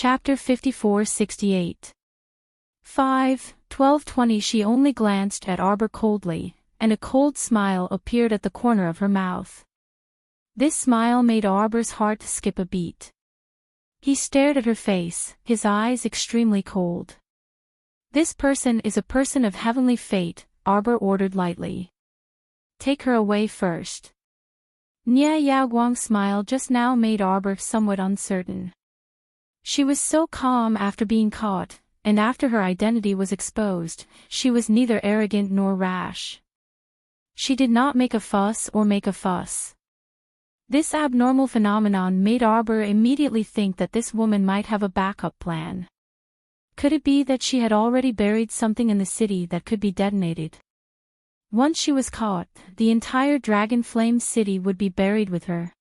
Chapter 54-68. 5:12:20. She only glanced at Arbor coldly, and a cold smile appeared at the corner of her mouth. This smile made Arbor's heart skip a beat. He stared at her face, his eyes extremely cold. "This person is a person of heavenly fate," Arbor ordered lightly. "Take her away first." Nia Yaoguang's smile just now made Arbor somewhat uncertain. She was so calm after being caught, and after her identity was exposed, she was neither arrogant nor rash. She did not make a fuss or make a fuss. This abnormal phenomenon made Arbor immediately think that this woman might have a backup plan. Could it be that she had already buried something in the city that could be detonated? Once she was caught, the entire Dragon Flame City would be buried with her.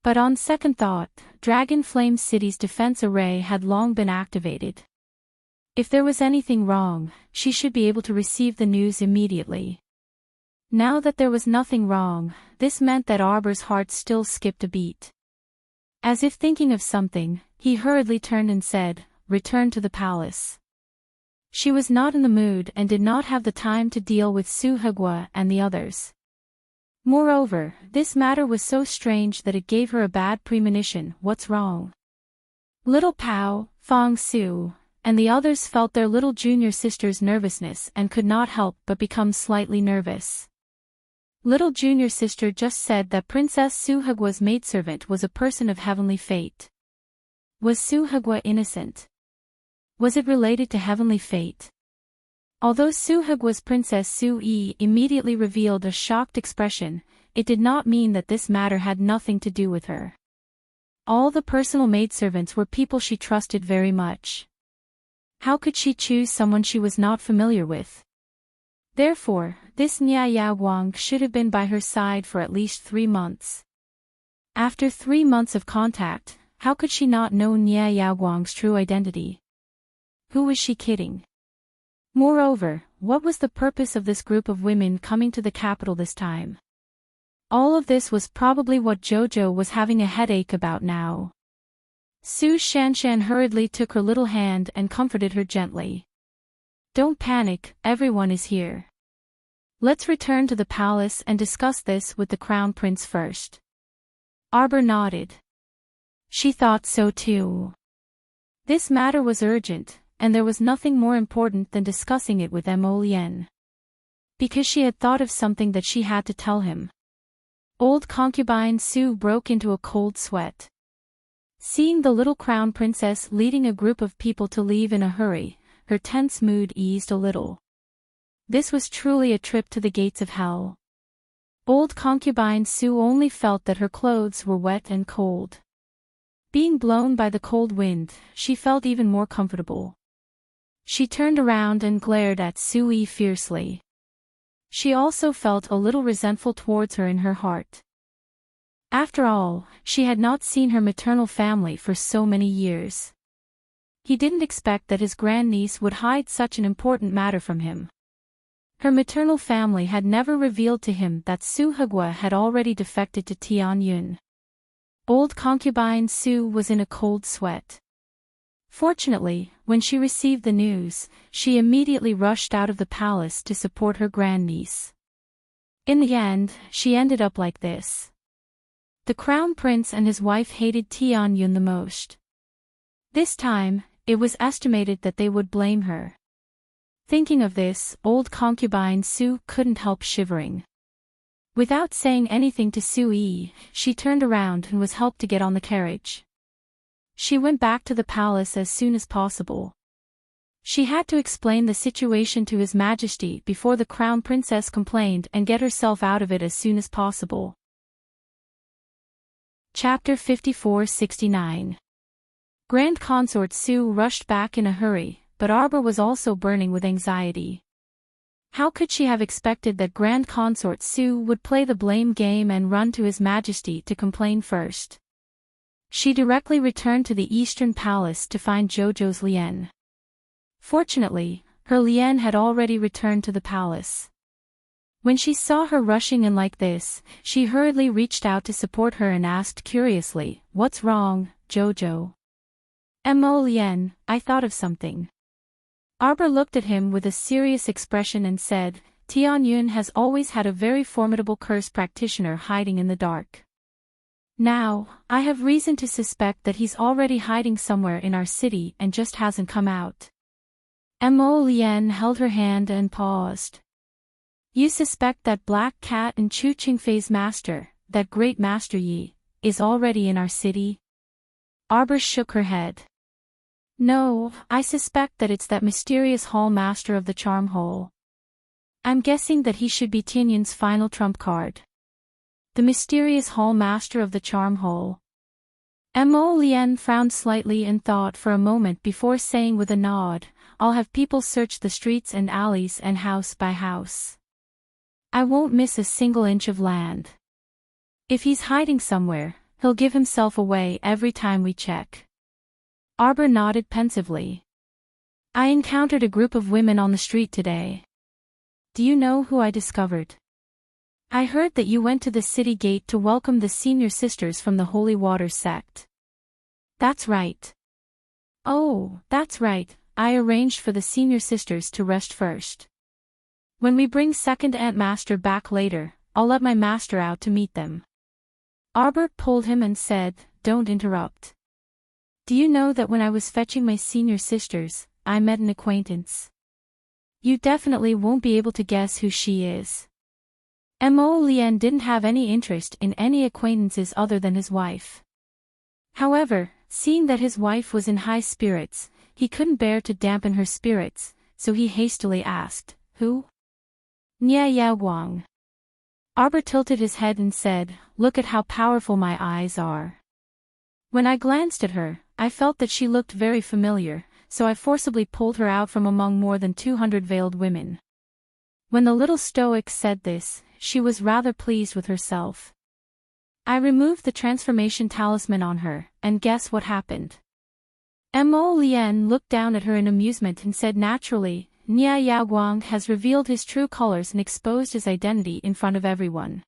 But on second thought, Dragon Flame City's defense array had long been activated. If there was anything wrong, she should be able to receive the news immediately. Now that there was nothing wrong, this meant that Arbor's heart still skipped a beat. As if thinking of something, he hurriedly turned and said, "Return to the palace." She was not in the mood and did not have the time to deal with Su Hegua and the others. Moreover, this matter was so strange that it gave her a bad premonition. What's wrong? Little Pao, Fong Su, and the others felt their little junior sister's nervousness and could not help but become slightly nervous. Little junior sister just said that Princess Su Hegua's maidservant was a person of heavenly fate. Was Su Hegua innocent? Was it related to heavenly fate? Although Su Hegua's Princess Su Yi immediately revealed a shocked expression, it did not mean that this matter had nothing to do with her. All the personal maidservants were people she trusted very much. How could she choose someone she was not familiar with? Therefore, this Nia Yaoguang should have been by her side for at least 3 months. After 3 months of contact, how could she not know Nia Yaoguang's true identity? Who was she kidding? Moreover, what was the purpose of this group of women coming to the capital this time? All of this was probably what Jojo was having a headache about now. Su Shanshan hurriedly took her little hand and comforted her gently. "Don't panic, everyone is here. Let's return to the palace and discuss this with the Crown Prince first." Arbor nodded. She thought so too. This matter was urgent, and there was nothing more important than discussing it with Mo Lien. Because she had thought of something that she had to tell him. Old concubine Su broke into a cold sweat. Seeing the little crown princess leading a group of people to leave in a hurry, her tense mood eased a little. This was truly a trip to the gates of hell. Old concubine Su only felt that her clothes were wet and cold. Being blown by the cold wind, she felt even more comfortable. She turned around and glared at Su Yi fiercely. She also felt a little resentful towards her in her heart. After all, she had not seen her maternal family for so many years. He didn't expect that his grandniece would hide such an important matter from him. Her maternal family had never revealed to him that Su Hegua had already defected to Tianyun. Old concubine Su was in a cold sweat. Fortunately, when she received the news, she immediately rushed out of the palace to support her grandniece. In the end, she ended up like this. The crown prince and his wife hated Tianyun the most. This time, it was estimated that they would blame her. Thinking of this, old concubine Su couldn't help shivering. Without saying anything to Su Yi, she turned around and was helped to get on the carriage. She went back to the palace as soon as possible. She had to explain the situation to His Majesty before the crown princess complained and get herself out of it as soon as possible. Chapter 54-69. Grand Consort Su rushed back in a hurry, but Arbor was also burning with anxiety. How could she have expected that Grand Consort Su would play the blame game and run to His Majesty to complain first? She directly returned to the Eastern Palace to find Jojo's Lien. Fortunately, her Lien had already returned to the palace. When she saw her rushing in like this, she hurriedly reached out to support her and asked curiously, "What's wrong, Jojo?" Mo Lien, I thought of something. Arbor looked at him with a serious expression and said, Tianyun has always had a very formidable curse practitioner hiding in the dark. Now, I have reason to suspect that he's already hiding somewhere in our city and just hasn't come out. Mo Lien held her hand and paused. You suspect that Black Cat and Chu Qingfei's master, that great Master Yi, is already in our city? Arbor shook her head. No, I suspect that it's that mysterious hall master of the charm hole. I'm guessing that he should be Tianyun's final trump card. The mysterious hall master of the charm hole. Mo Lien frowned slightly and thought for a moment before saying with a nod, I'll have people search the streets and alleys and house by house. I won't miss a single inch of land. If he's hiding somewhere, he'll give himself away every time we check. Arbor nodded pensively. I encountered a group of women on the street today. Do you know who I discovered? I heard that you went to the city gate to welcome the senior sisters from the Holy Water sect. That's right. Oh, that's right, I arranged for the senior sisters to rest first. When we bring second Ant Master back later, I'll let my master out to meet them. Arbor pulled him and said, Don't interrupt. Do you know that when I was fetching my senior sisters, I met an acquaintance? You definitely won't be able to guess who she is. Mo Lien didn't have any interest in any acquaintances other than his wife. However, seeing that his wife was in high spirits, he couldn't bear to dampen her spirits, so he hastily asked, Who? Nya Yao Guang. Arbor tilted his head and said, Look at how powerful my eyes are. When I glanced at her, I felt that she looked very familiar, so I forcibly pulled her out from among more than 200 veiled women. When the little stoic said this, she was rather pleased with herself. I removed the transformation talisman on her, and guess what happened? Mo Lien looked down at her in amusement and said naturally, Nya Yaoguang has revealed his true colors and exposed his identity in front of everyone.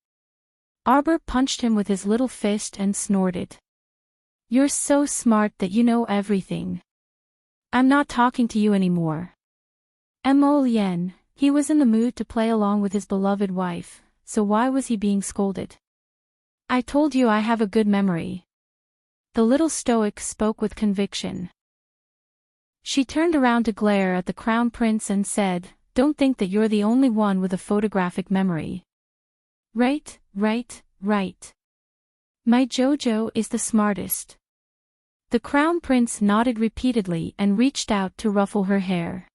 Arbor punched him with his little fist and snorted. You're so smart that you know everything. I'm not talking to you anymore. Mo Lien, he was in the mood to play along with his beloved wife, so why was he being scolded? I told you I have a good memory. The little stoic spoke with conviction. She turned around to glare at the crown prince and said, Don't think that you're the only one with a photographic memory. Right. My Jojo is the smartest. The crown prince nodded repeatedly and reached out to ruffle her hair.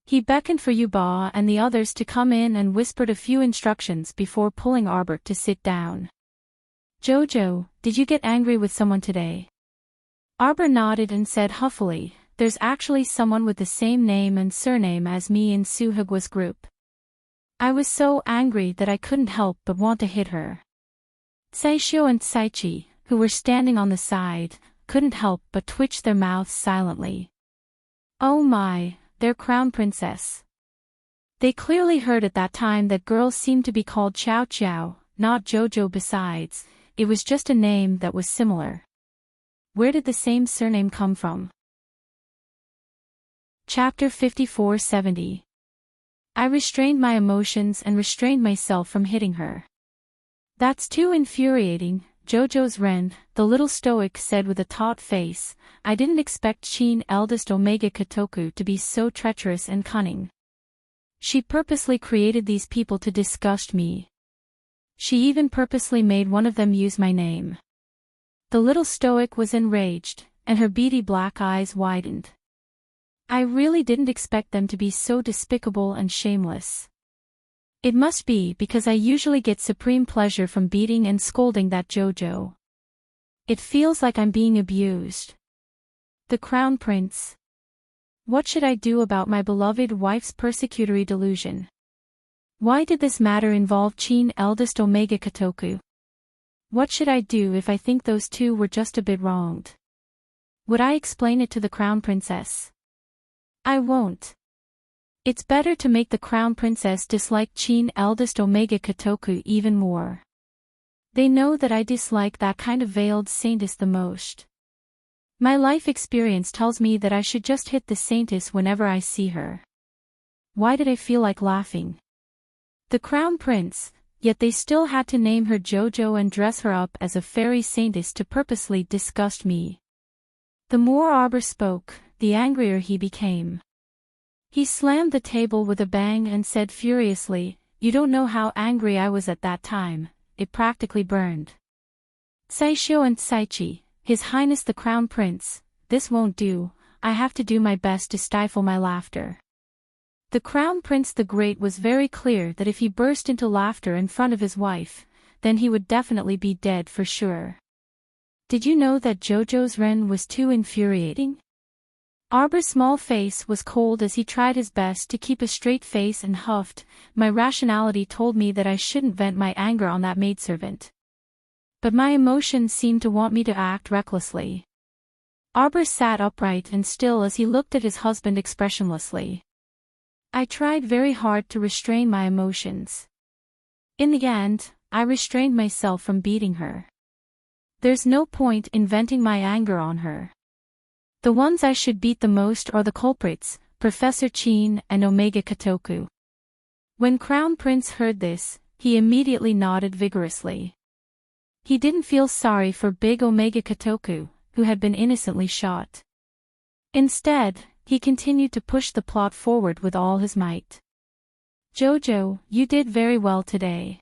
He beckoned for Yuba and the others to come in and whispered a few instructions before pulling Arbor to sit down. Jojo, did you get angry with someone today? Arbor nodded and said huffily, There's actually someone with the same name and surname as me in Suhagwa's group. I was so angry that I couldn't help but want to hit her. Saishio and Saichi, who were standing on the side, couldn't help but twitch their mouths silently. Oh my, their crown princess. They clearly heard at that time that girls seemed to be called Chow Chow, not Jojo. Besides, it was just a name that was similar. Where did the same surname come from? Chapter 5470. I restrained my emotions and restrained myself from hitting her. That's too infuriating, Jojo's Ren, the little stoic said with a taut face. I didn't expect Qin eldest Omega Kotoku to be so treacherous and cunning. She purposely created these people to disgust me. She even purposely made one of them use my name. The little stoic was enraged, and her beady black eyes widened. I really didn't expect them to be so despicable and shameless. It must be because I usually get supreme pleasure from beating and scolding that Jojo. It feels like I'm being abused. The Crown Prince. What should I do about my beloved wife's persecutory delusion? Why did this matter involve Qin eldest Omega Kotoku? What should I do if I think those two were just a bit wronged? Would I explain it to the Crown Princess? I won't. It's better to make the Crown Princess dislike Qin eldest Omega Kotoku even more. They know that I dislike that kind of veiled saintess the most. My life experience tells me that I should just hit the saintess whenever I see her. Why did I feel like laughing? The crown prince, yet they still had to name her Jojo and dress her up as a fairy saintess to purposely disgust me. The more Arbor spoke, the angrier he became. He slammed the table with a bang and said furiously, "You don't know how angry I was at that time, it practically burned." Saishio and Saichi, His Highness the Crown Prince, this won't do, I have to do my best to stifle my laughter. The Crown Prince the Great was very clear that if he burst into laughter in front of his wife, then he would definitely be dead for sure. Did you know that Jojo's Ren was too infuriating? Arbor's small face was cold as he tried his best to keep a straight face and huffed, "My rationality told me that I shouldn't vent my anger on that maidservant. But my emotions seemed to want me to act recklessly." Arbor sat upright and still as he looked at his husband expressionlessly. "I tried very hard to restrain my emotions. In the end, I restrained myself from beating her. There's no point in venting my anger on her. The ones I should beat the most are the culprits, Professor Chin and Omega Kotoku." When Crown Prince heard this, he immediately nodded vigorously. He didn't feel sorry for big Omega Kotoku, who had been innocently shot. Instead, he continued to push the plot forward with all his might. "Jojo, you did very well today."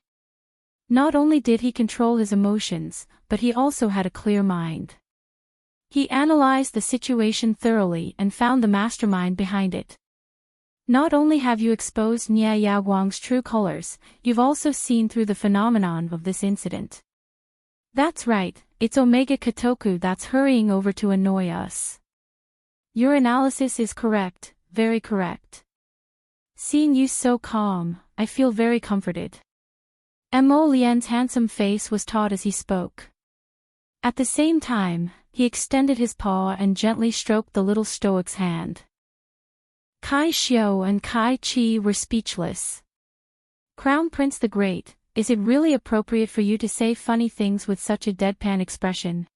Not only did he control his emotions, but he also had a clear mind. He analyzed the situation thoroughly and found the mastermind behind it. "Not only have you exposed Nia Yaguang's true colors, you've also seen through the phenomenon of this incident. That's right, it's Omega Kotoku that's hurrying over to annoy us. Your analysis is correct, very correct. Seeing you so calm, I feel very comforted." Mo Lian's handsome face was taut as he spoke. At the same time, he extended his paw and gently stroked the little stoic's hand. Kai Xiao and Kai Chi were speechless. "Crown Prince the Great, is it really appropriate for you to say funny things with such a deadpan expression?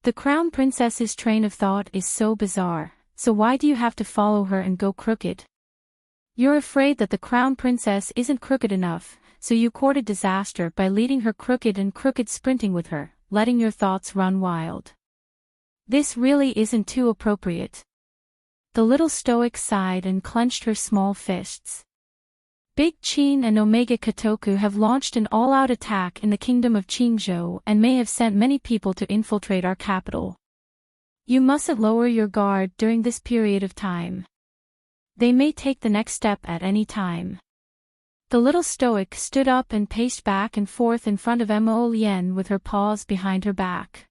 The Crown Princess's train of thought is so bizarre, so why do you have to follow her and go crooked? You're afraid that the Crown Princess isn't crooked enough, so you courted disaster by leading her crooked and crooked sprinting with her, letting your thoughts run wild. This really isn't too appropriate." The little stoic sighed and clenched her small fists. Big Qin and Omega Kotoku have launched an all-out attack in the kingdom of Qingzhou and may have sent many people to infiltrate our capital. You mustn't lower your guard during this period of time. They may take the next step at any time. The little stoic stood up and paced back and forth in front of Mo Lian with her paws behind her back.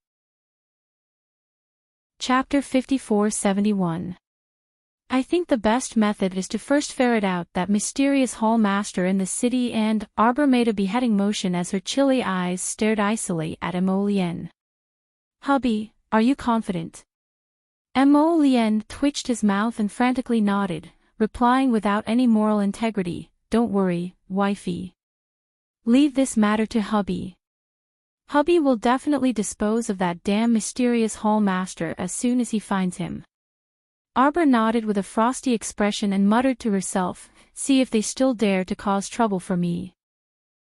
Chapter 5471. I think the best method is to first ferret out that mysterious hall master in the city, and Arbor made a beheading motion as her chilly eyes stared icily at Mo Lian. "Hubby, are you confident?" Mo Lian twitched his mouth and frantically nodded, replying without any moral integrity, "Don't worry, wifey. Leave this matter to hubby. Hubby will definitely dispose of that damn mysterious hall master as soon as he finds him." Arbor nodded with a frosty expression and muttered to herself, "See if they still dare to cause trouble for me.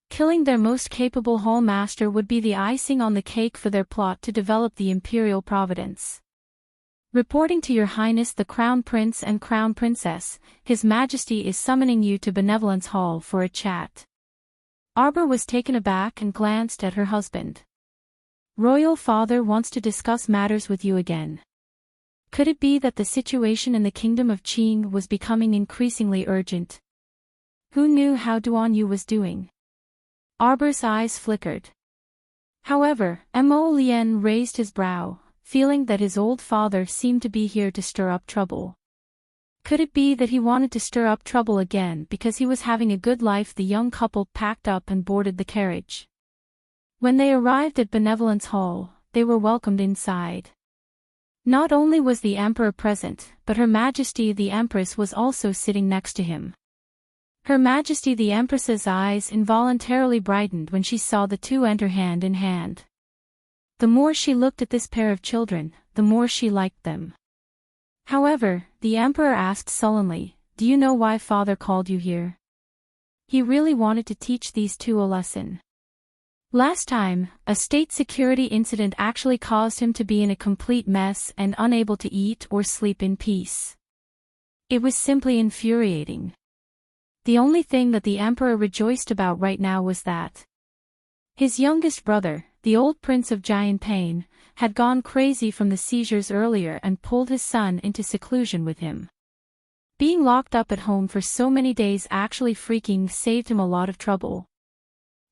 Killing their most capable hall master would be the icing on the cake for their plot to develop the imperial providence. Reporting to Your Highness the Crown Prince and Crown Princess, His Majesty is summoning you to Benevolence Hall for a chat." Arbor was taken aback and glanced at her husband. "Royal Father wants to discuss matters with you again. Could it be that the situation in the kingdom of Qing was becoming increasingly urgent? Who knew how Duan Yu was doing?" Arbor's eyes flickered. However, Mo Lian raised his brow, feeling that his old father seemed to be here to stir up trouble. Could it be that he wanted to stir up trouble again because he was having a good life? The young couple packed up and boarded the carriage. When they arrived at Benevolence Hall, they were welcomed inside. Not only was the Emperor present, but Her Majesty the Empress was also sitting next to him. Her Majesty the Empress's eyes involuntarily brightened when she saw the two enter hand in hand. The more she looked at this pair of children, the more she liked them. However, the emperor asked sullenly, "Do you know why father called you here?" He really wanted to teach these two a lesson. Last time, a state security incident actually caused him to be in a complete mess and unable to eat or sleep in peace. It was simply infuriating. The only thing that the emperor rejoiced about right now was that his youngest brother, the old prince of Giant Pain, had gone crazy from the seizures earlier and pulled his son into seclusion with him. Being locked up at home for so many days actually freaking saved him a lot of trouble.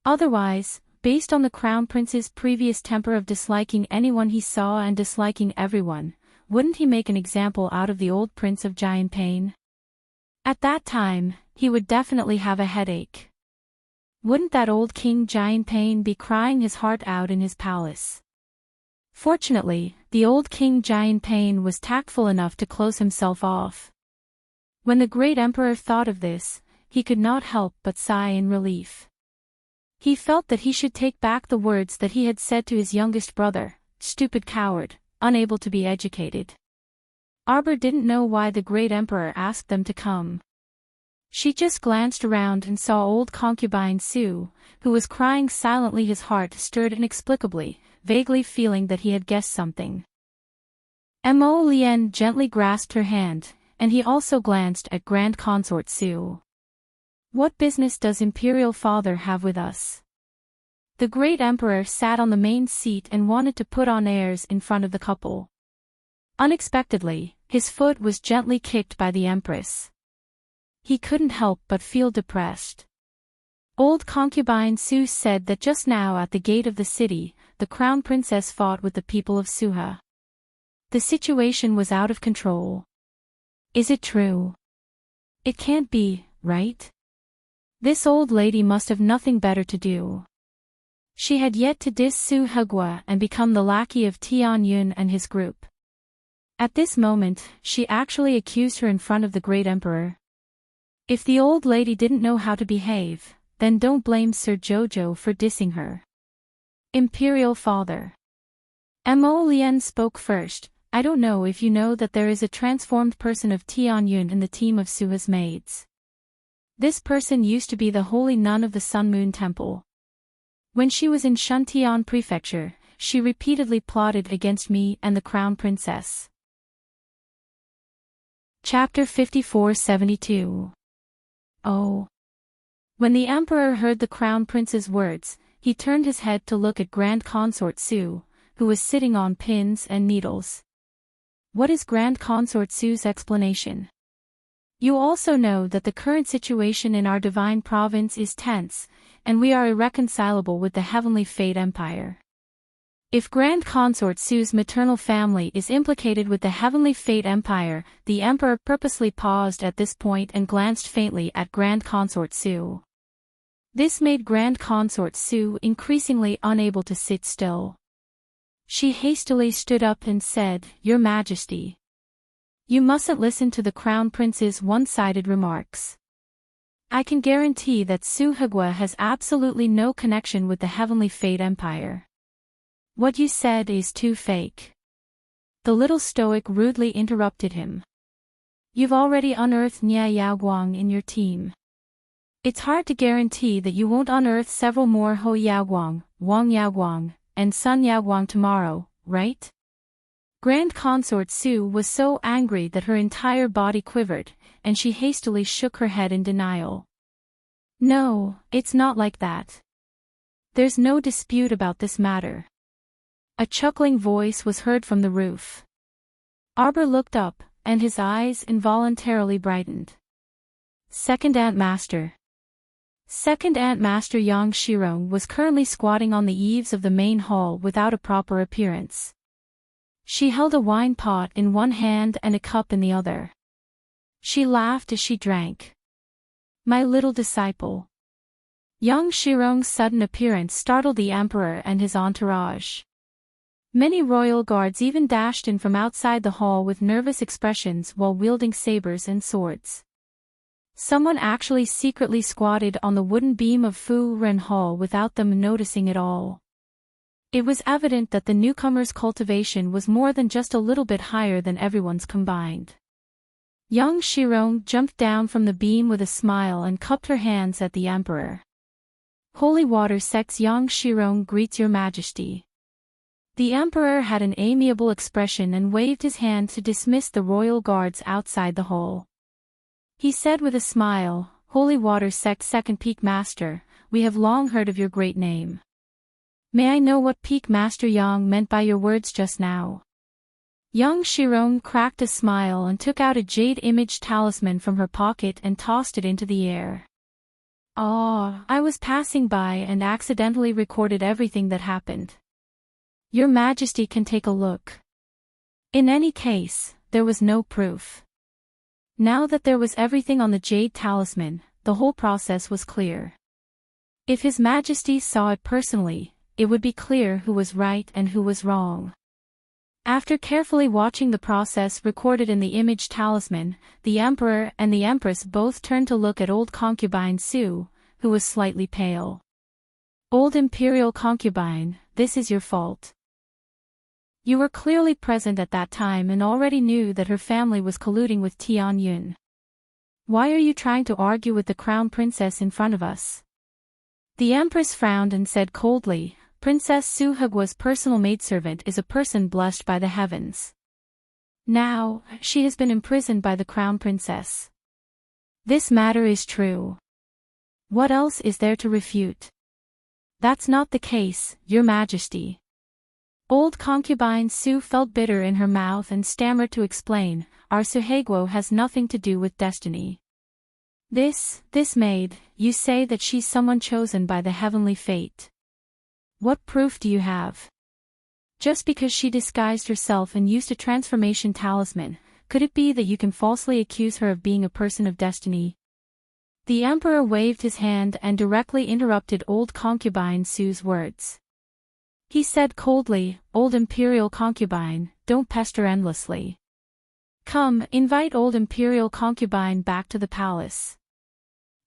Otherwise, based on the crown prince's previous temper of disliking anyone he saw and disliking everyone, wouldn't he make an example out of the old prince of Giant Pain? At that time, he would definitely have a headache. Wouldn't that old King Giant Pain be crying his heart out in his palace? Fortunately, the old King Giant Pain was tactful enough to close himself off. When the great emperor thought of this, he could not help but sigh in relief. He felt that he should take back the words that he had said to his youngest brother, "Stupid coward, unable to be educated." Arbor didn't know why the great emperor asked them to come. She just glanced around and saw old concubine Sue, who was crying silently. His heart stirred inexplicably, vaguely feeling that he had guessed something. Mo Lien gently grasped her hand, and he also glanced at Grand Consort Sue. "What business does Imperial Father have with us?" The great emperor sat on the main seat and wanted to put on airs in front of the couple. Unexpectedly, his foot was gently kicked by the empress. He couldn't help but feel depressed. Old concubine Sue said that just now at the gate of the city, the crown princess fought with the people of Suha. The situation was out of control. Is it true? It can't be, right? This old lady must have nothing better to do. She had yet to diss Su Hegua and become the lackey of Tian Yun and his group. At this moment, she actually accused her in front of the great emperor. If the old lady didn't know how to behave, then don't blame Sir Jojo for dissing her. Imperial Father. Mo Lien spoke first. "I don't know if you know that there is a transformed person of Tian Yun in the team of Suha's maids. This person used to be the holy nun of the Sun Moon Temple. When she was in Shuntian Prefecture, she repeatedly plotted against me and the Crown Princess." Chapter 5472. Oh. When the Emperor heard the Crown Prince's words, he turned his head to look at Grand Consort Sue, who was sitting on pins and needles. What is Grand Consort Sue's explanation? You also know that the current situation in our divine province is tense, and we are irreconcilable with the Heavenly Fate Empire. If Grand Consort Sue's maternal family is implicated with the Heavenly Fate Empire, the Emperor purposely paused at this point and glanced faintly at Grand Consort Sue. This made Grand Consort Sue increasingly unable to sit still. She hastily stood up and said, "Your Majesty. You mustn't listen to the Crown Prince's one-sided remarks. I can guarantee that Su Hegua has absolutely no connection with the Heavenly Fate Empire. What you said is too fake." The little stoic rudely interrupted him. "You've already unearthed Nia Yaoguang in your team. It's hard to guarantee that you won't unearth several more Ho Yaoguang, Wang Yaoguang, and Sun Yaoguang tomorrow, right?" Grand Consort Sue was so angry that her entire body quivered, and she hastily shook her head in denial. "No, it's not like that. There's no dispute about this matter." A chuckling voice was heard from the roof. Arbor looked up, and his eyes involuntarily brightened. Second Ant Master. Second Ant Master Yang Shirong was currently squatting on the eaves of the main hall without a proper appearance. She held a wine pot in one hand and a cup in the other. She laughed as she drank. "My little disciple." Yang Shirong's sudden appearance startled the Emperor and his entourage. Many royal guards even dashed in from outside the hall with nervous expressions while wielding sabers and swords. Someone actually secretly squatted on the wooden beam of Fu Ren Hall without them noticing at all. It was evident that the newcomer's cultivation was more than just a little bit higher than everyone's combined. Young Shirong jumped down from the beam with a smile and cupped her hands at the emperor. Holy water sects Yang Shirong greets your majesty. The emperor had an amiable expression and waved his hand to dismiss the royal guards outside the hall. He said with a smile, Holy water sect second peak master, we have long heard of your great name. May I know what peak master Yang meant by your words just now? Young Shirong cracked a smile and took out a jade image talisman from her pocket and tossed it into the air. I was passing by and accidentally recorded everything that happened. Your Majesty can take a look. In any case, there was no proof. Now that there was everything on the jade talisman, the whole process was clear. If His Majesty saw it personally, it would be clear who was right and who was wrong. After carefully watching the process recorded in the image talisman, the Emperor and the Empress both turned to look at old concubine Su, who was slightly pale. Old Imperial concubine, this is your fault. You were clearly present at that time and already knew that her family was colluding with Tian Yun. Why are you trying to argue with the Crown Princess in front of us? The Empress frowned and said coldly, Princess Su Hegua's personal maidservant is a person blessed by the heavens. Now, she has been imprisoned by the Crown Princess. This matter is true. What else is there to refute? That's not the case, Your Majesty. Old concubine Su felt bitter in her mouth and stammered to explain, our Suheguo has nothing to do with destiny. This maid, you say that she's someone chosen by the heavenly fate. What proof do you have? Just because she disguised herself and used a transformation talisman, could it be that you can falsely accuse her of being a person of destiny? The Emperor waved his hand and directly interrupted old concubine Su's words. He said coldly, Old Imperial concubine, don't pester endlessly. Come, invite old Imperial concubine back to the palace.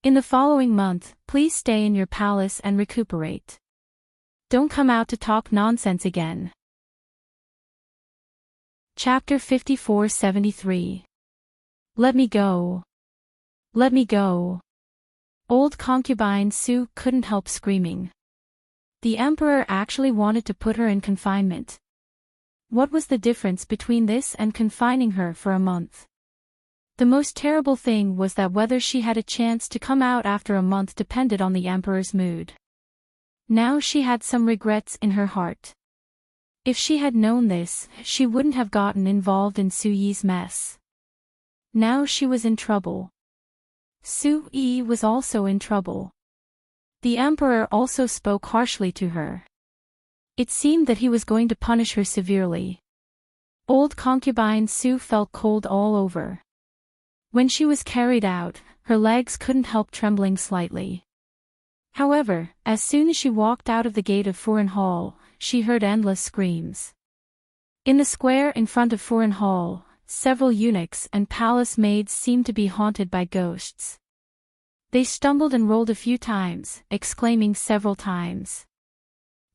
In the following month, please stay in your palace and recuperate. Don't come out to talk nonsense again. Chapter 5473. Let me go. Let me go. Old concubine Su couldn't help screaming. The Emperor actually wanted to put her in confinement. What was the difference between this and confining her for a month? The most terrible thing was that whether she had a chance to come out after a month depended on the Emperor's mood. Now she had some regrets in her heart. If she had known this, she wouldn't have gotten involved in Su Yi's mess. Now she was in trouble. Su Yi was also in trouble. The Emperor also spoke harshly to her. It seemed that he was going to punish her severely. Old concubine Su felt cold all over. When she was carried out, her legs couldn't help trembling slightly. However, as soon as she walked out of the gate of Furen Hall, she heard endless screams. In the square in front of Furen Hall, several eunuchs and palace maids seemed to be haunted by ghosts. They stumbled and rolled a few times, exclaiming several times.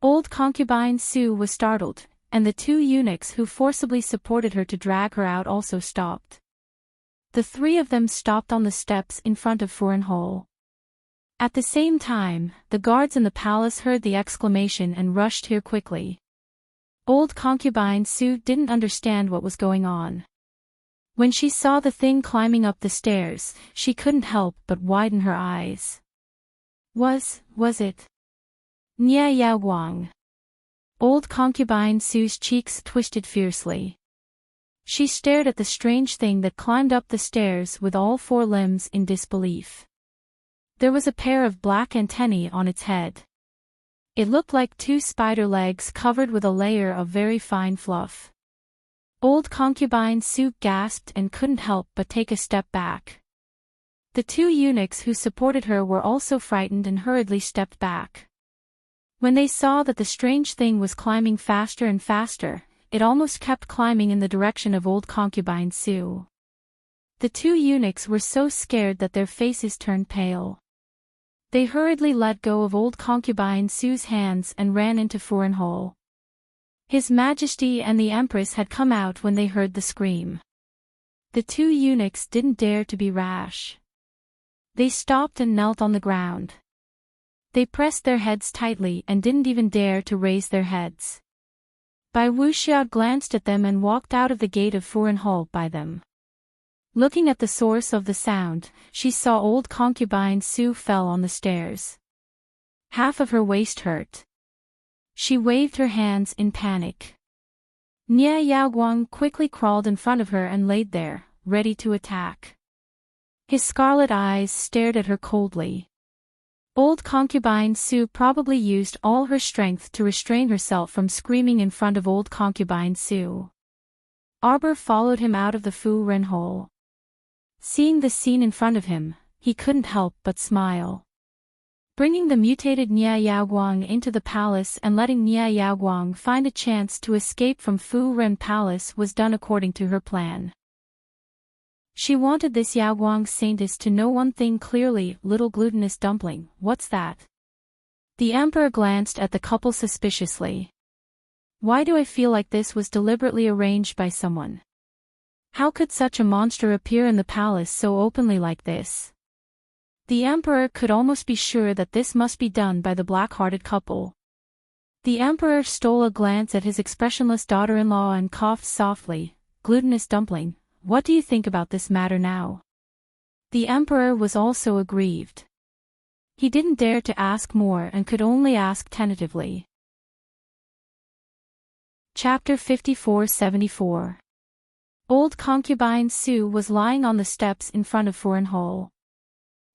Old concubine Su was startled, and the two eunuchs who forcibly supported her to drag her out also stopped. The three of them stopped on the steps in front of Furen Hall. At the same time, the guards in the palace heard the exclamation and rushed here quickly. Old concubine Su didn't understand what was going on. When she saw the thing climbing up the stairs, she couldn't help but widen her eyes. Was it? Nye Yao Guang. Old concubine Su's cheeks twisted fiercely. She stared at the strange thing that climbed up the stairs with all four limbs in disbelief. There was a pair of black antennae on its head. It looked like two spider legs covered with a layer of very fine fluff. Old concubine Su gasped and couldn't help but take a step back. The two eunuchs who supported her were also frightened and hurriedly stepped back. When they saw that the strange thing was climbing faster and faster, it almost kept climbing in the direction of old concubine Su. The two eunuchs were so scared that their faces turned pale. They hurriedly let go of old concubine Sue's hands and ran into Foreign. His Majesty and the Empress had come out when they heard the scream. The two eunuchs didn't dare to be rash. They stopped and knelt on the ground. They pressed their heads tightly and didn't even dare to raise their heads. Bai Wuxiao glanced at them and walked out of the gate of Foreign by them. Looking at the source of the sound, she saw old concubine Su fell on the stairs. Half of her waist hurt. She waved her hands in panic. Nia Yaoguang quickly crawled in front of her and laid there, ready to attack. His scarlet eyes stared at her coldly. Old concubine Su probably used all her strength to restrain herself from screaming in front of old concubine Su. Arbor followed him out of the Fu Ren hole. Seeing the scene in front of him, he couldn't help but smile. Bringing the mutated Nia Yaoguang into the palace and letting Nia Yaoguang find a chance to escape from Fu Ren Palace was done according to her plan. She wanted this Yaoguang saintess to know one thing clearly. Little glutinous dumpling, what's that? The emperor glanced at the couple suspiciously. Why do I feel like this was deliberately arranged by someone? How could such a monster appear in the palace so openly like this? The emperor could almost be sure that this must be done by the black-hearted couple. The emperor stole a glance at his expressionless daughter-in-law and coughed softly. Glutinous dumpling, what do you think about this matter now? The emperor was also aggrieved. He didn't dare to ask more and could only ask tentatively. Chapter 54-74. Old concubine Su was lying on the steps in front of Foreign.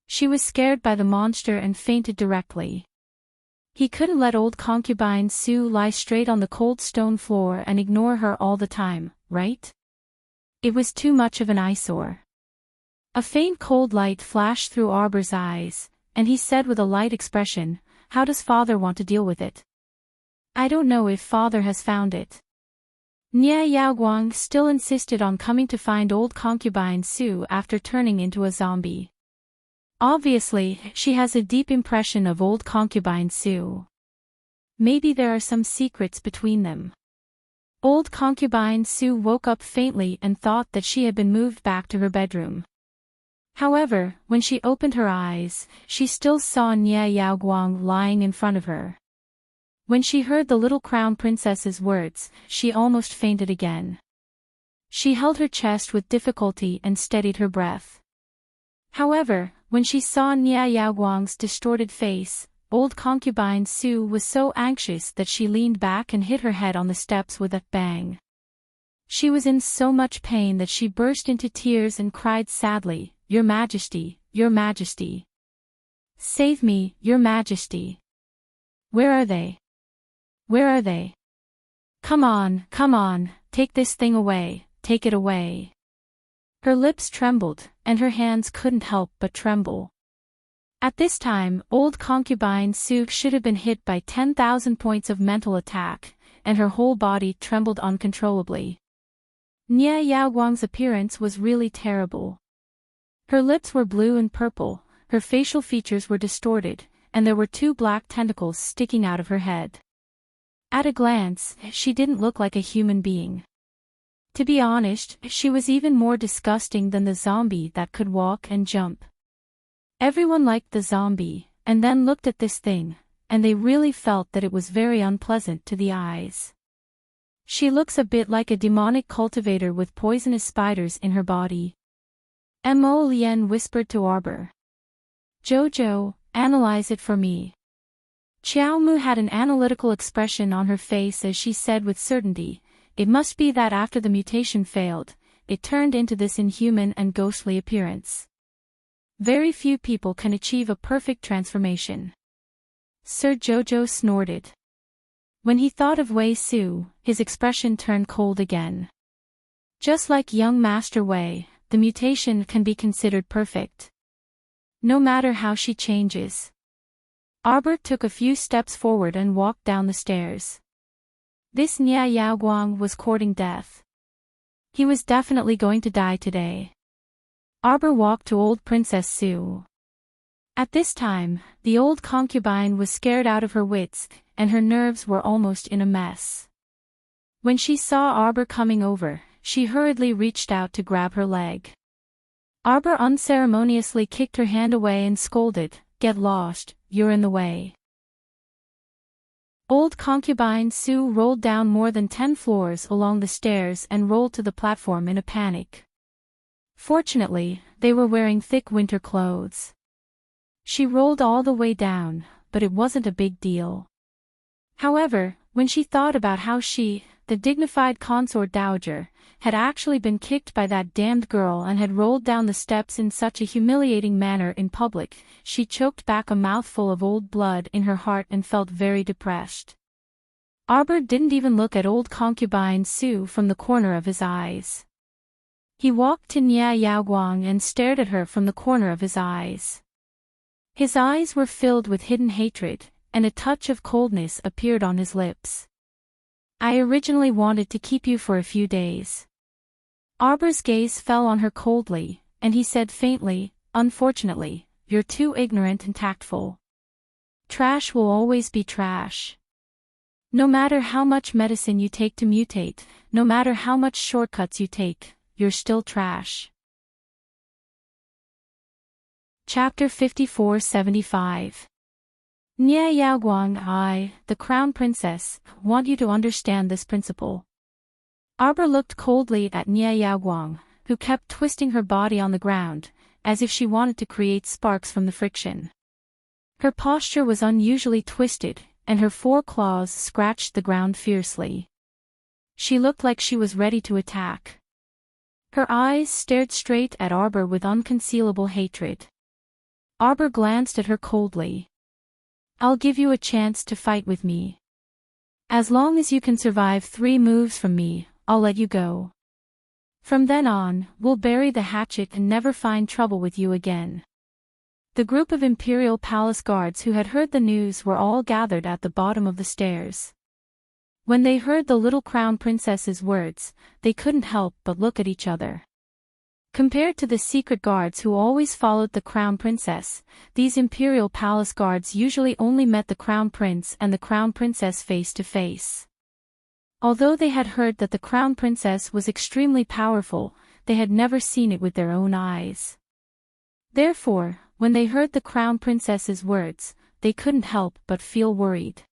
She was scared by the monster and fainted directly. He couldn't let old concubine Su lie straight on the cold stone floor and ignore her all the time, right? It was too much of an eyesore. A faint cold light flashed through Arbor's eyes, and he said with a light expression, "How does father want to deal with it?" "I don't know if father has found it." Nia Yaoguang still insisted on coming to find old concubine Su after turning into a zombie. Obviously, she has a deep impression of old concubine Su. Maybe there are some secrets between them. Old concubine Su woke up faintly and thought that she had been moved back to her bedroom. However, when she opened her eyes, she still saw Nia Yaoguang lying in front of her. When she heard the little crown princess's words, she almost fainted again. She held her chest with difficulty and steadied her breath. However, when she saw Nia Yaoguang's distorted face, old concubine Su was so anxious that she leaned back and hit her head on the steps with a bang. She was in so much pain that she burst into tears and cried sadly, "Your Majesty, Your Majesty. Save me, Your Majesty. Where are they? Where are they? Come on, take this thing away, take it away." Her lips trembled, and her hands couldn't help but tremble. At this time, old concubine Su should have been hit by 10,000 points of mental attack, and her whole body trembled uncontrollably. Nia Yaoguang's appearance was really terrible. Her lips were blue and purple, her facial features were distorted, and there were two black tentacles sticking out of her head. At a glance, she didn't look like a human being. To be honest, she was even more disgusting than the zombie that could walk and jump. Everyone liked the zombie, and then looked at this thing, and they really felt that it was very unpleasant to the eyes. She looks a bit like a demonic cultivator with poisonous spiders in her body. Mo Lien whispered to Arbor. "Jojo, analyze it for me." Qiao Mu had an analytical expression on her face as she said with certainty, "It must be that after the mutation failed, it turned into this inhuman and ghostly appearance. Very few people can achieve a perfect transformation." Sir Jojo snorted. When he thought of Wei Su, his expression turned cold again. Just like young Master Wei, the mutation can be considered perfect. No matter how she changes. Arbor took a few steps forward and walked down the stairs. This Nia Yaoguang was courting death. He was definitely going to die today. Arbor walked to old Princess Su. At this time, the old concubine was scared out of her wits, and her nerves were almost in a mess. When she saw Arbor coming over, she hurriedly reached out to grab her leg. Arbor unceremoniously kicked her hand away and scolded, "Get lost, you're in the way." Old concubine Sue rolled down more than 10 floors along the stairs and rolled to the platform in a panic. Fortunately, they were wearing thick winter clothes. She rolled all the way down, but it wasn't a big deal. However, when she thought about how she, the dignified consort dowager, had actually been kicked by that damned girl and had rolled down the steps in such a humiliating manner in public, she choked back a mouthful of old blood in her heart and felt very depressed. Arbor didn't even look at old concubine Sue from the corner of his eyes. He walked to Nia Yaoguang and stared at her from the corner of his eyes. His eyes were filled with hidden hatred, and a touch of coldness appeared on his lips. "I originally wanted to keep you for a few days." Arbor's gaze fell on her coldly, and he said faintly, "Unfortunately, you're too ignorant and tactful. Trash will always be trash. No matter how much medicine you take to mutate, no matter how much shortcuts you take, you're still trash." Chapter 54-75. Nia Yaoguang, I, the Crown Princess, want you to understand this principle. Arbor looked coldly at Nia Yaoguang, who kept twisting her body on the ground, as if she wanted to create sparks from the friction. Her posture was unusually twisted, and her 4 claws scratched the ground fiercely. She looked like she was ready to attack. Her eyes stared straight at Arbor with unconcealable hatred. Arbor glanced at her coldly. "I'll give you a chance to fight with me. As long as you can survive 3 moves from me, I'll let you go. From then on, we'll bury the hatchet and never find trouble with you again." The group of Imperial Palace guards who had heard the news were all gathered at the bottom of the stairs. When they heard the little Crown Princess's words, they couldn't help but look at each other. Compared to the secret guards who always followed the Crown Princess, these Imperial Palace guards usually only met the Crown Prince and the Crown Princess face to face. Although they had heard that the Crown Princess was extremely powerful, they had never seen it with their own eyes. Therefore, when they heard the Crown Princess's words, they couldn't help but feel worried.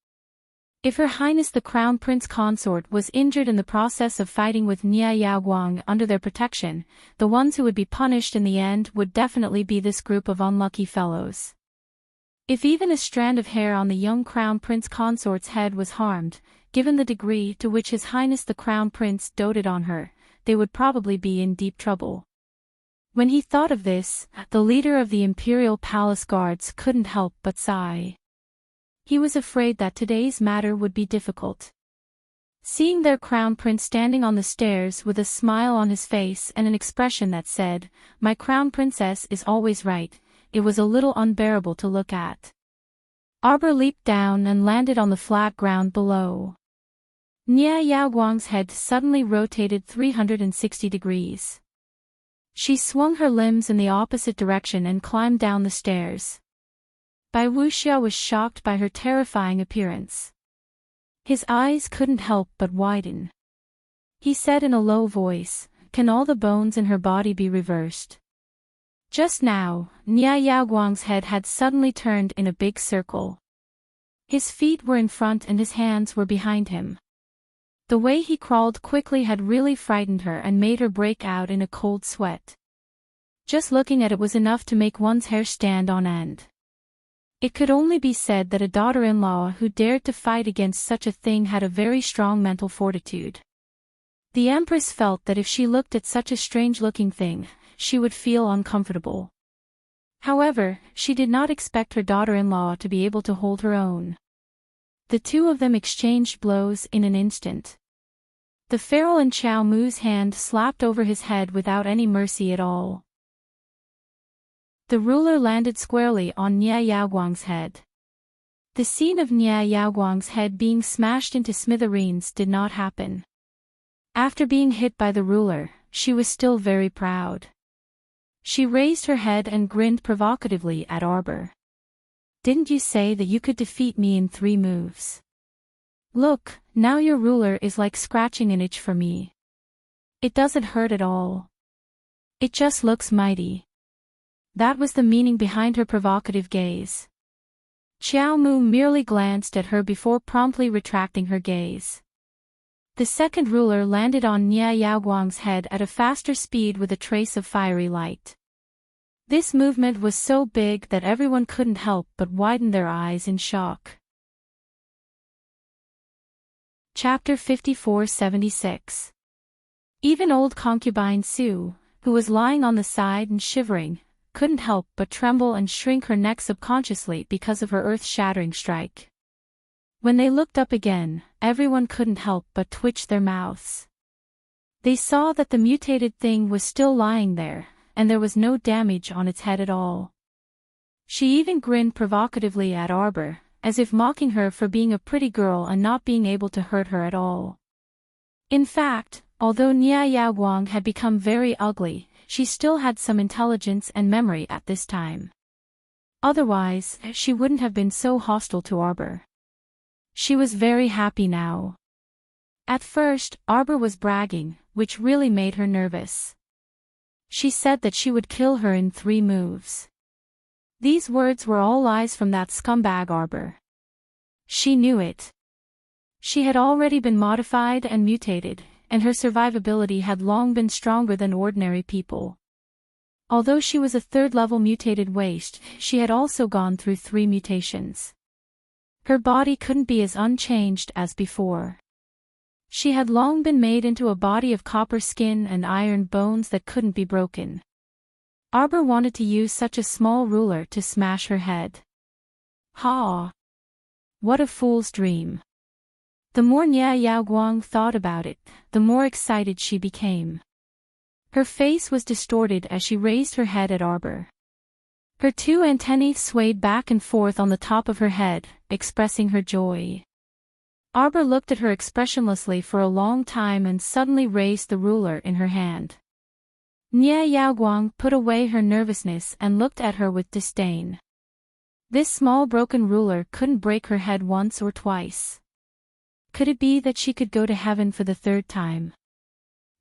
If Her Highness the Crown Prince Consort was injured in the process of fighting with Nia Yaoguang under their protection, the ones who would be punished in the end would definitely be this group of unlucky fellows. If even a strand of hair on the young Crown Prince Consort's head was harmed, given the degree to which His Highness the Crown Prince doted on her, they would probably be in deep trouble. When he thought of this, the leader of the Imperial Palace Guards couldn't help but sigh. He was afraid that today's matter would be difficult. Seeing their Crown Prince standing on the stairs with a smile on his face and an expression that said, "My Crown Princess is always right," it was a little unbearable to look at. Arbor leaped down and landed on the flat ground below. Nia Yaoguang's head suddenly rotated 360 degrees. She swung her limbs in the opposite direction and climbed down the stairs. Bai Wuxia was shocked by her terrifying appearance. His eyes couldn't help but widen. He said in a low voice, "Can all the bones in her body be reversed?" Just now, Nia Yaoguang's head had suddenly turned in a big circle. His feet were in front and his hands were behind him. The way he crawled quickly had really frightened her and made her break out in a cold sweat. Just looking at it was enough to make one's hair stand on end. It could only be said that a daughter-in-law who dared to fight against such a thing had a very strong mental fortitude. The Empress felt that if she looked at such a strange-looking thing, she would feel uncomfortable. However, she did not expect her daughter-in-law to be able to hold her own. The two of them exchanged blows in an instant. The feral and Chao Mu's hand slapped over his head without any mercy at all. The ruler landed squarely on Nia Yaoguang's head. The scene of Nia Yaoguang's head being smashed into smithereens did not happen. After being hit by the ruler, she was still very proud. She raised her head and grinned provocatively at Arbor. didn't you say that you could defeat me in 3 moves? Look, now your ruler is like scratching an itch for me. It doesn't hurt at all. It just looks mighty. That was the meaning behind her provocative gaze. Xiao Mu merely glanced at her before promptly retracting her gaze. The second ruler landed on Nia Yaoguang's head at a faster speed with a trace of fiery light. This movement was so big that everyone couldn't help but widen their eyes in shock. Chapter 54-76. Even old concubine Su, who was lying on the side and shivering, couldn't help but tremble and shrink her neck subconsciously because of her earth-shattering strike. When they looked up again, everyone couldn't help but twitch their mouths. They saw that the mutated thing was still lying there, and there was no damage on its head at all. She even grinned provocatively at Arbor, as if mocking her for being a pretty girl and not being able to hurt her at all. In fact, although Nia Yaoguang had become very ugly, she still had some intelligence and memory at this time. Otherwise, she wouldn't have been so hostile to Arbor. She was very happy now. At first, Arbor was bragging, which really made her nervous. She said that she would kill her in 3 moves. These words were all lies from that scumbag Arbor. She knew it. She had already been modified and mutated, and her survivability had long been stronger than ordinary people. Although she was a 3rd-level mutated waste, she had also gone through 3 mutations. Her body couldn't be as unchanged as before. She had long been made into a body of copper skin and iron bones that couldn't be broken. Arbor wanted to use such a small ruler to smash her head. Ha! What a fool's dream. The more Nia Yaoguang thought about it, the more excited she became. Her face was distorted as she raised her head at Arbor. Her 2 antennae swayed back and forth on the top of her head, expressing her joy. Arbor looked at her expressionlessly for a long time and suddenly raised the ruler in her hand. Nia Yaoguang put away her nervousness and looked at her with disdain. This small broken ruler couldn't break her head once or twice. Could it be that she could go to heaven for the 3rd time?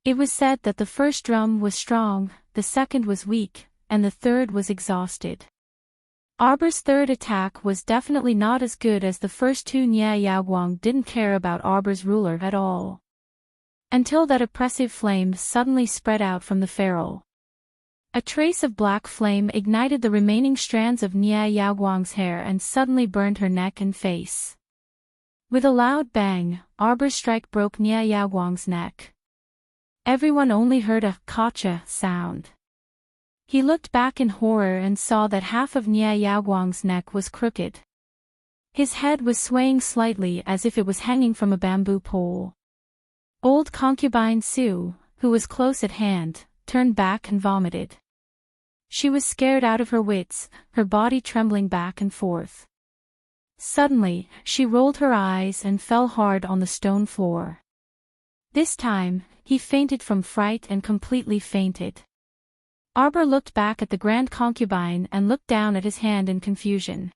It was said that the first drum was strong, the second was weak, and the 3rd was exhausted. Arbor's 3rd attack was definitely not as good as the first 2. Nia Yaoguang didn't care about Arbor's ruler at all. Until that oppressive flame suddenly spread out from the ferrule. A trace of black flame ignited the remaining strands of Nia Yaoguang's hair and suddenly burned her neck and face. With a loud bang, Arbor's strike broke Nia Yaoguang's neck. Everyone only heard a "kacha" sound. He looked back in horror and saw that half of Nia Yaoguang's neck was crooked. His head was swaying slightly as if it was hanging from a bamboo pole. Old concubine Su, who was close at hand, turned back and vomited. She was scared out of her wits, her body trembling back and forth. Suddenly, she rolled her eyes and fell hard on the stone floor. This time, he fainted from fright and completely fainted. Arbor looked back at the grand concubine and looked down at his hand in confusion.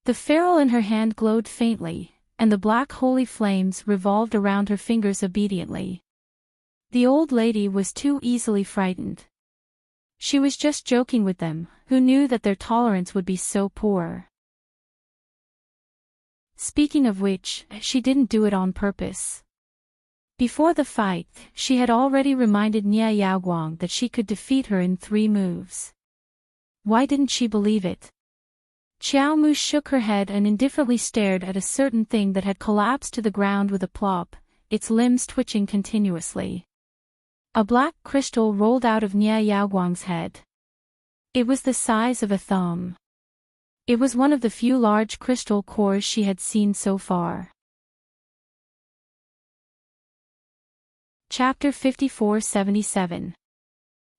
The ferrule in her hand glowed faintly, and the black holy flames revolved around her fingers obediently. The old lady was too easily frightened. She was just joking with them, who knew that their tolerance would be so poor. Speaking of which, she didn't do it on purpose. Before the fight, she had already reminded Nia Yaoguang that she could defeat her in 3 moves. Why didn't she believe it? Xiao Mu shook her head and indifferently stared at a certain thing that had collapsed to the ground with a plop, its limbs twitching continuously. A black crystal rolled out of Nia Yaoguang's head. It was the size of a thumb. It was one of the few large crystal cores she had seen so far. Chapter 54-77.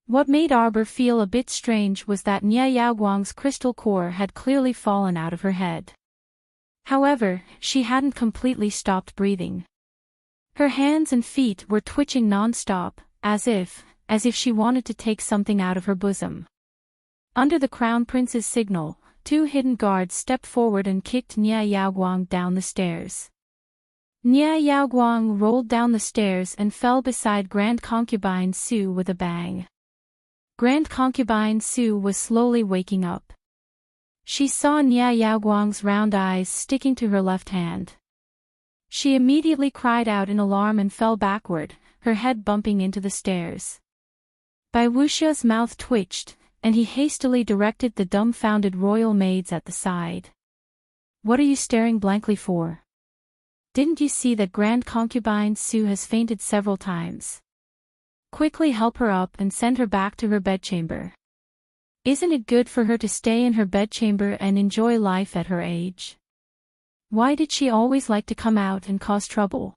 What made Arbor feel a bit strange was that Nia Yaoguang's crystal core had clearly fallen out of her head. However, she hadn't completely stopped breathing. Her hands and feet were twitching non-stop, as if she wanted to take something out of her bosom. Under the Crown Prince's signal, two hidden guards stepped forward and kicked Nia Yaoguang down the stairs. Nia Yaoguang rolled down the stairs and fell beside Grand Concubine Su with a bang. Grand Concubine Su was slowly waking up. She saw Nia Yaoguang's round eyes sticking to her left hand. She immediately cried out in alarm and fell backward, her head bumping into the stairs. Bai Wuxia's mouth twitched, and he hastily directed the dumbfounded royal maids at the side. "What are you staring blankly for? Didn't you see that Grand Concubine Su has fainted several times? Quickly help her up and send her back to her bedchamber. Isn't it good for her to stay in her bedchamber and enjoy life at her age? Why did she always like to come out and cause trouble?"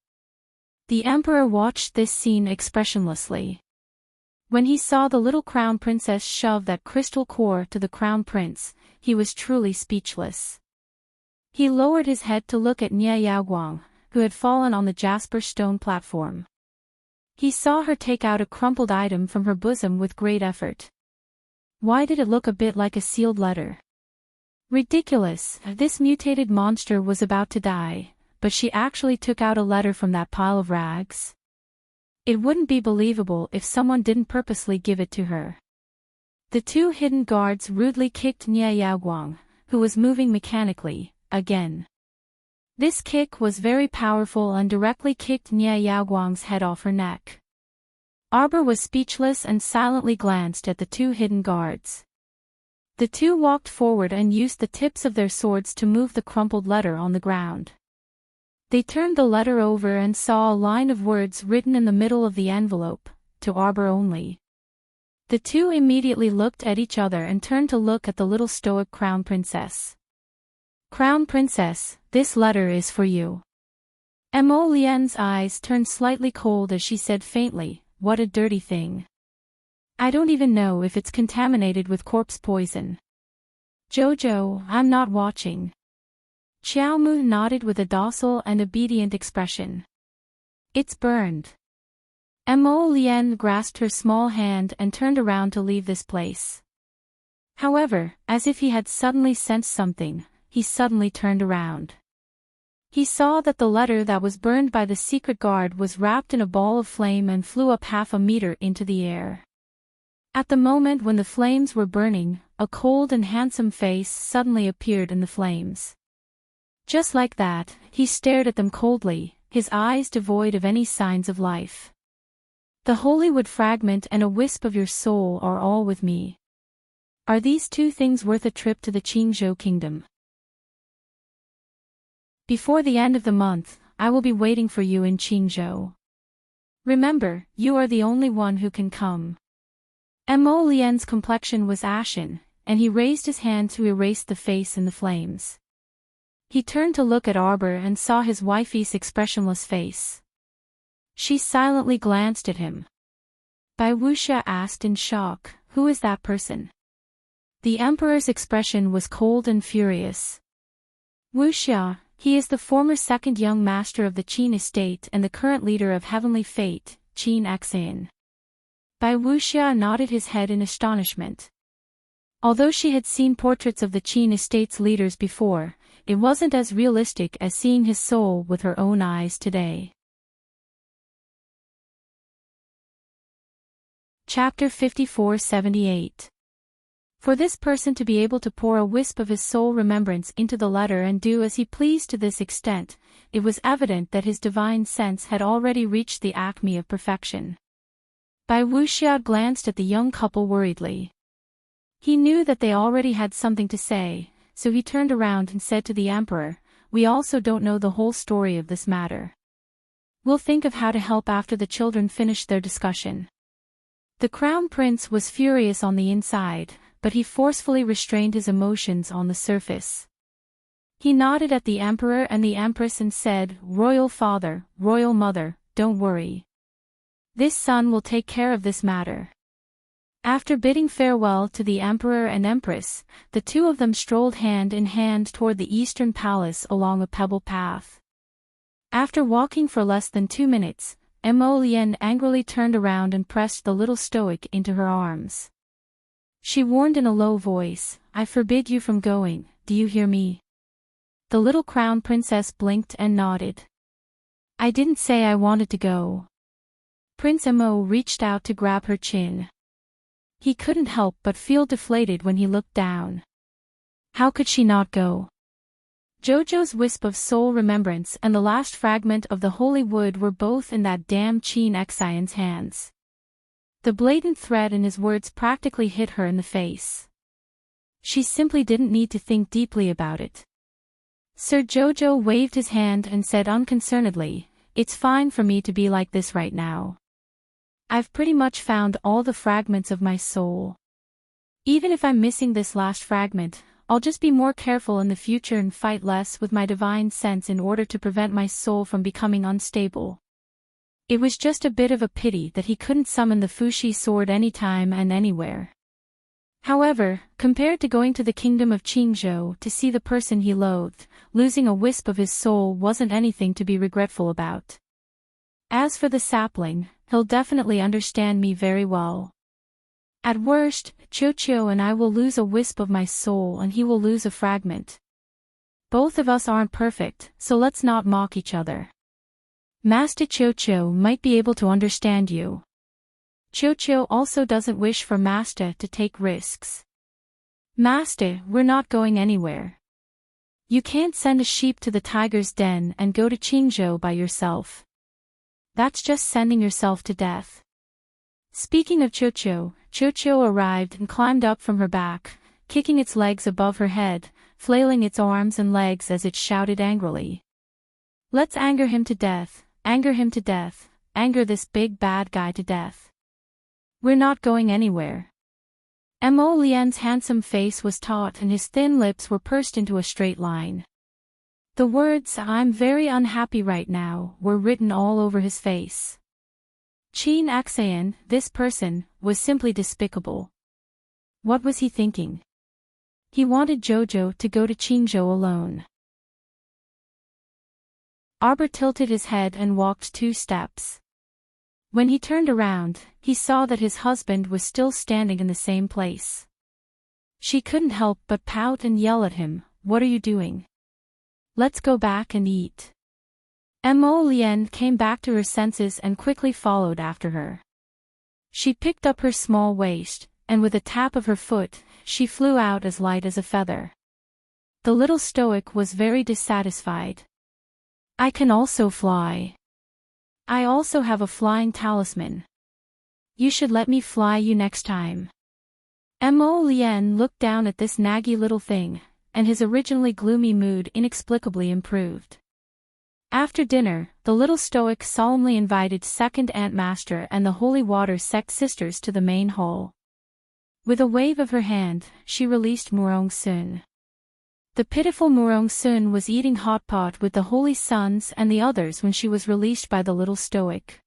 The emperor watched this scene expressionlessly. When he saw the little crown princess shove that crystal core to the crown prince, he was truly speechless. He lowered his head to look at Nia Yaoguang, who had fallen on the jasper stone platform. He saw her take out a crumpled item from her bosom with great effort. Why did it look a bit like a sealed letter? Ridiculous, this mutated monster was about to die, but she actually took out a letter from that pile of rags. It wouldn't be believable if someone didn't purposely give it to her. The two hidden guards rudely kicked Nia Yaoguang, who was moving mechanically, again. This kick was very powerful and directly kicked Nia Yaoguang's head off her neck. Arbor was speechless and silently glanced at the two hidden guards. The two walked forward and used the tips of their swords to move the crumpled letter on the ground. They turned the letter over and saw a line of words written in the middle of the envelope, "To Arbor only." The two immediately looked at each other and turned to look at the little stoic crown princess. "Crown princess, this letter is for you." Mo Lian's eyes turned slightly cold as she said faintly, "What a dirty thing. I don't even know if it's contaminated with corpse poison." "Jojo, I'm not watching." Xiao Mu nodded with a docile and obedient expression. "It's burned." Mo Lian grasped her small hand and turned around to leave this place. However, as if he had suddenly sensed something, he suddenly turned around. He saw that the letter that was burned by the secret guard was wrapped in a ball of flame and flew up 1/2 meter into the air. At the moment when the flames were burning, a cold and handsome face suddenly appeared in the flames. Just like that, he stared at them coldly, his eyes devoid of any signs of life. "The holy wood fragment and a wisp of your soul are all with me. Are these two things worth a trip to the Qingzhou kingdom? Before the end of the month, I will be waiting for you in Qingzhou. Remember, you are the only one who can come." Mo Lian's complexion was ashen, and he raised his hand to erase the face in the flames. He turned to look at Arbor and saw his wifey's expressionless face. She silently glanced at him. Bai Wuxia asked in shock, "Who is that person?" The emperor's expression was cold and furious. "Wuxia, he is the former second young master of the Qin estate and the current leader of Heavenly Fate, Qin Xin." Bai Wuxia nodded his head in astonishment. Although she had seen portraits of the Qin estate's leaders before, it wasn't as realistic as seeing his soul with her own eyes today. Chapter 5478. For this person to be able to pour a wisp of his soul remembrance into the letter and do as he pleased to this extent, it was evident that his divine sense had already reached the acme of perfection. Bai Wuxia glanced at the young couple worriedly. He knew that they already had something to say, so he turned around and said to the emperor, "We also don't know the whole story of this matter. We'll think of how to help after the children finish their discussion." The crown prince was furious on the inside, but he forcefully restrained his emotions on the surface. He nodded at the emperor and the empress and said, "Royal father, royal mother, don't worry. This son will take care of this matter." After bidding farewell to the emperor and empress, the two of them strolled hand in hand toward the eastern palace along a pebble path. After walking for less than 2 minutes, Mo Lian angrily turned around and pressed the little stoic into her arms. She warned in a low voice, "I forbid you from going, do you hear me?" The little crown princess blinked and nodded. "I didn't say I wanted to go." Prince Mo reached out to grab her chin. He couldn't help but feel deflated when he looked down. How could she not go? Jojo's wisp of soul remembrance and the last fragment of the holy wood were both in that damn Chin Xian's hands. The blatant threat in his words practically hit her in the face. She simply didn't need to think deeply about it. Sir Jojo waved his hand and said unconcernedly, "It's fine for me to be like this right now. I've pretty much found all the fragments of my soul. Even if I'm missing this last fragment, I'll just be more careful in the future and fight less with my divine sense in order to prevent my soul from becoming unstable." It was just a bit of a pity that he couldn't summon the Fushi sword anytime and anywhere. However, compared to going to the kingdom of Qingzhou to see the person he loathed, losing a wisp of his soul wasn't anything to be regretful about. As for the sapling, he'll definitely understand me very well. At worst, Qiuqiu and I will lose a wisp of my soul and he will lose a fragment. Both of us aren't perfect, so let's not mock each other. Master Qiuqiu might be able to understand you. Qiuqiu also doesn't wish for Master to take risks. Master, we're not going anywhere. You can't send a sheep to the tiger's den and go to Qingzhou by yourself. That's just sending yourself to death. Speaking of Qiuqiu, Qiuqiu arrived and climbed up from her back, kicking its legs above her head, flailing its arms and legs as it shouted angrily. "Let's anger him to death. Anger him to death, anger this big bad guy to death. We're not going anywhere." Mo Lian's handsome face was taut and his thin lips were pursed into a straight line. The words, "I'm very unhappy right now," were written all over his face. Chin Xian, this person, was simply despicable. What was he thinking? He wanted Jojo to go to Qingzhou alone. Arbor tilted his head and walked 2 steps. When he turned around, he saw that his husband was still standing in the same place. She couldn't help but pout and yell at him, "What are you doing? Let's go back and eat." Mo Lian came back to her senses and quickly followed after her. She picked up her small waist, and with a tap of her foot, she flew out as light as a feather. The little stoic was very dissatisfied. "I can also fly. I also have a flying talisman. You should let me fly you next time." Mo Lian looked down at this naggy little thing, and his originally gloomy mood inexplicably improved. After dinner, the little stoic solemnly invited Second Ant Master and the Holy Water Sect sisters to the main hall. With a wave of her hand, she released Murong Sun. The pitiful Murong Sun was eating hot pot with the Holy Sons and the others when she was released by the little stoic.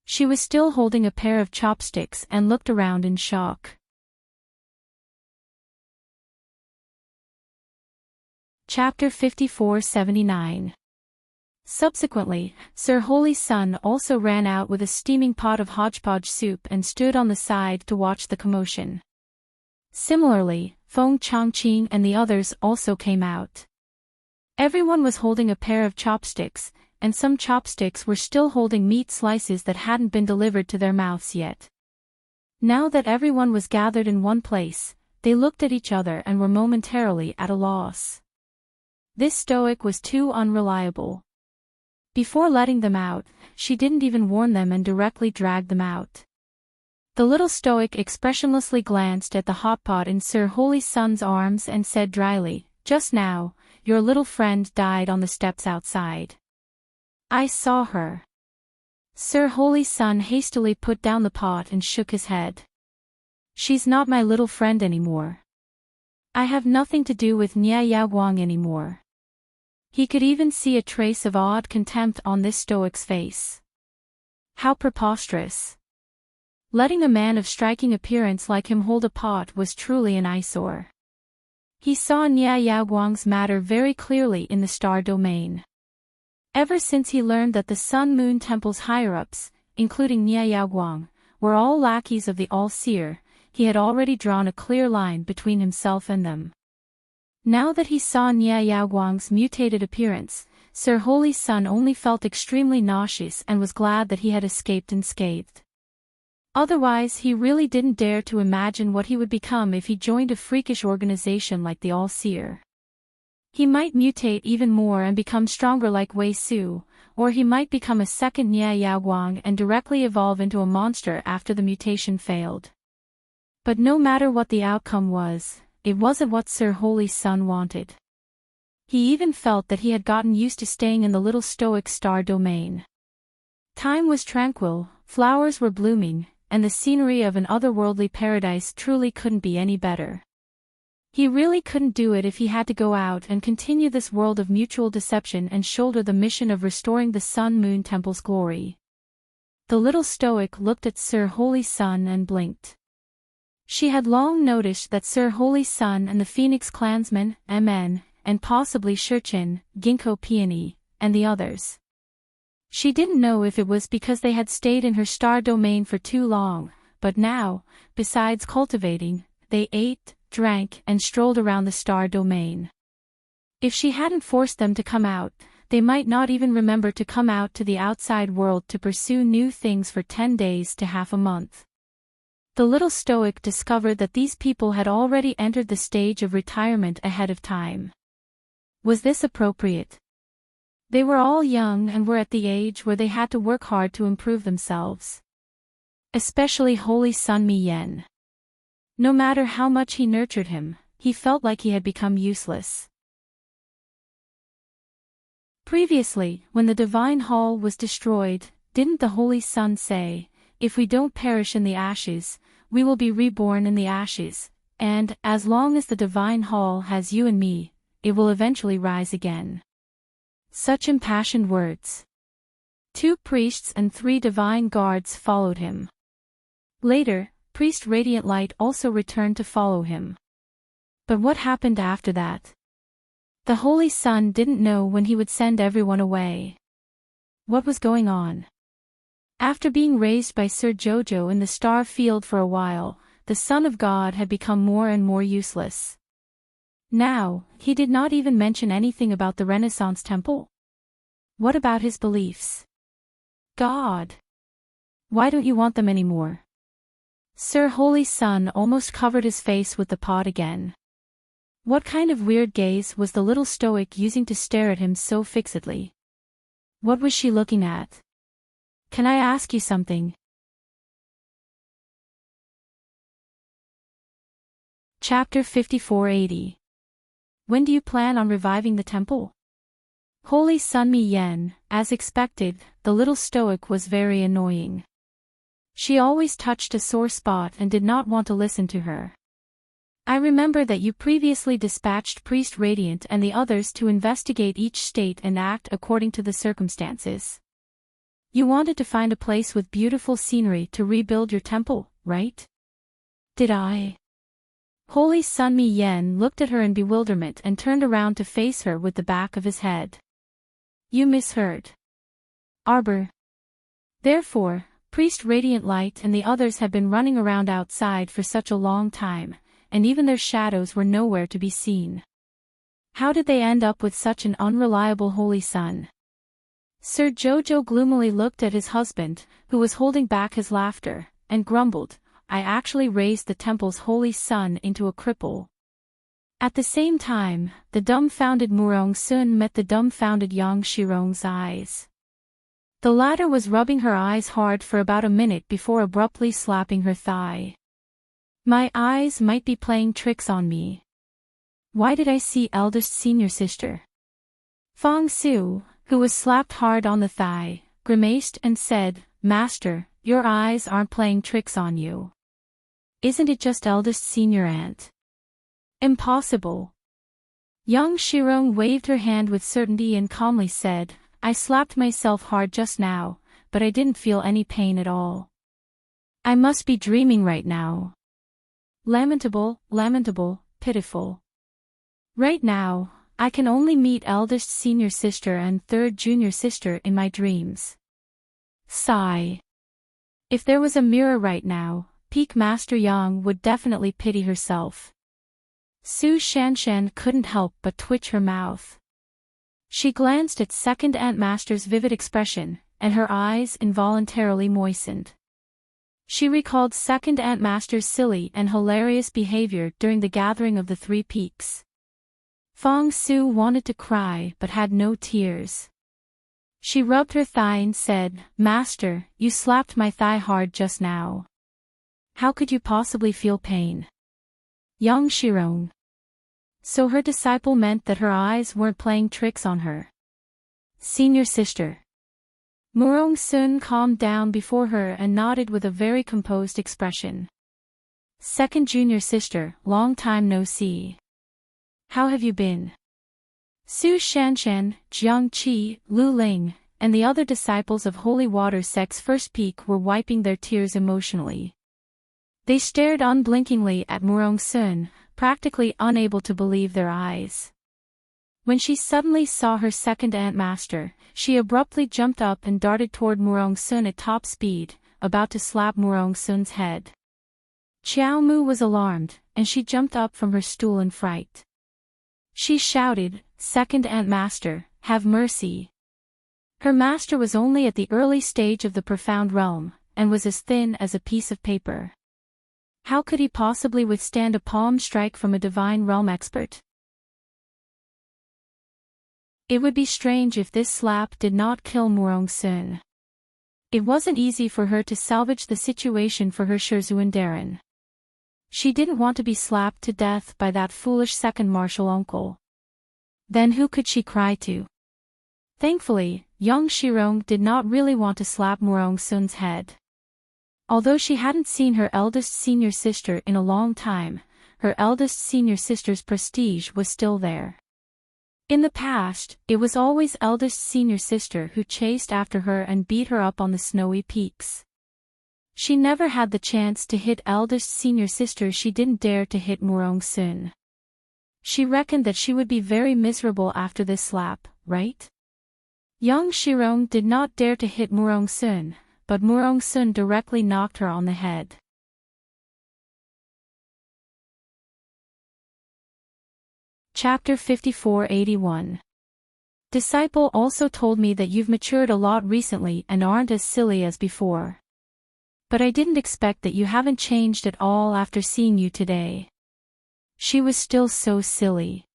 She was still holding a pair of chopsticks and looked around in shock. Chapter 5479. Subsequently, Sir Holy Sun also ran out with a steaming pot of hodgepodge soup and stood on the side to watch the commotion. Similarly, Feng Changqing and the others also came out. Everyone was holding a pair of chopsticks, and some chopsticks were still holding meat slices that hadn't been delivered to their mouths yet. Now that everyone was gathered in one place, they looked at each other and were momentarily at a loss. This stoic was too unreliable. Before letting them out, she didn't even warn them and directly dragged them out. The little stoic expressionlessly glanced at the hot pot in Sir Holy Sun's arms and said dryly, "Just now, your little friend died on the steps outside. I saw her." Sir Holy Sun hastily put down the pot and shook his head. "She's not my little friend anymore. I have nothing to do with Nia Yaoguang anymore." He could even see a trace of awed contempt on this stoic's face. How preposterous. Letting a man of striking appearance like him hold a pot was truly an eyesore. He saw Nia Yaoguang's matter very clearly in the star domain. Ever since he learned that the Sun Moon Temple's higher-ups, including Nia Yaoguang, were all lackeys of the All-Seer, he had already drawn a clear line between himself and them. Now that he saw Nia Yaoguang's mutated appearance, Sir Holy Sun only felt extremely nauseous and was glad that he had escaped unscathed. Otherwise he really didn't dare to imagine what he would become if he joined a freakish organization like the All-Seer. He might mutate even more and become stronger like Wei Su, or he might become a second Nia Yaoguang and directly evolve into a monster after the mutation failed. But no matter what the outcome was, it wasn't what Sir Holy Sun wanted. He even felt that he had gotten used to staying in the little stoic star domain. Time was tranquil, flowers were blooming, and the scenery of an otherworldly paradise truly couldn't be any better. He really couldn't do it if he had to go out and continue this world of mutual deception and shoulder the mission of restoring the Sun Moon Temple's glory. The little stoic looked at Sir Holy Sun and blinked. She had long noticed that Sir Holy Sun and the Phoenix clansmen, MN, and possibly Shurchin, Ginkgo Peony, and the others. She didn't know if it was because they had stayed in her star domain for too long, but now, besides cultivating, they ate, drank, and strolled around the star domain. If she hadn't forced them to come out, they might not even remember to come out to the outside world to pursue new things for 10 days to half a month. The little stoic discovered that these people had already entered the stage of retirement ahead of time. Was this appropriate? They were all young and were at the age where they had to work hard to improve themselves. Especially Holy Sun Mi Yen. No matter how much he nurtured him, he felt like he had become useless. Previously, when the Divine Hall was destroyed, didn't the Holy Sun say, "If we don't perish in the ashes, we will be reborn in the ashes, and, as long as the Divine Hall has you and me, it will eventually rise again"? Such impassioned words. 2 priests and 3 divine guards followed him. Later, Priest Radiant Light also returned to follow him. But what happened after that? The Holy Sun didn't know when he would send everyone away. What was going on? After being raised by Sir Jojo in the star field for a while, the Son of God had become more and more useless. Now, he did not even mention anything about the Renaissance Temple. What about his beliefs? God! Why don't you want them anymore? Sir Holy Sun almost covered his face with the pot again. What kind of weird gaze was the little stoic using to stare at him so fixedly? What was she looking at? Can I ask you something? Chapter 5480. When do you plan on reviving the temple? Holy Sun Mi Yen, as expected, the little stoic was very annoying. She always touched a sore spot and did not want to listen to her. I remember that you previously dispatched Priest Radiant and the others to investigate each state and act according to the circumstances. You wanted to find a place with beautiful scenery to rebuild your temple, right? Did I? Holy Sun Mi Yen looked at her in bewilderment and turned around to face her with the back of his head. You misheard. Arbor. Therefore, Priest Radiant Light and the others had been running around outside for such a long time, and even their shadows were nowhere to be seen. How did they end up with such an unreliable Holy Sun? Sir Jojo gloomily looked at his husband, who was holding back his laughter, and grumbled, I actually raised the temple's Holy Sun into a cripple. At the same time, the dumbfounded Murong Sun met the dumbfounded Yang Shirong's eyes. The latter was rubbing her eyes hard for about a minute before abruptly slapping her thigh. My eyes might be playing tricks on me. Why did I see eldest senior sister? Fong Su, who was slapped hard on the thigh, grimaced and said, Master, your eyes aren't playing tricks on you. Isn't it just eldest senior aunt? Impossible. Young Shirong waved her hand with certainty and calmly said, I slapped myself hard just now, but I didn't feel any pain at all. I must be dreaming right now. Lamentable, lamentable, pitiful. Right now, I can only meet eldest senior sister and third junior sister in my dreams. Sigh. If there was a mirror right now, Peak Master Yang would definitely pity herself. Su Shanshan couldn't help but twitch her mouth. She glanced at Second Ant Master's vivid expression, and her eyes involuntarily moistened. She recalled Second Ant Master's silly and hilarious behavior during the gathering of the Three Peaks. Fong Su wanted to cry but had no tears. She rubbed her thigh and said, "Master, you slapped my thigh hard just now. How could you possibly feel pain?" Young Shirong. So her disciple meant that her eyes weren't playing tricks on her. Senior sister. Murong Sun calmed down before her and nodded with a very composed expression. Second junior sister, long time no see. How have you been? Su Shanshan, Jiang Qi, Lu Ling, and the other disciples of Holy Water Sect's first peak were wiping their tears emotionally. They stared unblinkingly at Murong Sun, practically unable to believe their eyes. When she suddenly saw her second Ant Master, she abruptly jumped up and darted toward Murong Sun at top speed, about to slap Murong Sun's head. Qiao Mu was alarmed, and she jumped up from her stool in fright. She shouted, "Second Ant Master, have mercy." Her master was only at the early stage of the profound realm, and was as thin as a piece of paper. How could he possibly withstand a palm strike from a divine realm expert? It would be strange if this slap did not kill Murong Sun. It wasn't easy for her to salvage the situation for her Shizhuan Darren. She didn't want to be slapped to death by that foolish second martial uncle. Then who could she cry to? Thankfully, young Shirong did not really want to slap Murong Sun's head. Although she hadn't seen her eldest senior sister in a long time, her eldest senior sister's prestige was still there. In the past, it was always eldest senior sister who chased after her and beat her up on the snowy peaks. She never had the chance to hit eldest senior sister. She didn't dare to hit Murong Sun. She reckoned that she would be very miserable after this slap, right? Young Shirong did not dare to hit Murong Sun, but Murong Sun directly knocked her on the head. Chapter 5481. Disciple also told me that you've matured a lot recently and aren't as silly as before. But I didn't expect that you haven't changed at all after seeing you today. She was still so silly.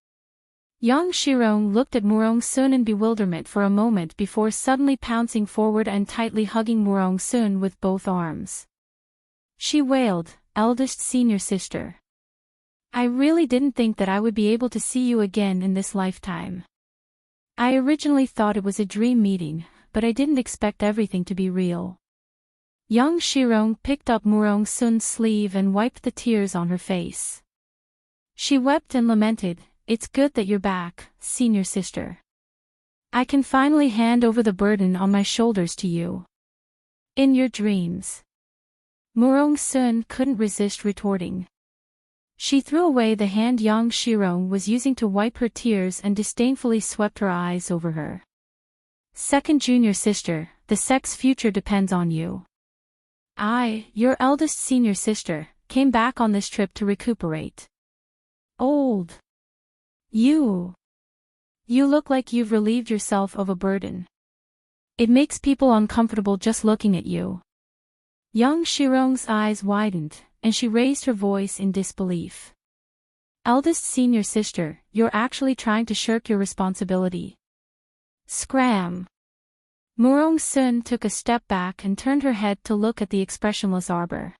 Young Shirong looked at Murong Sun in bewilderment for a moment before suddenly pouncing forward and tightly hugging Murong Sun with both arms. She wailed, "Eldest senior sister. I really didn't think that I would be able to see you again in this lifetime. I originally thought it was a dream meeting, but I didn't expect everything to be real." Young Shirong picked up Murong Sun's sleeve and wiped the tears on her face. She wept and lamented, "It's good that you're back, senior sister. I can finally hand over the burden on my shoulders to you. In your dreams." Murong Sun couldn't resist retorting. She threw away the hand young Shirong was using to wipe her tears and disdainfully swept her eyes over her. "Second junior sister, the sect's future depends on you. I, your eldest senior sister, came back on this trip to recuperate." "Old. You look like you've relieved yourself of a burden. It makes people uncomfortable just looking at you." Young Shirong's eyes widened, and she raised her voice in disbelief. "Eldest senior sister, you're actually trying to shirk your responsibility." Scram! Murong Sun took a step back and turned her head to look at the expressionless arbor.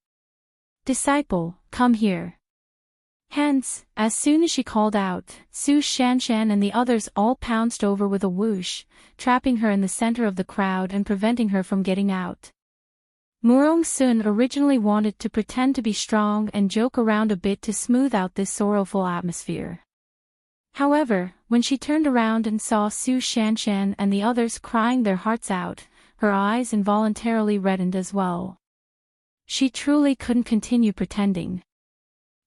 "Disciple, come here." Hence, as soon as she called out, Su Shanshan and the others all pounced over with a whoosh, trapping her in the center of the crowd and preventing her from getting out. Murong Sun originally wanted to pretend to be strong and joke around a bit to smooth out this sorrowful atmosphere. However, when she turned around and saw Su Shanshan and the others crying their hearts out, her eyes involuntarily reddened as well. She truly couldn't continue pretending.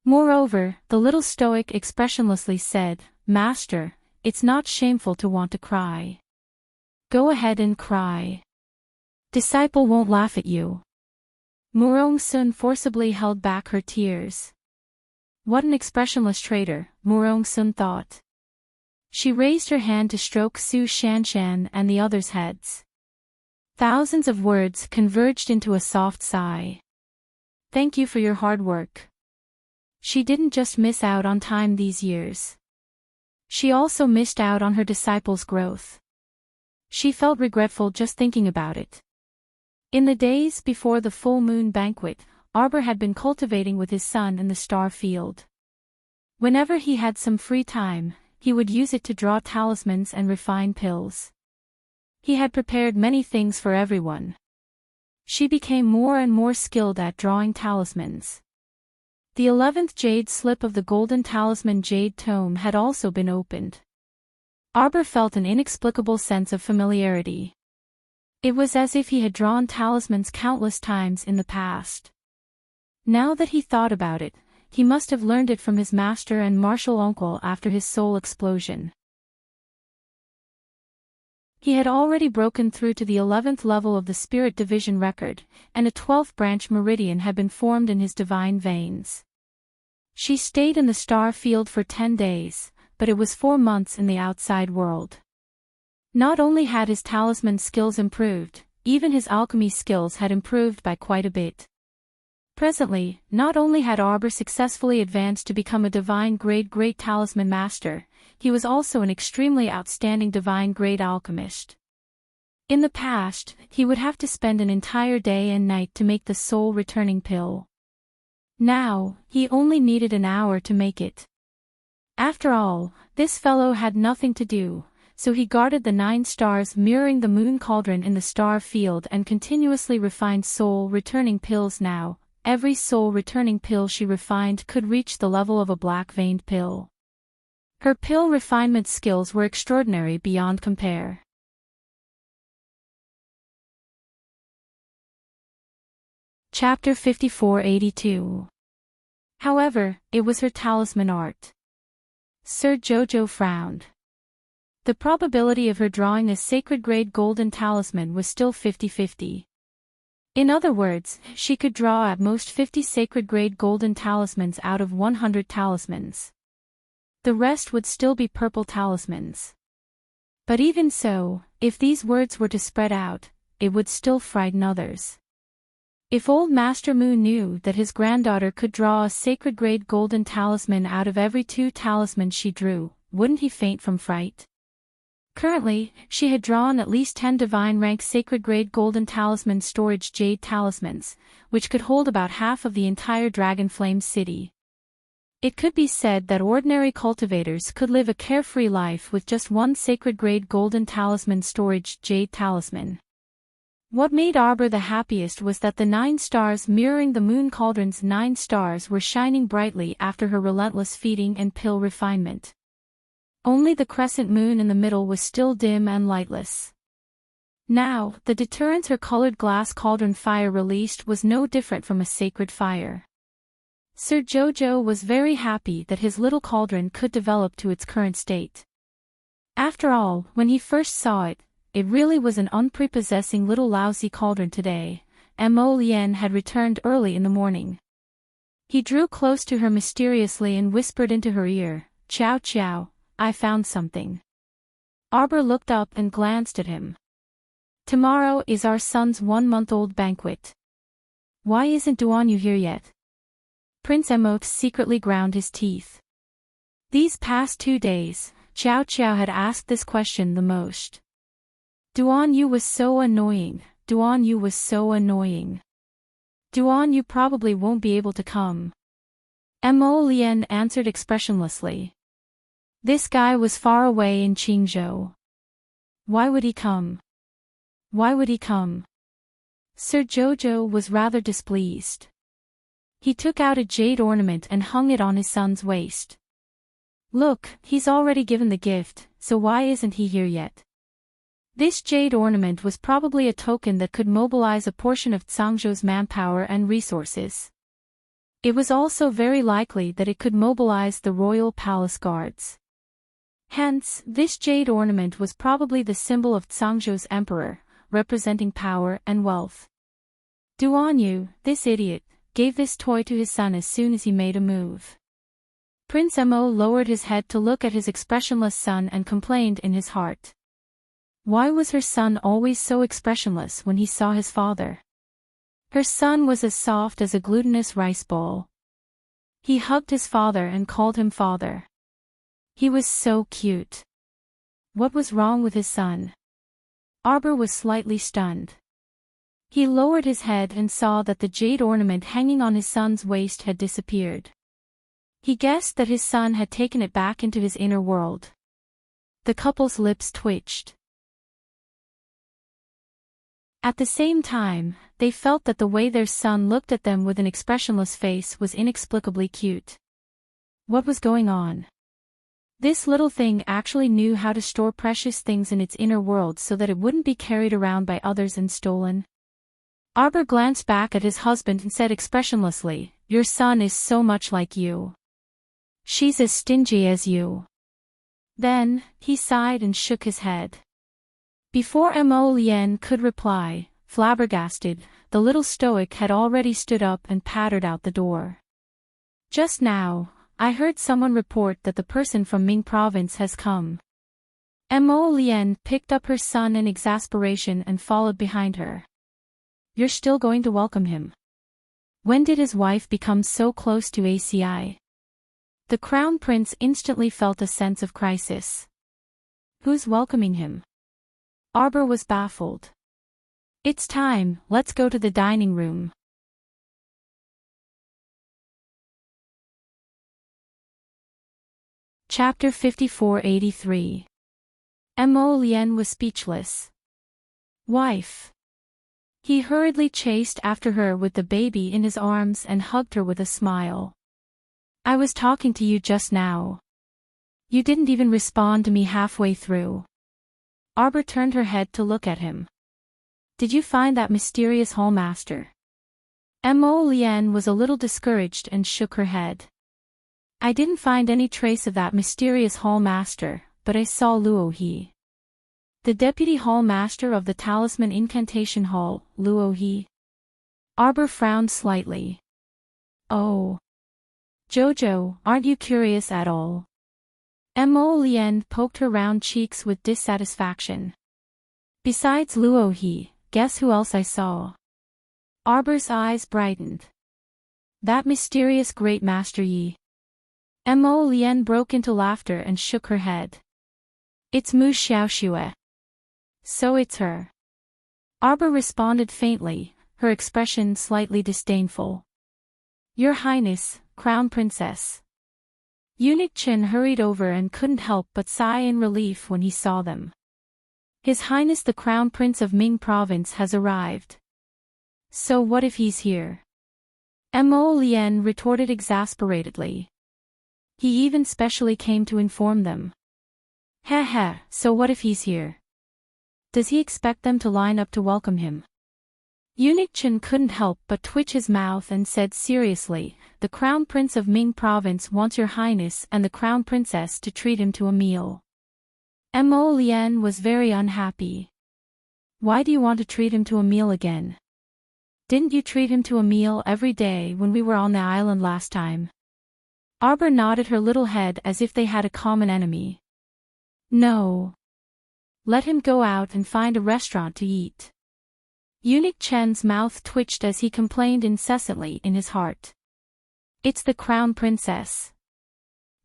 Moreover, the little stoic expressionlessly said, "Master, it's not shameful to want to cry. Go ahead and cry. Disciple won't laugh at you." Murong Sun forcibly held back her tears. What an expressionless traitor, Murong Sun thought. She raised her hand to stroke Su Shanshan and the others' heads. Thousands of words converged into a soft sigh. Thank you for your hard work. She didn't just miss out on time these years. She also missed out on her disciples' growth. She felt regretful just thinking about it. In the days before the full moon banquet, Arbor had been cultivating with his son in the star field. Whenever he had some free time, he would use it to draw talismans and refine pills. He had prepared many things for everyone. She became more and more skilled at drawing talismans. The 11th jade slip of the golden talisman jade tome had also been opened. Arbor felt an inexplicable sense of familiarity. It was as if he had drawn talismans countless times in the past. Now that he thought about it, he must have learned it from his master and martial uncle after his soul explosion. He had already broken through to the 11th level of the Spirit Division record, and a 12th branch meridian had been formed in his divine veins. She stayed in the star field for 10 days, but it was 4 months in the outside world. Not only had his talisman skills improved, even his alchemy skills had improved by quite a bit. Presently, not only had Arbor successfully advanced to become a divine-grade great talisman master, he was also an extremely outstanding divine-grade alchemist. In the past, he would have to spend an entire day and night to make the soul-returning pill. Now, he only needed an hour to make it. After all, this fellow had nothing to do, so he guarded the 9 stars mirroring the moon cauldron in the star field and continuously refined soul-returning pills. Now, every soul-returning pill she refined could reach the level of a black-veined pill. Her pill refinement skills were extraordinary beyond compare. Chapter 5482. However, it was her talisman art. Sir Jojo frowned. The probability of her drawing a sacred-grade golden talisman was still 50-50. In other words, she could draw at most 50 sacred-grade golden talismans out of 100 talismans. The rest would still be purple talismans. But even so, if these words were to spread out, it would still frighten others. If old Master Mu knew that his granddaughter could draw a sacred-grade golden talisman out of every 2 talismans she drew, wouldn't he faint from fright? Currently, she had drawn at least 10 divine-rank sacred-grade golden talisman storage jade talismans, which could hold about half of the entire Dragonflame city. It could be said that ordinary cultivators could live a carefree life with just 1 sacred-grade golden talisman storage jade talisman. What made Arbor the happiest was that the 9 stars mirroring the moon cauldron's 9 stars were shining brightly after her relentless feeding and pill refinement. Only the crescent moon in the middle was still dim and lightless. Now, the deterrent her colored glass cauldron fire released was no different from a sacred fire. Sir Jojo was very happy that his little cauldron could develop to its current state. After all, when he first saw it, it really was an unprepossessing little lousy cauldron today. Mo Lien had returned early in the morning. He drew close to her mysteriously and whispered into her ear, "Chow chow, I found something." Arbor looked up and glanced at him. "Tomorrow is our son's 1-month-old banquet. Why isn't Duanyu here yet?" Prince Emoth secretly ground his teeth. These past 2 days, Chow Chow had asked this question the most. Duanyu was so annoying, Duanyu was so annoying. Duanyu probably won't be able to come. Mo Lien answered expressionlessly. This guy was far away in Qingzhou. Why would he come? Why would he come? Sir Jojo was rather displeased. He took out a jade ornament and hung it on his son's waist. Look, he's already given the gift, so why isn't he here yet? This jade ornament was probably a token that could mobilize a portion of Zhangzhou's manpower and resources. It was also very likely that it could mobilize the royal palace guards. Hence, this jade ornament was probably the symbol of Zhangzhou's emperor, representing power and wealth. Duanyu, this idiot, gave this toy to his son as soon as he made a move. Prince Mo lowered his head to look at his expressionless son and complained in his heart. Why was her son always so expressionless when he saw his father? Her son was as soft as a glutinous rice bowl. He hugged his father and called him father. He was so cute. What was wrong with his son? Arbor was slightly stunned. He lowered his head and saw that the jade ornament hanging on his son's waist had disappeared. He guessed that his son had taken it back into his inner world. The couple's lips twitched. At the same time, they felt that the way their son looked at them with an expressionless face was inexplicably cute. What was going on? This little thing actually knew how to store precious things in its inner world so that it wouldn't be carried around by others and stolen. Arbor glanced back at his husband and said expressionlessly, "Your son is so much like you. She's as stingy as you." Then, he sighed and shook his head. Before Mo Lien could reply, flabbergasted, the little stoic had already stood up and pattered out the door. "Just now, I heard someone report that the person from Ming province has come." Mo Lien picked up her son in exasperation and followed behind her. "You're still going to welcome him? When did his wife become so close to ACI?" The crown prince instantly felt a sense of crisis. "Who's welcoming him?" Arbor was baffled. "It's time, let's go to the dining room." Chapter 5483. Mo Lien was speechless. "Wife." He hurriedly chased after her with the baby in his arms and hugged her with a smile. "I was talking to you just now. You didn't even respond to me halfway through." Arbor turned her head to look at him. "Did you find that mysterious hallmaster?" Mo Lien was a little discouraged and shook her head. "I didn't find any trace of that mysterious hallmaster, but I saw Luo He. The deputy hallmaster of the Talisman Incantation Hall, Luo He." Arbor frowned slightly. "Oh. Jojo, aren't you curious at all?" Mo Lien poked her round cheeks with dissatisfaction. "Besides Luo He, guess who else I saw?" Arbor's eyes brightened. "That mysterious great master Yi." Mo Lien broke into laughter and shook her head. "It's Mu Xiaoxue." "So it's her." Arbor responded faintly, her expression slightly disdainful. "Your Highness, Crown Princess." Eunuch Chen hurried over and couldn't help but sigh in relief when he saw them. "His Highness the Crown Prince of Ming Province has arrived." "So what if he's here?" Mo Lien retorted exasperatedly. "He even specially came to inform them." "Heh, so what if he's here? Does he expect them to line up to welcome him?" Eunuch Chen couldn't help but twitch his mouth and said seriously, "The Crown Prince of Ming Province wants your Highness and the Crown Princess to treat him to a meal." Mo Lien was very unhappy. "Why do you want to treat him to a meal again? Didn't you treat him to a meal every day when we were on the island last time?" Arbor nodded her little head as if they had a common enemy. "No. Let him go out and find a restaurant to eat." Eunuch Chen's mouth twitched as he complained incessantly in his heart. "It's the Crown Princess.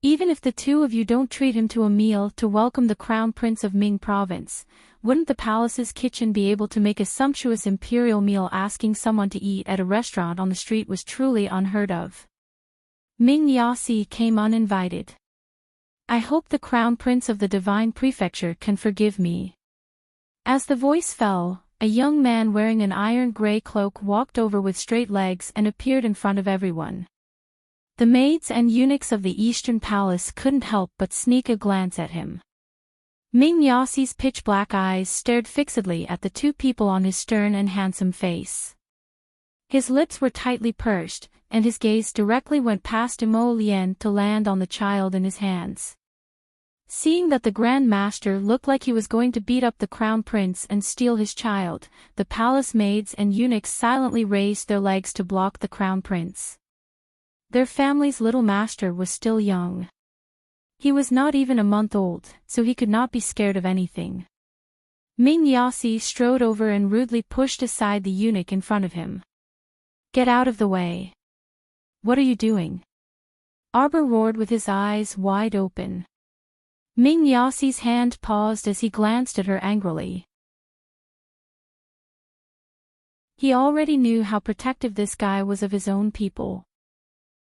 Even if the two of you don't treat him to a meal to welcome the Crown Prince of Ming Province, wouldn't the palace's kitchen be able to make a sumptuous imperial meal? Asking someone to eat at a restaurant on the street was truly unheard of. Ming Yasi came uninvited. "I hope the Crown Prince of the Divine Prefecture can forgive me." As the voice fell, a young man wearing an iron gray cloak walked over with straight legs and appeared in front of everyone. The maids and eunuchs of the Eastern Palace couldn't help but sneak a glance at him. Ming Yassi's pitch-black eyes stared fixedly at the two people on his stern and handsome face. His lips were tightly pursed, and his gaze directly went past Mo Lien to land on the child in his hands. Seeing that the Grand Master looked like he was going to beat up the Crown Prince and steal his child, the palace maids and eunuchs silently raised their legs to block the Crown Prince. Their family's little master was still young. He was not even a month old, so he could not be scared of anything. Ming Yasi strode over and rudely pushed aside the eunuch in front of him. "Get out of the way. What are you doing?" Arbor roared with his eyes wide open. Ming Yasi's hand paused as he glanced at her angrily. He already knew how protective this guy was of his own people.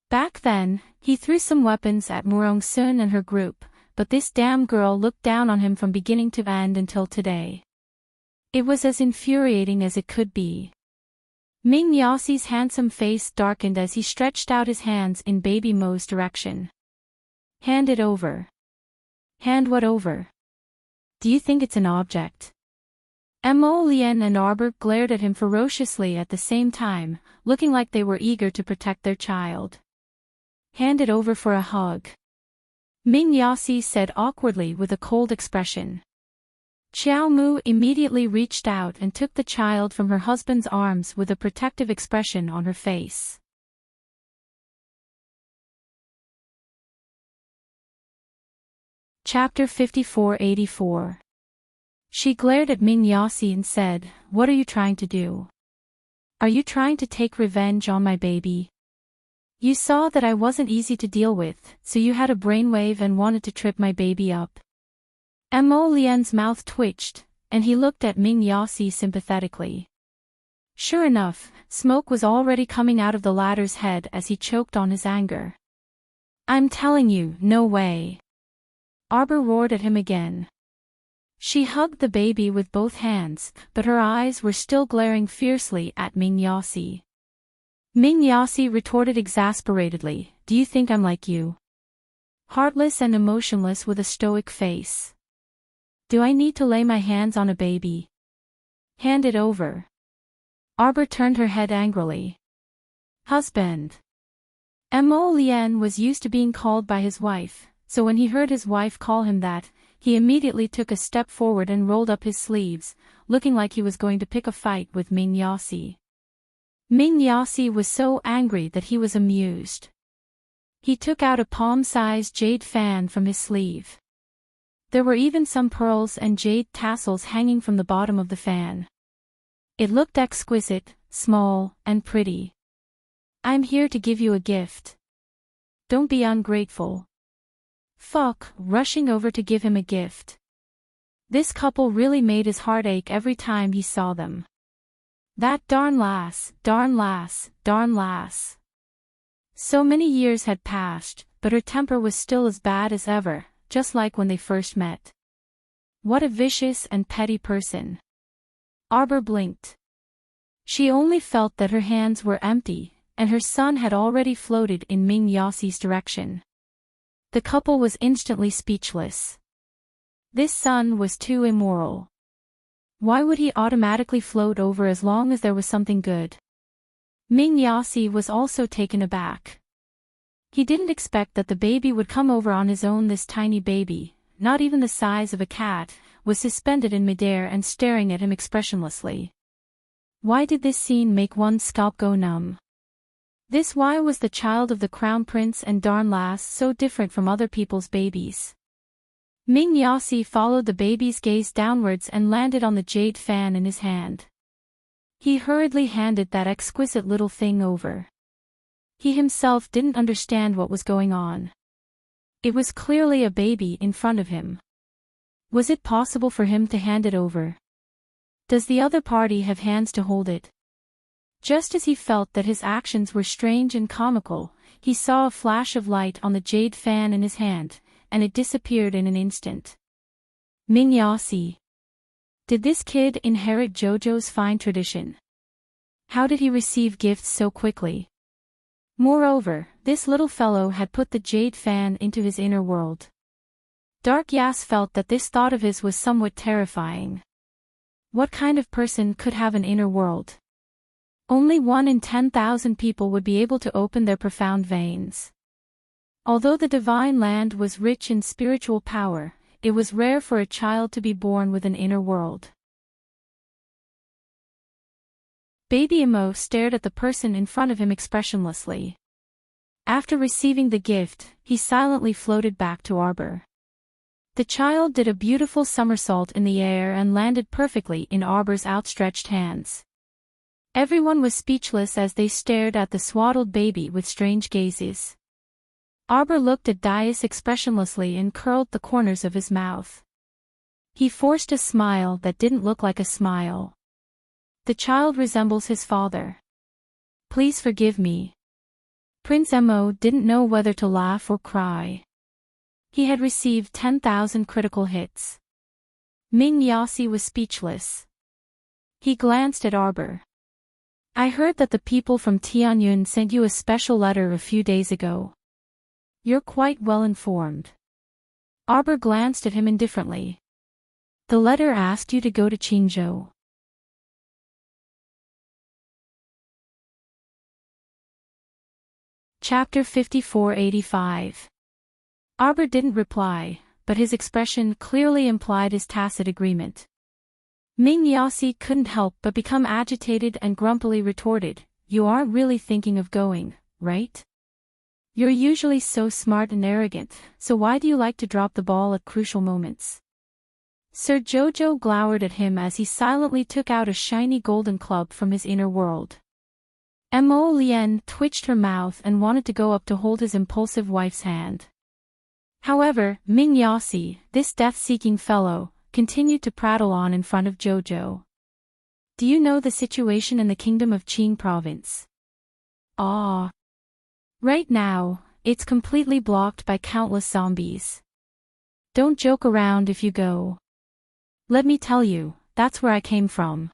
Back then, he threw some weapons at Murong Sun and her group, but this damn girl looked down on him from beginning to end until today. It was as infuriating as it could be. Ming Yasi's handsome face darkened as he stretched out his hands in Baby Mo's direction. "Hand it over." "Hand what over? Do you think it's an object?" Mo Lien and Arbor glared at him ferociously at the same time, looking like they were eager to protect their child. "Hand it over for a hug," Ming Yasi said awkwardly with a cold expression. Xiao Mu immediately reached out and took the child from her husband's arms with a protective expression on her face. Chapter 5484. She glared at Ming Yasi and said, "What are you trying to do? Are you trying to take revenge on my baby? You saw that I wasn't easy to deal with, so you had a brainwave and wanted to trip my baby up." Mo Lien's mouth twitched, and he looked at Ming Yasi sympathetically. Sure enough, smoke was already coming out of the latter's head as he choked on his anger. "I'm telling you, no way." Arbor roared at him again. She hugged the baby with both hands, but her eyes were still glaring fiercely at Ming Yasi. Ming Yasi retorted exasperatedly, "Do you think I'm like you? Heartless and emotionless with a stoic face. Do I need to lay my hands on a baby? Hand it over." Arbor turned her head angrily. "Husband." Mo Lien was used to being called by his wife, so when he heard his wife call him that, he immediately took a step forward and rolled up his sleeves, looking like he was going to pick a fight with Ming Yasi. Ming Yasi was so angry that he was amused. He took out a palm-sized jade fan from his sleeve. There were even some pearls and jade tassels hanging from the bottom of the fan. It looked exquisite, small, and pretty. "I'm here to give you a gift. Don't be ungrateful." Fuck, rushing over to give him a gift. This couple really made his heart ache every time he saw them. That darn lass, darn lass, darn lass. So many years had passed, but her temper was still as bad as ever, just like when they first met. What a vicious and petty person. Arbor blinked. She only felt that her hands were empty, and her son had already floated in Ming Yasi's direction. The couple was instantly speechless. This son was too immoral. Why would he automatically float over as long as there was something good? Ming Yasi was also taken aback. He didn't expect that the baby would come over on his own. This tiny baby, not even the size of a cat, was suspended in midair and staring at him expressionlessly. Why did this scene make one's scalp go numb? Why was the child of the Crown Prince and darn lass so different from other people's babies? Ming Yasi followed the baby's gaze downwards and landed on the jade fan in his hand. He hurriedly handed that exquisite little thing over. He himself didn't understand what was going on. It was clearly a baby in front of him. Was it possible for him to hand it over? Does the other party have hands to hold it? Just as he felt that his actions were strange and comical, he saw a flash of light on the jade fan in his hand, and it disappeared in an instant. Ming Yasi. Did this kid inherit JoJo's fine tradition? How did he receive gifts so quickly? Moreover, this little fellow had put the jade fan into his inner world. Dark Yas felt that this thought of his was somewhat terrifying. What kind of person could have an inner world? Only 1 in 10,000 people would be able to open their profound veins. Although the divine land was rich in spiritual power, it was rare for a child to be born with an inner world. Baby Immerse stared at the person in front of him expressionlessly. After receiving the gift, he silently floated back to Arbor. The child did a beautiful somersault in the air and landed perfectly in Arbor's outstretched hands. Everyone was speechless as they stared at the swaddled baby with strange gazes. Arbor looked at Dias expressionlessly and curled the corners of his mouth. He forced a smile that didn't look like a smile. The child resembles his father. Please forgive me. Prince Mo didn't know whether to laugh or cry. He had received 10,000 critical hits. Ming Yasi was speechless. He glanced at Arbor. I heard that the people from Tianyun sent you a special letter a few days ago. You're quite well informed. Arbor glanced at him indifferently. The letter asked you to go to Qingzhou. Chapter 5485. Arbor didn't reply, but his expression clearly implied his tacit agreement. Ming Yasi couldn't help but become agitated and grumpily retorted, You aren't really thinking of going, right? You're usually so smart and arrogant, so why do you like to drop the ball at crucial moments? Sir Jojo glowered at him as he silently took out a shiny golden club from his inner world. Mo Lien twitched her mouth and wanted to go up to hold his impulsive wife's hand. However, Ming Yasi, this death-seeking fellow, continued to prattle on in front of Jojo. Do you know the situation in the kingdom of Qing province? Ah. Right now, it's completely blocked by countless zombies. Don't joke around if you go. Let me tell you, that's where I came from.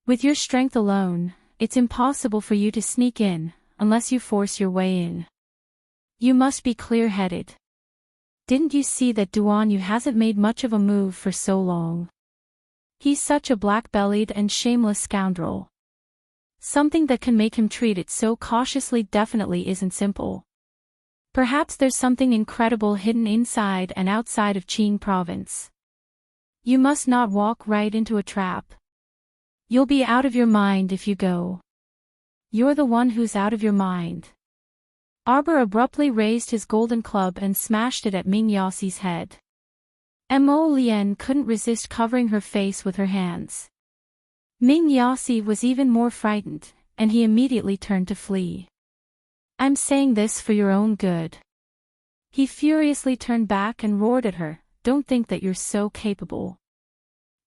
With your strength alone, it's impossible for you to sneak in, unless you force your way in. You must be clear-headed. Didn't you see that Duan Yu hasn't made much of a move for so long? He's such a black-bellied and shameless scoundrel. Something that can make him treat it so cautiously definitely isn't simple. Perhaps there's something incredible hidden inside and outside of Qing province. You must not walk right into a trap. You'll be out of your mind if you go. You're the one who's out of your mind. Arbor abruptly raised his golden club and smashed it at Ming Yasi's head. Mo Lien couldn't resist covering her face with her hands. Ming Yasi was even more frightened, and he immediately turned to flee. I'm saying this for your own good. He furiously turned back and roared at her, Don't think that you're so capable.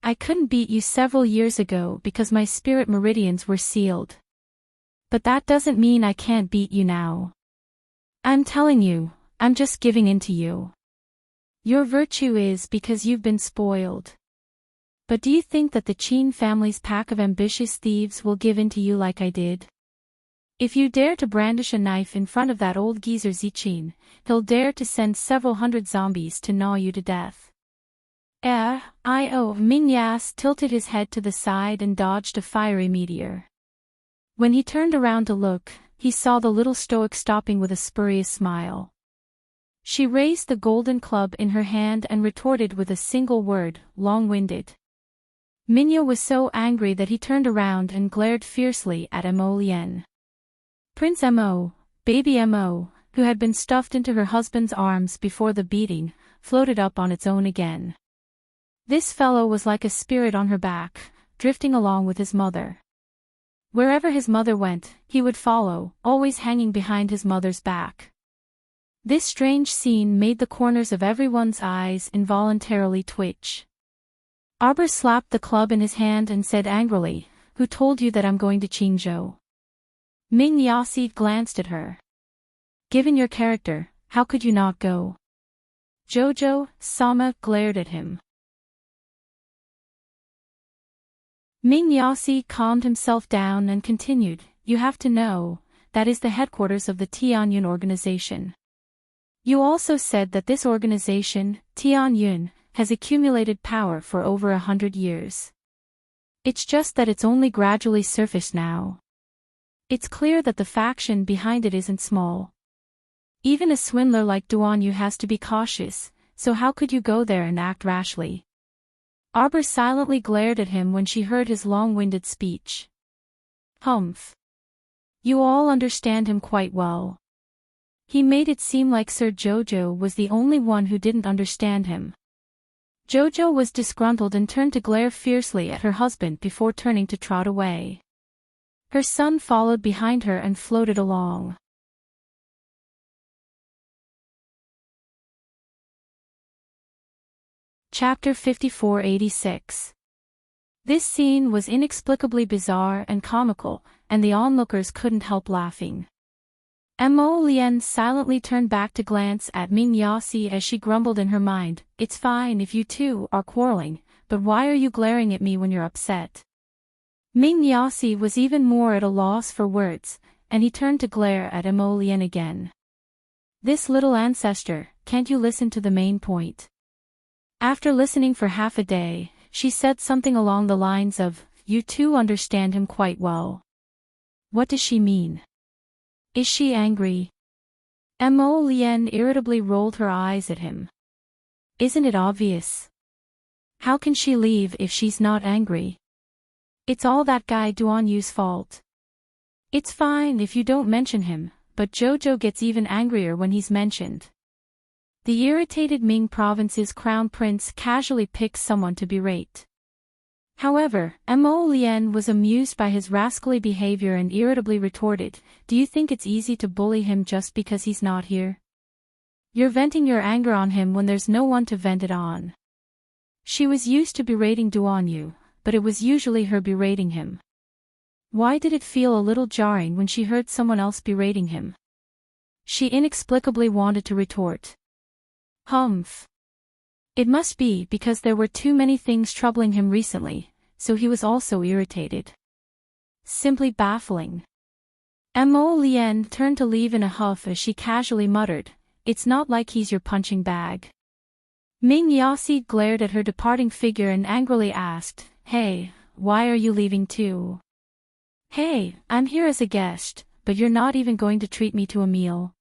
I couldn't beat you several years ago because my spirit meridians were sealed. But that doesn't mean I can't beat you now. I'm telling you, I'm just giving in to you. Your virtue is because you've been spoiled. But do you think that the Qin family's pack of ambitious thieves will give in to you like I did? If you dare to brandish a knife in front of that old geezer Ziqin, he'll dare to send several hundred zombies to gnaw you to death. Ming Yas tilted his head to the side and dodged a fiery meteor. When he turned around to look, he saw the little stoic stopping with a spurious smile. She raised the golden club in her hand and retorted with a single word, long-winded. Minyo was so angry that he turned around and glared fiercely at Mo Lien. Prince Mo, baby Mo, who had been stuffed into her husband's arms before the beating, floated up on its own again. This fellow was like a spirit on her back, drifting along with his mother. Wherever his mother went, he would follow, always hanging behind his mother's back. This strange scene made the corners of everyone's eyes involuntarily twitch. Arbor slapped the club in his hand and said angrily, Who told you that I'm going to Qingzhou? Ming Yasi glanced at her. Given your character, how could you not go? Jojo, Sama glared at him. Ming Yasi calmed himself down and continued, You have to know, that is the headquarters of the Tianyun organization. You also said that this organization, Tianyun, has accumulated power for over 100 years. It's just that it's only gradually surfaced now. It's clear that the faction behind it isn't small. Even a swindler like Duan Yu has to be cautious, so how could you go there and act rashly? Arbor silently glared at him when she heard his long-winded speech. Humph. You all understand him quite well. He made it seem like Sir Jojo was the only one who didn't understand him. Jojo was disgruntled and turned to glare fiercely at her husband before turning to trot away. Her son followed behind her and floated along. Chapter 5486. This scene was inexplicably bizarre and comical, and the onlookers couldn't help laughing. Mo Lien silently turned back to glance at Ming Yasi as she grumbled in her mind, "It's fine if you two are quarreling, but why are you glaring at me when you're upset?" Ming Yasi was even more at a loss for words, and he turned to glare at Mo Lien again. "This little ancestor, can't you listen to the main point?" After listening for half a day, she said something along the lines of, "You two understand him quite well." What does she mean? Is she angry? Mo Lien irritably rolled her eyes at him. Isn't it obvious? How can she leave if she's not angry? It's all that guy Duan Yu's fault. It's fine if you don't mention him, but Jojo gets even angrier when he's mentioned. The irritated Ming province's crown prince casually picked someone to berate. However, Mo Lien was amused by his rascally behavior and irritably retorted, "Do you think it's easy to bully him just because he's not here? You're venting your anger on him when there's no one to vent it on." She was used to berating Duan Yu, but it was usually her berating him. Why did it feel a little jarring when she heard someone else berating him? She inexplicably wanted to retort. Humph. It must be because there were too many things troubling him recently, so he was also irritated. Simply baffling. Mo Lien turned to leave in a huff as she casually muttered, "It's not like he's your punching bag." Ming Yasi glared at her departing figure and angrily asked, "Hey, why are you leaving too?" "Hey, I'm here as a guest, but you're not even going to treat me to a meal.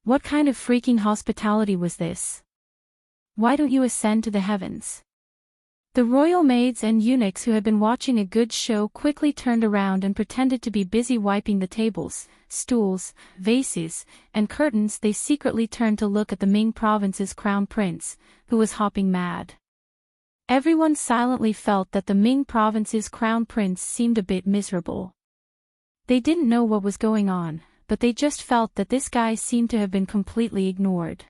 What kind of freaking hospitality was this? Why don't you ascend to the heavens?" The royal maids and eunuchs who had been watching a good show quickly turned around and pretended to be busy wiping the tables, stools, vases, and curtains. They secretly turned to look at the Ming province's crown prince, who was hopping mad. Everyone silently felt that the Ming province's crown prince seemed a bit miserable. They didn't know what was going on, but they just felt that this guy seemed to have been completely ignored.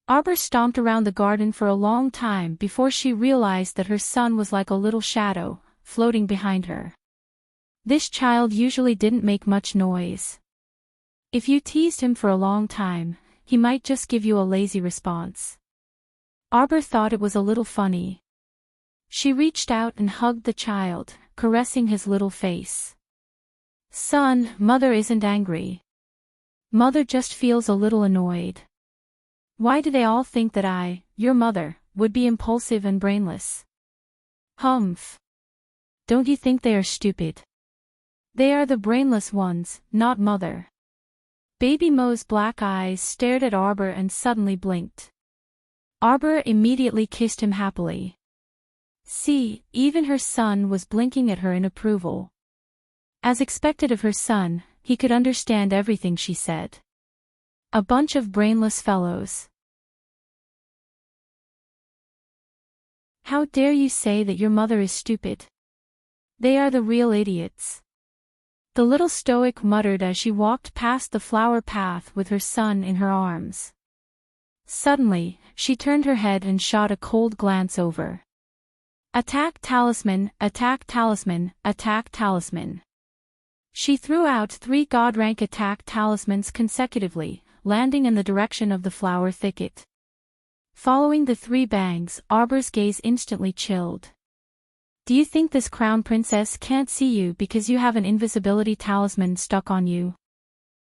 Arbor stomped around the garden for a long time before she realized that her son was like a little shadow, floating behind her. This child usually didn't make much noise. If you teased him for a long time, he might just give you a lazy response. Arbor thought it was a little funny. She reached out and hugged the child, caressing his little face. "Son, Mother isn't angry. Mother just feels a little annoyed. Why do they all think that I, your mother, would be impulsive and brainless? Humph. Don't you think they are stupid? They are the brainless ones, not Mother." Baby Mo's black eyes stared at Arbor and suddenly blinked. Arbor immediately kissed him happily. See, even her son was blinking at her in approval. As expected of her son, he could understand everything she said. A bunch of brainless fellows. How dare you say that your mother is stupid? They are the real idiots. The little stoic muttered as she walked past the flower path with her son in her arms. Suddenly, she turned her head and shot a cold glance over. Attack talisman, attack talisman, attack talisman. She threw out 3 god-rank attack talismans consecutively, landing in the direction of the flower thicket. Following the 3 bangs, Arbor's gaze instantly chilled. Do you think this crown princess can't see you because you have an invisibility talisman stuck on you?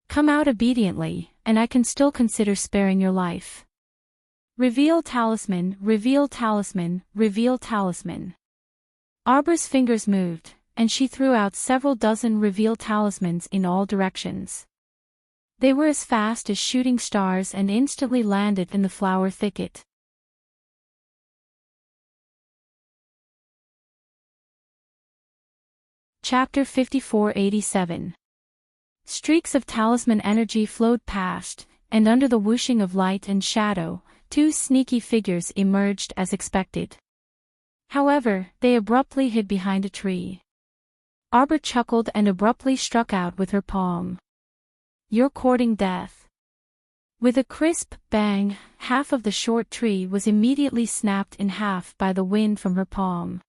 Come out obediently, and I can still consider sparing your life. Reveal talisman, reveal talisman, reveal talisman. Arbor's fingers moved, and she threw out several dozen reveal talismans in all directions. They were as fast as shooting stars and instantly landed in the flower thicket. Chapter 5487. Streaks of talisman energy flowed past, and under the whooshing of light and shadow, two sneaky figures emerged as expected. However, they abruptly hid behind a tree. Arbor chuckled and abruptly struck out with her palm. "You're courting death." With a crisp bang, half of the short tree was immediately snapped in half by the wind from her palm.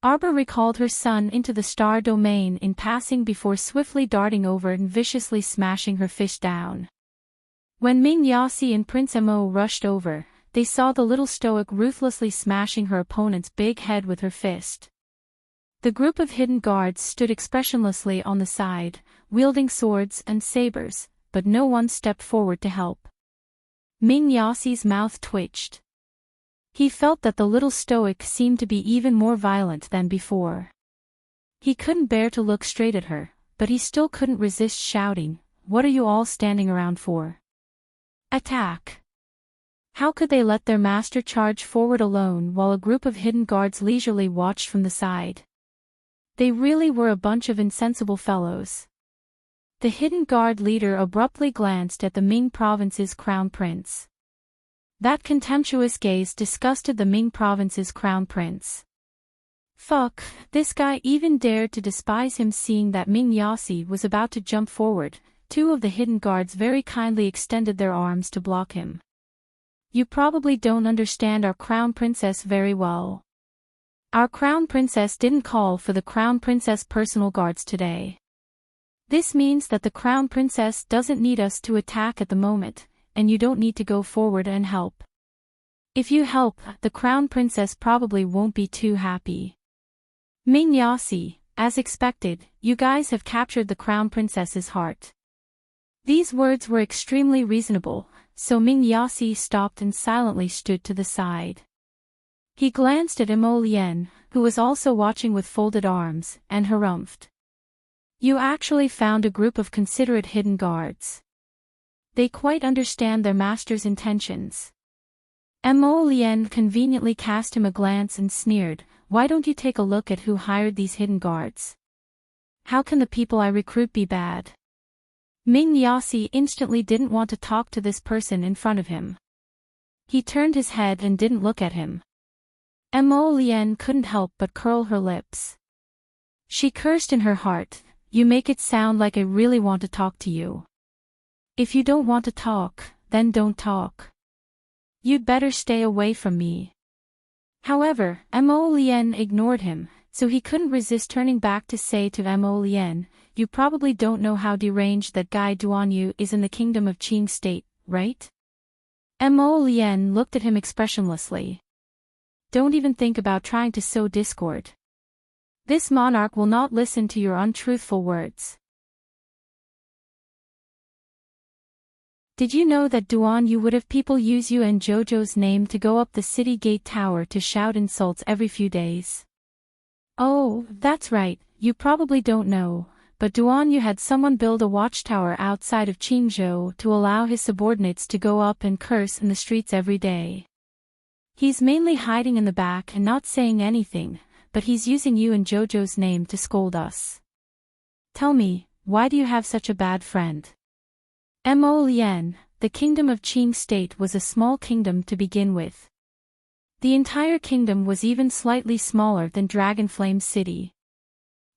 Arbor recalled her son into the star domain in passing before swiftly darting over and viciously smashing her fist down. When Ming Yasi and Prince Mo rushed over, they saw the little stoic ruthlessly smashing her opponent's big head with her fist. The group of hidden guards stood expressionlessly on the side, wielding swords and sabers, but no one stepped forward to help. Ming Yasi's mouth twitched. He felt that the little stoic seemed to be even more violent than before. He couldn't bear to look straight at her, but he still couldn't resist shouting, "What are you all standing around for? Attack!" How could they let their master charge forward alone while a group of hidden guards leisurely watched from the side? They really were a bunch of insensible fellows. The hidden guard leader abruptly glanced at the Ming province's crown prince. That contemptuous gaze disgusted the Ming province's crown prince. Fuck, this guy even dared to despise him. Seeing that Ming Yasi was about to jump forward, two of the hidden guards very kindly extended their arms to block him. "You probably don't understand our crown princess very well. Our crown princess didn't call for the crown princess personal guards today. This means that the crown princess doesn't need us to attack at the moment, and you don't need to go forward and help. If you help, the crown princess probably won't be too happy. Ming Yasi, as expected, you guys have captured the crown princess's heart." These words were extremely reasonable, so Ming Yasi stopped and silently stood to the side. He glanced at Mo Lien, who was also watching with folded arms, and harumphed. "You actually found a group of considerate hidden guards. They quite understand their master's intentions." Mo Lien conveniently cast him a glance and sneered, "Why don't you take a look at who hired these hidden guards? How can the people I recruit be bad?" Ming Yasi instantly didn't want to talk to this person in front of him. He turned his head and didn't look at him. Mo Lien couldn't help but curl her lips. She cursed in her heart, "You make it sound like I really want to talk to you. If you don't want to talk, then don't talk. You'd better stay away from me." However, Mo Lien ignored him, so he couldn't resist turning back to say to Mo Lien, "You probably don't know how deranged that guy Duanyu is in the kingdom of Qing state, right?" Mo Lien looked at him expressionlessly. "Don't even think about trying to sow discord. This monarch will not listen to your untruthful words. Did you know that Duanyu would have people use you and Jojo's name to go up the city gate tower to shout insults every few days?" "Oh, that's right, you probably don't know, but Duanyu had someone build a watchtower outside of Qingzhou to allow his subordinates to go up and curse in the streets every day. He's mainly hiding in the back and not saying anything, but he's using you and Jojo's name to scold us. Tell me, why do you have such a bad friend?" Mo Lien, the kingdom of Qing state was a small kingdom to begin with. The entire kingdom was even slightly smaller than Dragonflame City.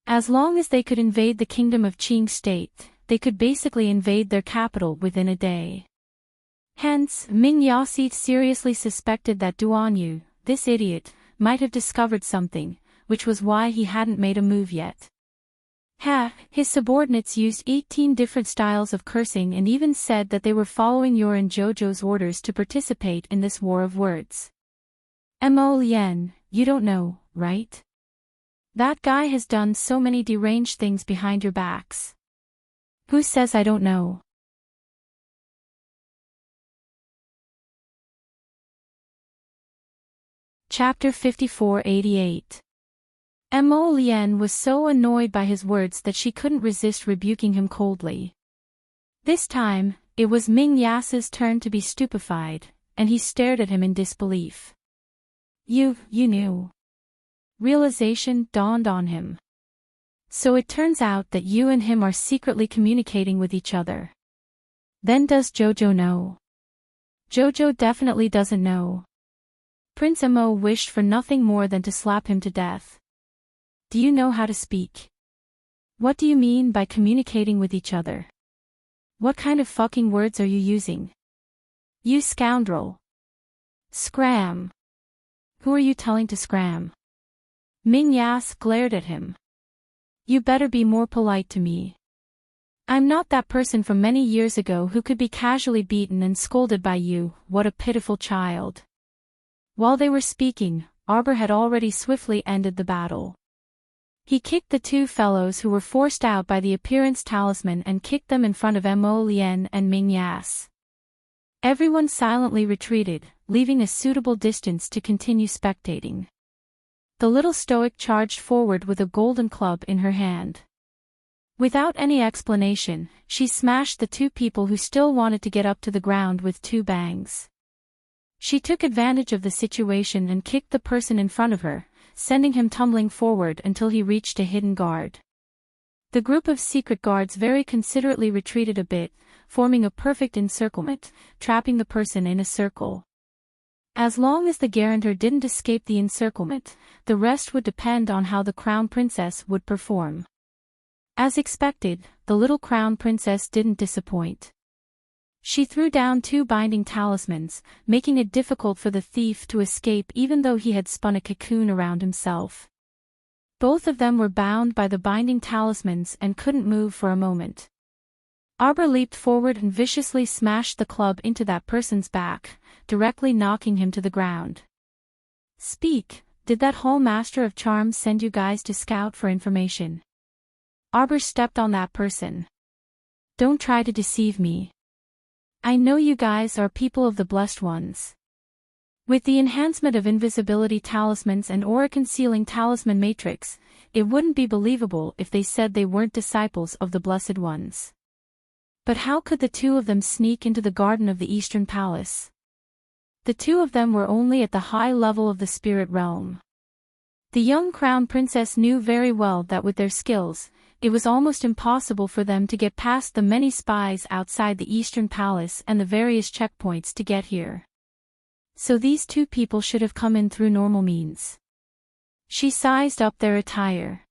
As long as they could invade the kingdom of Qing state, they could basically invade their capital within a day. Hence, Ming Yasi seriously suspected that Duanyu, this idiot, might have discovered something, which was why he hadn't made a move yet. His subordinates used 18 different styles of cursing and even said that they were following your and Jojo's orders to participate in this war of words. Mo Lien, you don't know, right? That guy has done so many deranged things behind your backs. Who says I don't know? Chapter 5488. Mo Lien was so annoyed by his words that she couldn't resist rebuking him coldly. This time, it was Ming Yas's turn to be stupefied, and he stared at him in disbelief. You knew. Realization dawned on him. So it turns out that you and him are secretly communicating with each other. Then does Jojo know? Jojo definitely doesn't know. Prince Mo wished for nothing more than to slap him to death. Do you know how to speak? What do you mean by communicating with each other? What kind of fucking words are you using? You scoundrel. Scram. Who are you telling to scram? Ming Yas glared at him. You better be more polite to me. I'm not that person from many years ago who could be casually beaten and scolded by you. What a pitiful child. While they were speaking, Arbor had already swiftly ended the battle. He kicked the two fellows who were forced out by the appearance talisman and kicked them in front of Mo Lien and Ming Yas. Everyone silently retreated, leaving a suitable distance to continue spectating. The little stoic charged forward with a golden club in her hand. Without any explanation, she smashed the two people who still wanted to get up to the ground with two bangs. She took advantage of the situation and kicked the person in front of her, sending him tumbling forward until he reached a hidden guard. The group of secret guards very considerately retreated a bit, forming a perfect encirclement, trapping the person in a circle. As long as the guarantor didn't escape the encirclement, the rest would depend on how the crown princess would perform. As expected, the little crown princess didn't disappoint. She threw down two binding talismans, making it difficult for the thief to escape even though he had spun a cocoon around himself. Both of them were bound by the binding talismans and couldn't move for a moment. Arbor leaped forward and viciously smashed the club into that person's back, directly knocking him to the ground. Speak, did that whole Master of Charms send you guys to scout for information? Arbor stepped on that person. Don't try to deceive me. I know you guys are people of the Blessed Ones. With the enhancement of invisibility talismans and aura concealing talisman matrix, it wouldn't be believable if they said they weren't disciples of the Blessed Ones. But how could the two of them sneak into the garden of the Eastern Palace? The two of them were only at the high level of the spirit realm. The young crown princess knew very well that with their skills, it was almost impossible for them to get past the many spies outside the Eastern Palace and the various checkpoints to get here. So these two people should have come in through normal means. She sized up their attire.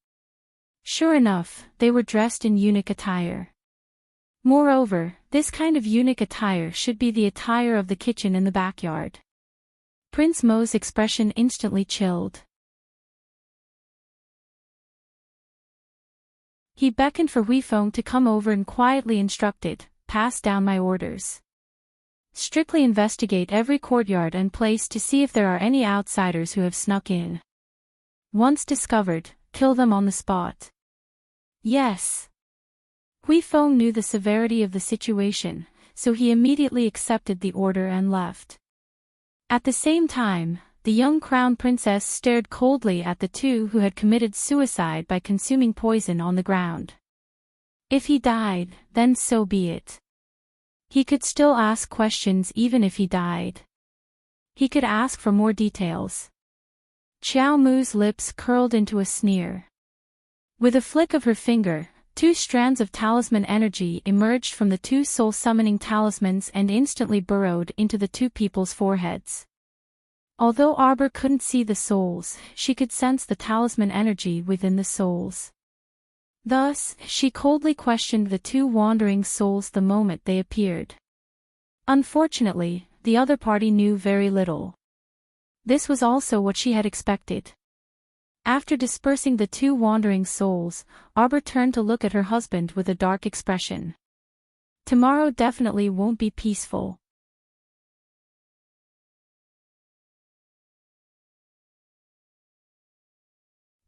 Sure enough, they were dressed in eunuch attire. Moreover, this kind of eunuch attire should be the attire of the kitchen in the backyard. Prince Mo's expression instantly chilled. He beckoned for Weifeng to come over and quietly instructed, pass down my orders. Strictly investigate every courtyard and place to see if there are any outsiders who have snuck in. Once discovered, kill them on the spot. Yes. Weifeng knew the severity of the situation, so he immediately accepted the order and left. At the same time, the young crown princess stared coldly at the two who had committed suicide by consuming poison on the ground. If he died, then so be it. He could still ask questions even if he died. He could ask for more details. Xiao Mu's lips curled into a sneer. With a flick of her finger, two strands of talisman energy emerged from the two soul-summoning talismans and instantly burrowed into the two people's foreheads. Although Arbor couldn't see the souls, she could sense the talisman energy within the souls. Thus, she coldly questioned the two wandering souls the moment they appeared. Unfortunately, the other party knew very little. This was also what she had expected. After dispersing the two wandering souls, Arbor turned to look at her husband with a dark expression. Tomorrow definitely won't be peaceful.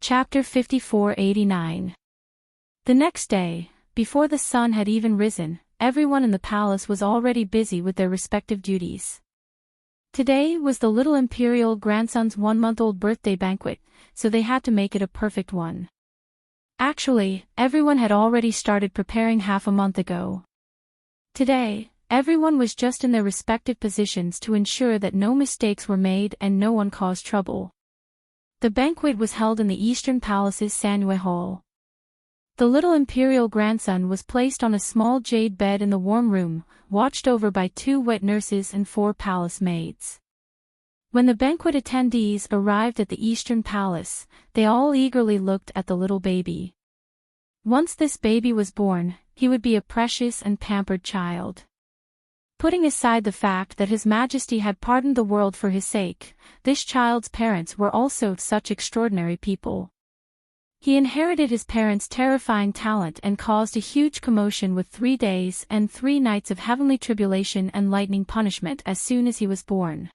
Chapter 5489. The next day, before the sun had even risen, everyone in the palace was already busy with their respective duties. Today was the little imperial grandson's 1-month-old birthday banquet, so they had to make it a perfect one. Actually, everyone had already started preparing half a month ago. Today, everyone was just in their respective positions to ensure that no mistakes were made and no one caused trouble. The banquet was held in the Eastern Palace's Sanue Hall. The little imperial grandson was placed on a small jade bed in the warm room, watched over by 2 wet nurses and 4 palace maids. When the banquet attendees arrived at the Eastern Palace, they all eagerly looked at the little baby. Once this baby was born, he would be a precious and pampered child. Putting aside the fact that His Majesty had pardoned the world for his sake, this child's parents were also such extraordinary people. He inherited his parents' terrifying talent and caused a huge commotion with 3 days and 3 nights of heavenly tribulation and lightning punishment as soon as he was born.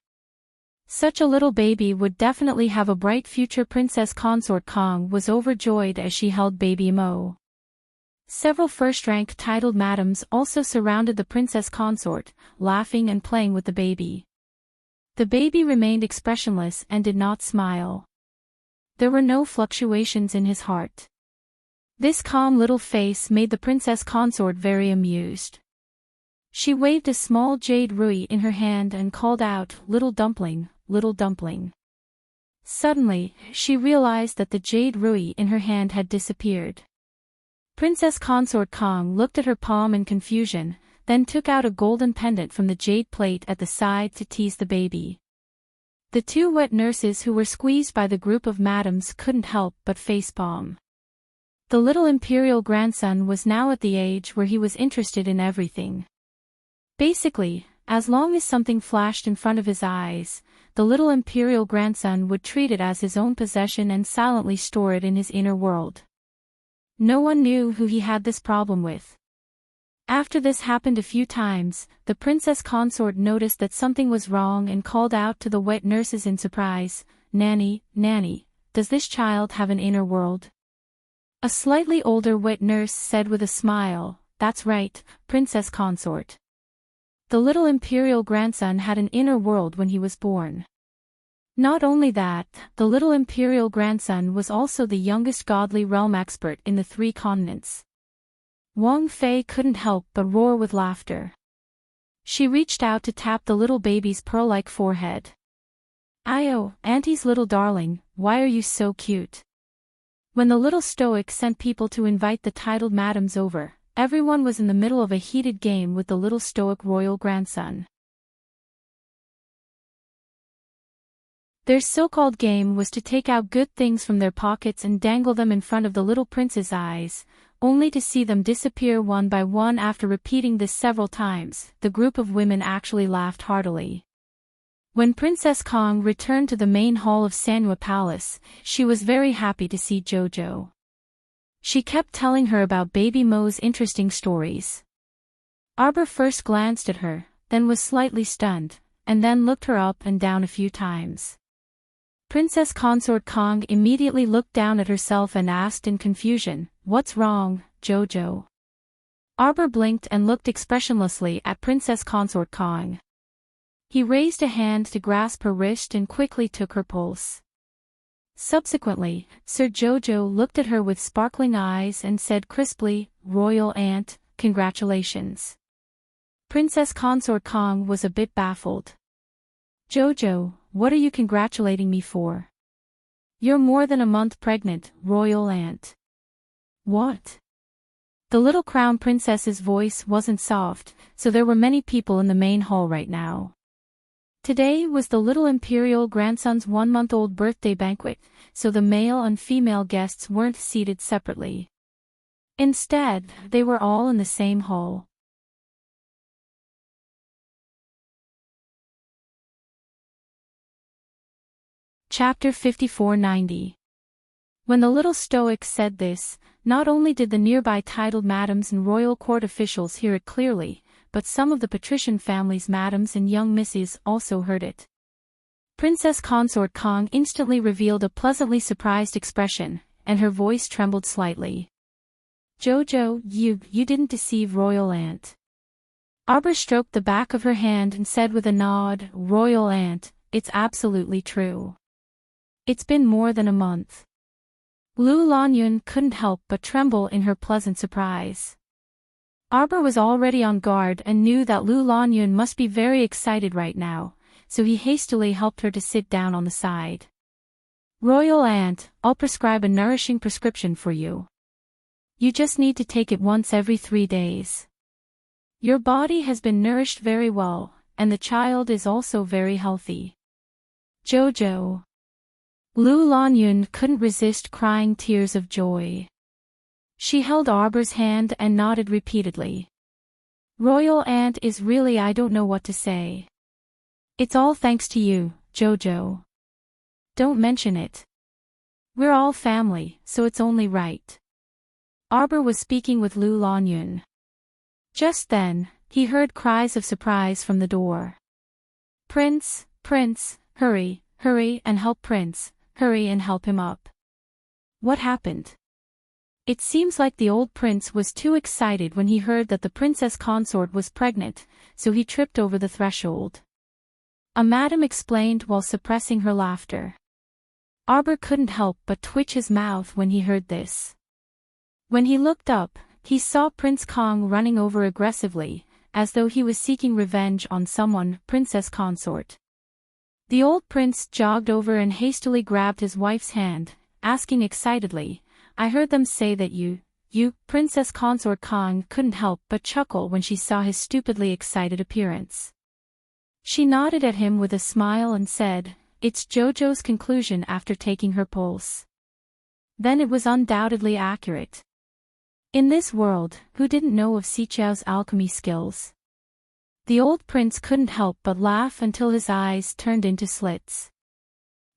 Such a little baby would definitely have a bright future. Princess Consort Kong was overjoyed as she held baby Mo. Several first-rank titled madams also surrounded the princess consort, laughing and playing with the baby. The baby remained expressionless and did not smile. There were no fluctuations in his heart. This calm little face made the princess consort very amused. She waved a small jade rui in her hand and called out, "Little dumpling, little dumpling." Suddenly, she realized that the jade rui in her hand had disappeared. Princess Consort Kong looked at her palm in confusion, then took out a golden pendant from the jade plate at the side to tease the baby. The 2 wet nurses who were squeezed by the group of madams couldn't help but facepalm. The little imperial grandson was now at the age where he was interested in everything. Basically, as long as something flashed in front of his eyes, the little imperial grandson would treat it as his own possession and silently store it in his inner world. No one knew who he had this problem with. After this happened a few times, the princess consort noticed that something was wrong and called out to the wet nurses in surprise, "Nanny, Nanny, does this child have an inner world?" A slightly older wet nurse said with a smile, "That's right, princess consort. The little imperial grandson had an inner world when he was born." Not only that, the little imperial grandson was also the youngest godly realm expert in the 3 continents. Wang Fei couldn't help but roar with laughter. She reached out to tap the little baby's pearl-like forehead. "Ayo, Auntie's little darling, why are you so cute?" When the little stoic sent people to invite the titled madams over, everyone was in the middle of a heated game with the little stoic royal grandson. Their so-called game was to take out good things from their pockets and dangle them in front of the little prince's eyes, only to see them disappear one by one. After repeating this several times, the group of women actually laughed heartily. When Princess Kong returned to the main hall of Sanua Palace, she was very happy to see Jojo. She kept telling her about baby Mo's interesting stories. Arbor first glanced at her, then was slightly stunned, and then looked her up and down a few times. Princess Consort Kong immediately looked down at herself and asked in confusion, "What's wrong, Jojo?" Arbor blinked and looked expressionlessly at Princess Consort Kong. He raised a hand to grasp her wrist and quickly took her pulse. Subsequently, Sir Jojo looked at her with sparkling eyes and said crisply, "Royal Aunt, congratulations." Princess Consort Kong was a bit baffled. "Jojo, what are you congratulating me for?" "You're more than a month pregnant, Royal Aunt." "What?" The little crown princess's voice wasn't soft, so there were many people in the main hall right now. Today was the little imperial grandson's 1-month-old birthday banquet, so the male and female guests weren't seated separately. Instead, they were all in the same hall. Chapter 5490. When the little stoic said this, not only did the nearby titled madams and royal court officials hear it clearly, but some of the patrician family's madams and young misses also heard it. Princess Consort Kong instantly revealed a pleasantly surprised expression, and her voice trembled slightly. "Jojo, you didn't deceive Royal Aunt." Arbor stroked the back of her hand and said with a nod, "Royal Aunt, it's absolutely true. It's been more than a month." Lu Lanyun couldn't help but tremble in her pleasant surprise. Arbor was already on guard and knew that Lu Lanyun must be very excited right now, so he hastily helped her to sit down on the side. Royal Aunt, I'll prescribe a nourishing prescription for you. You just need to take it once every 3 days. Your body has been nourished very well, and the child is also very healthy. Jojo. Lu Lanyun couldn't resist crying tears of joy. She held Arbor's hand and nodded repeatedly. Royal Aunt is really, I don't know what to say. It's all thanks to you, Jojo. Don't mention it. We're all family, so it's only right. Arbor was speaking with Lu Lanyun. Just then, he heard cries of surprise from the door. Prince, Prince, hurry, hurry and help Prince, hurry and help him up. What happened? It seems like the old prince was too excited when he heard that the princess consort was pregnant, so he tripped over the threshold. A madam explained while suppressing her laughter. Arbor couldn't help but twitch his mouth when he heard this. When he looked up, he saw Prince Kong running over aggressively, as though he was seeking revenge on someone, Princess Consort. The old prince jogged over and hastily grabbed his wife's hand, asking excitedly, I heard them say that you, Princess Consort. Kong couldn't help but chuckle when she saw his stupidly excited appearance. She nodded at him with a smile and said, it's Jojo's conclusion after taking her pulse. Then it was undoubtedly accurate. In this world, who didn't know of Xiqiao's alchemy skills? The old prince couldn't help but laugh until his eyes turned into slits.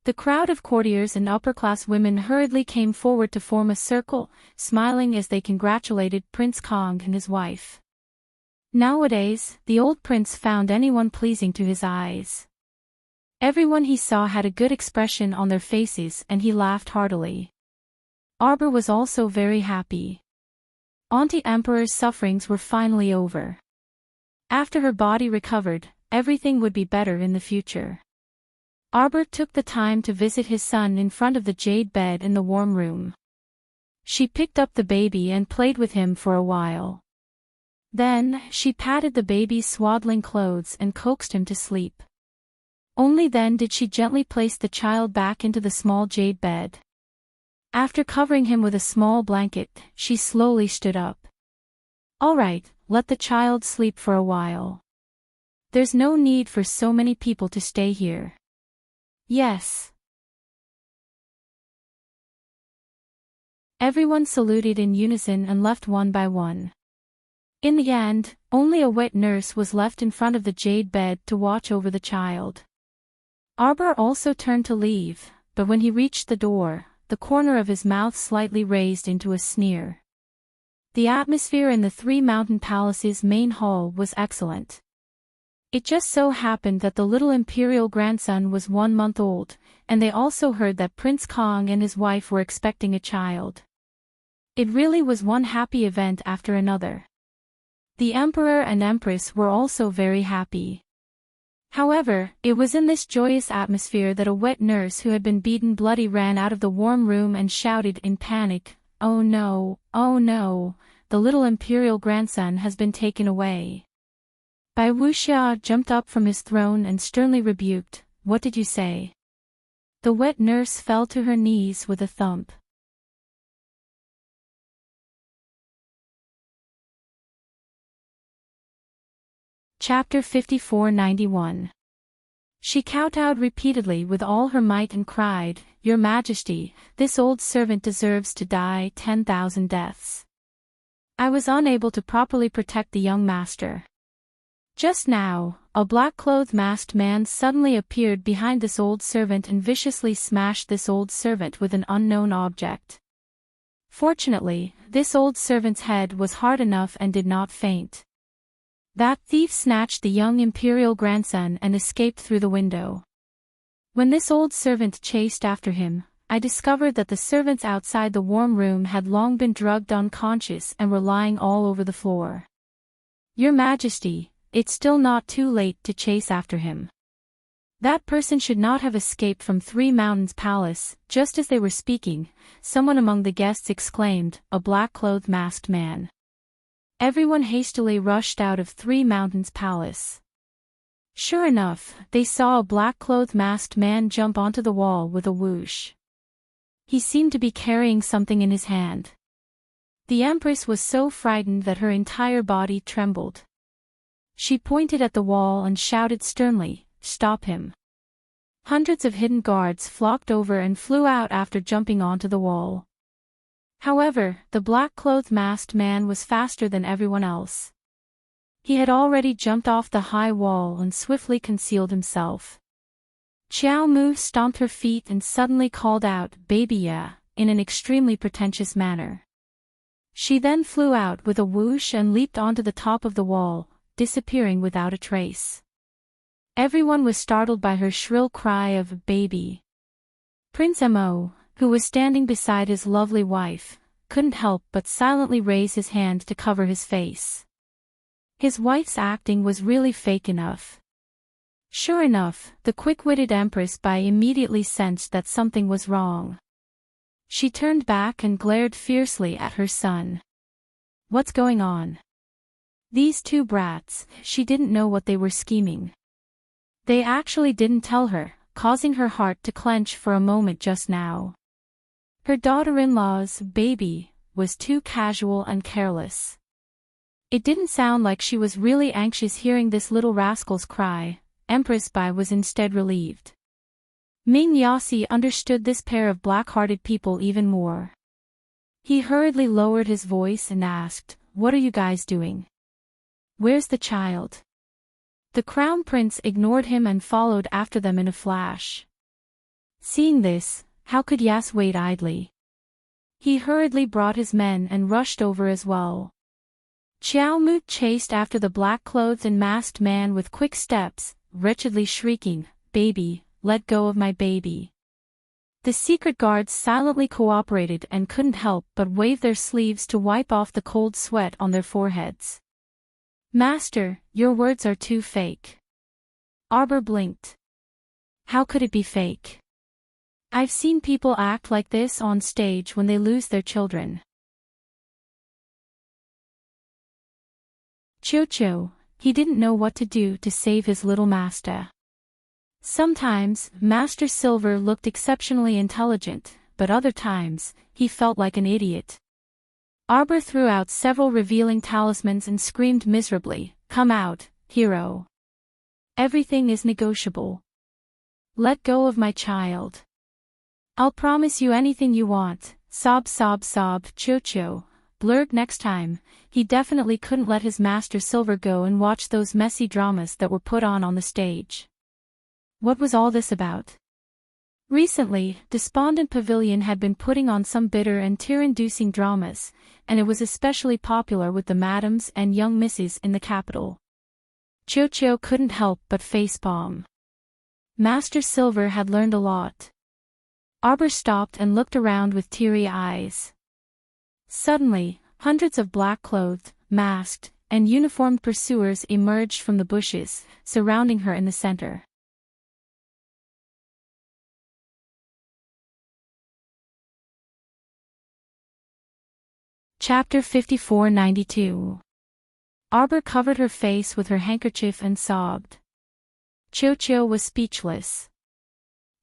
The crowd of courtiers and upper-class women hurriedly came forward to form a circle, smiling as they congratulated Prince Kong and his wife. Nowadays, the old prince found anyone pleasing to his eyes. Everyone he saw had a good expression on their faces and he laughed heartily. Arbor was also very happy. Auntie Emperor's sufferings were finally over. After her body recovered, everything would be better in the future. Arbor took the time to visit his son in front of the jade bed in the warm room. She picked up the baby and played with him for a while. Then, she patted the baby's swaddling clothes and coaxed him to sleep. Only then did she gently place the child back into the small jade bed. After covering him with a small blanket, she slowly stood up. All right, let the child sleep for a while. There's no need for so many people to stay here. Yes. Everyone saluted in unison and left one by one. In the end, only a wet nurse was left in front of the jade bed to watch over the child. Arbor also turned to leave, but when he reached the door, the corner of his mouth slightly raised into a sneer. The atmosphere in the Three Mountain Palace's main hall was excellent. It just so happened that the little imperial grandson was 1 month old, and they also heard that Prince Kong and his wife were expecting a child. It really was one happy event after another. The Emperor and Empress were also very happy. However, it was in this joyous atmosphere that a wet nurse who had been beaten bloody ran out of the warm room and shouted in panic, oh no, the little imperial grandson has been taken away. Bai Wuxia jumped up from his throne and sternly rebuked, what did you say? The wet nurse fell to her knees with a thump. Chapter 5491. She kowtowed repeatedly with all her might and cried, Your Majesty, this old servant deserves to die 10,000 deaths. I was unable to properly protect the young master. Just now, a black-clothed masked man suddenly appeared behind this old servant and viciously smashed this old servant with an unknown object. Fortunately, this old servant's head was hard enough and did not faint. That thief snatched the young imperial grandson and escaped through the window. When this old servant chased after him, I discovered that the servants outside the warm room had long been drugged unconscious and were lying all over the floor. Your Majesty, it's still not too late to chase after him. That person should not have escaped from Three Mountains Palace. Just as they were speaking, someone among the guests exclaimed, a black-clothed masked man. Everyone hastily rushed out of Three Mountains Palace. Sure enough, they saw a black-clothed masked man jump onto the wall with a whoosh. He seemed to be carrying something in his hand. The Empress was so frightened that her entire body trembled. She pointed at the wall and shouted sternly, "Stop him!" Hundreds of hidden guards flocked over and flew out after jumping onto the wall. However, the black-clothed masked man was faster than everyone else. He had already jumped off the high wall and swiftly concealed himself. Xiao Mu stomped her feet and suddenly called out, "Baby ya," in an extremely pretentious manner. She then flew out with a whoosh and leaped onto the top of the wall, disappearing without a trace. Everyone was startled by her shrill cry of "baby." Prince Mo, who was standing beside his lovely wife, couldn't help but silently raise his hand to cover his face. His wife's acting was really fake enough. Sure enough, the quick-witted Empress immediately sensed that something was wrong. She turned back and glared fiercely at her son. What's going on? These two brats, she didn't know what they were scheming. They actually didn't tell her, causing her heart to clench for a moment just now. Her daughter-in-law's "baby" was too casual and careless. It didn't sound like she was really anxious hearing this little rascal's cry. Empress Bai was instead relieved. Ming Yasi understood this pair of black-hearted people even more. He hurriedly lowered his voice and asked, "What are you guys doing? Where's the child?" The crown prince ignored him and followed after them in a flash. Seeing this, how could Yas wait idly? He hurriedly brought his men and rushed over as well. Xiao Mu chased after the black-clothed and masked man with quick steps, wretchedly shrieking, "Baby, let go of my baby." The secret guards silently cooperated and couldn't help but wave their sleeves to wipe off the cold sweat on their foreheads. "Master, your words are too fake." Arbor blinked. How could it be fake? I've seen people act like this on stage when they lose their children. Cho, he didn't know what to do to save his little master. Sometimes, Master Silver looked exceptionally intelligent, but other times, he felt like an idiot. Arbor threw out several revealing talismans and screamed miserably, "Come out, hero. Everything is negotiable. Let go of my child. I'll promise you anything you want." Sob. Cho blurred next time. He definitely couldn't let his Master Silver go and watch those messy dramas that were put on the stage. What was all this about? Recently, Despondent Pavilion had been putting on some bitter and tear-inducing dramas, and it was especially popular with the madams and young misses in the capital. Cho couldn't help but facepalm. Master Silver had learned a lot. Arbor stopped and looked around with teary eyes. Suddenly, hundreds of black-clothed, masked, and uniformed pursuers emerged from the bushes, surrounding her in the center. Chapter 5492. Arbor covered her face with her handkerchief and sobbed. Cho was speechless.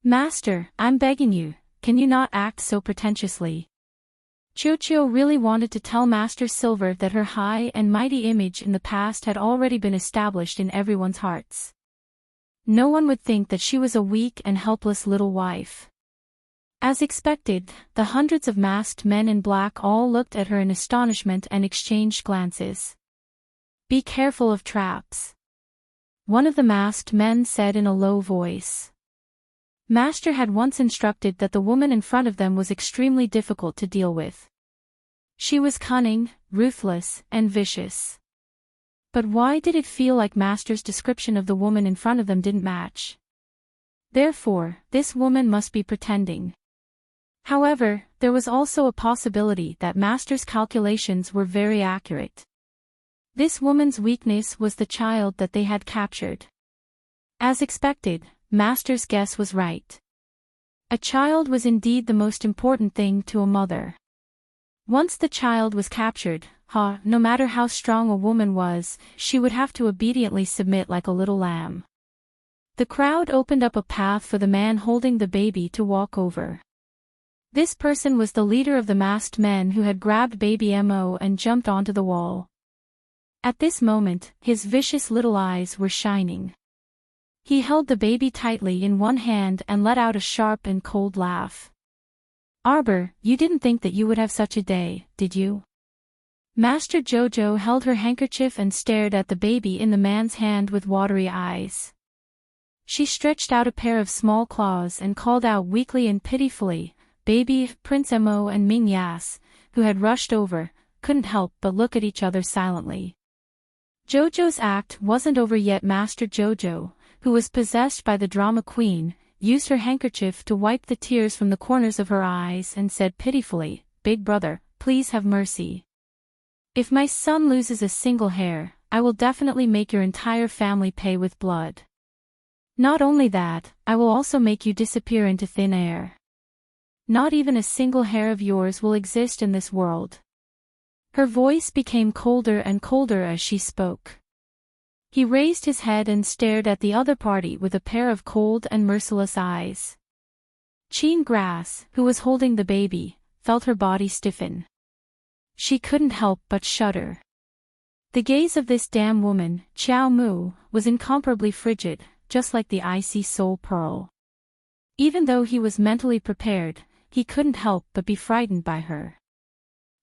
"Master, I'm begging you, can you not act so pretentiously?" Cho really wanted to tell Master Silver that her high and mighty image in the past had already been established in everyone's hearts. No one would think that she was a weak and helpless little wife. As expected, the hundreds of masked men in black all looked at her in astonishment and exchanged glances. "Be careful of traps," one of the masked men said in a low voice. Master had once instructed that the woman in front of them was extremely difficult to deal with. She was cunning, ruthless, and vicious. But why did it feel like Master's description of the woman in front of them didn't match? Therefore, this woman must be pretending. However, there was also a possibility that Master's calculations were very accurate. This woman's weakness was the child that they had captured. As expected, Master's guess was right. A child was indeed the most important thing to a mother. Once the child was captured, No matter how strong a woman was, she would have to obediently submit like a little lamb. The crowd opened up a path for the man holding the baby to walk over. This person was the leader of the masked men who had grabbed baby Mo and jumped onto the wall. At this moment, his vicious little eyes were shining. He held the baby tightly in one hand and let out a sharp and cold laugh. Arbor, you didn't think that you would have such a day, did you? Master Jojo held her handkerchief and stared at the baby in the man's hand with watery eyes. She stretched out a pair of small claws and called out weakly and pitifully. Baby, Prince Mo and Ming Yas, who had rushed over, couldn't help but look at each other silently. Jojo's act wasn't over yet. Master Jojo, who was possessed by the drama queen, used her handkerchief to wipe the tears from the corners of her eyes and said pitifully, Big brother, please have mercy. If my son loses a single hair, I will definitely make your entire family pay with blood. Not only that, I will also make you disappear into thin air. Not even a single hair of yours will exist in this world. Her voice became colder and colder as she spoke. He raised his head and stared at the other party with a pair of cold and merciless eyes. Chin Grass, who was holding the baby, felt her body stiffen. She couldn't help but shudder. The gaze of this damn woman, Xiao Mu, was incomparably frigid, just like the icy soul pearl. Even though he was mentally prepared, he couldn't help but be frightened by her.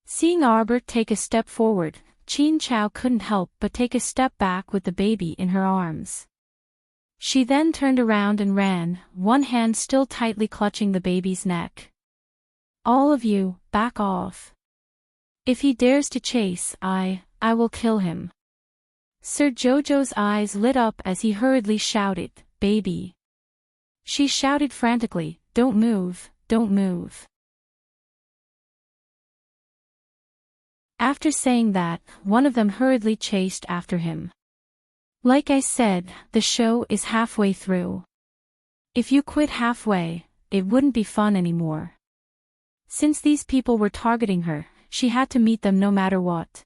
Seeing Arbor take a step forward, Qin Chao couldn't help but take a step back with the baby in her arms. She then turned around and ran, one hand still tightly clutching the baby's neck. All of you, back off. If he dares to chase, I will kill him. Sir Jojo's eyes lit up as he hurriedly shouted, Baby. She shouted frantically, Don't move, don't move. After saying that, one of them hurriedly chased after him. Like I said, the show is halfway through. If you quit halfway, it wouldn't be fun anymore. Since these people were targeting her, she had to meet them no matter what.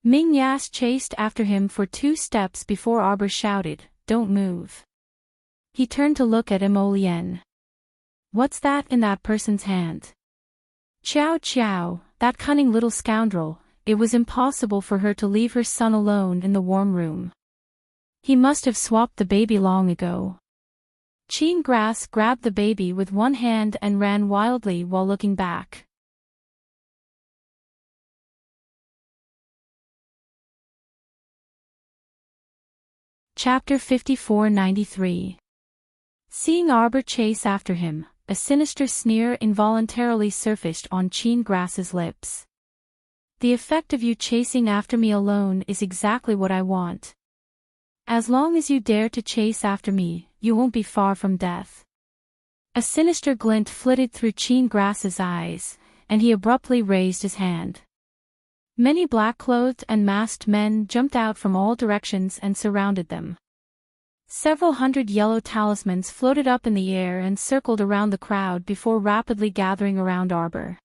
Ming Yas chased after him for 2 steps before Arbor shouted, Don't move. He turned to look at Mo Lien. What's that in that person's hand? Chow Chow, that cunning little scoundrel, it was impossible for her to leave her son alone in the warm room. He must have swapped the baby long ago. Chin Grass grabbed the baby with one hand and ran wildly while looking back. Chapter 5493. Seeing Arbor chase after him, a sinister sneer involuntarily surfaced on Chin Grass's lips. The effect of you chasing after me alone is exactly what I want. As long as you dare to chase after me, you won't be far from death. A sinister glint flitted through Chin Grass's eyes, and he abruptly raised his hand. Many black-clothed and masked men jumped out from all directions and surrounded them. Several hundred yellow talismans floated up in the air and circled around the crowd before rapidly gathering around Arbor.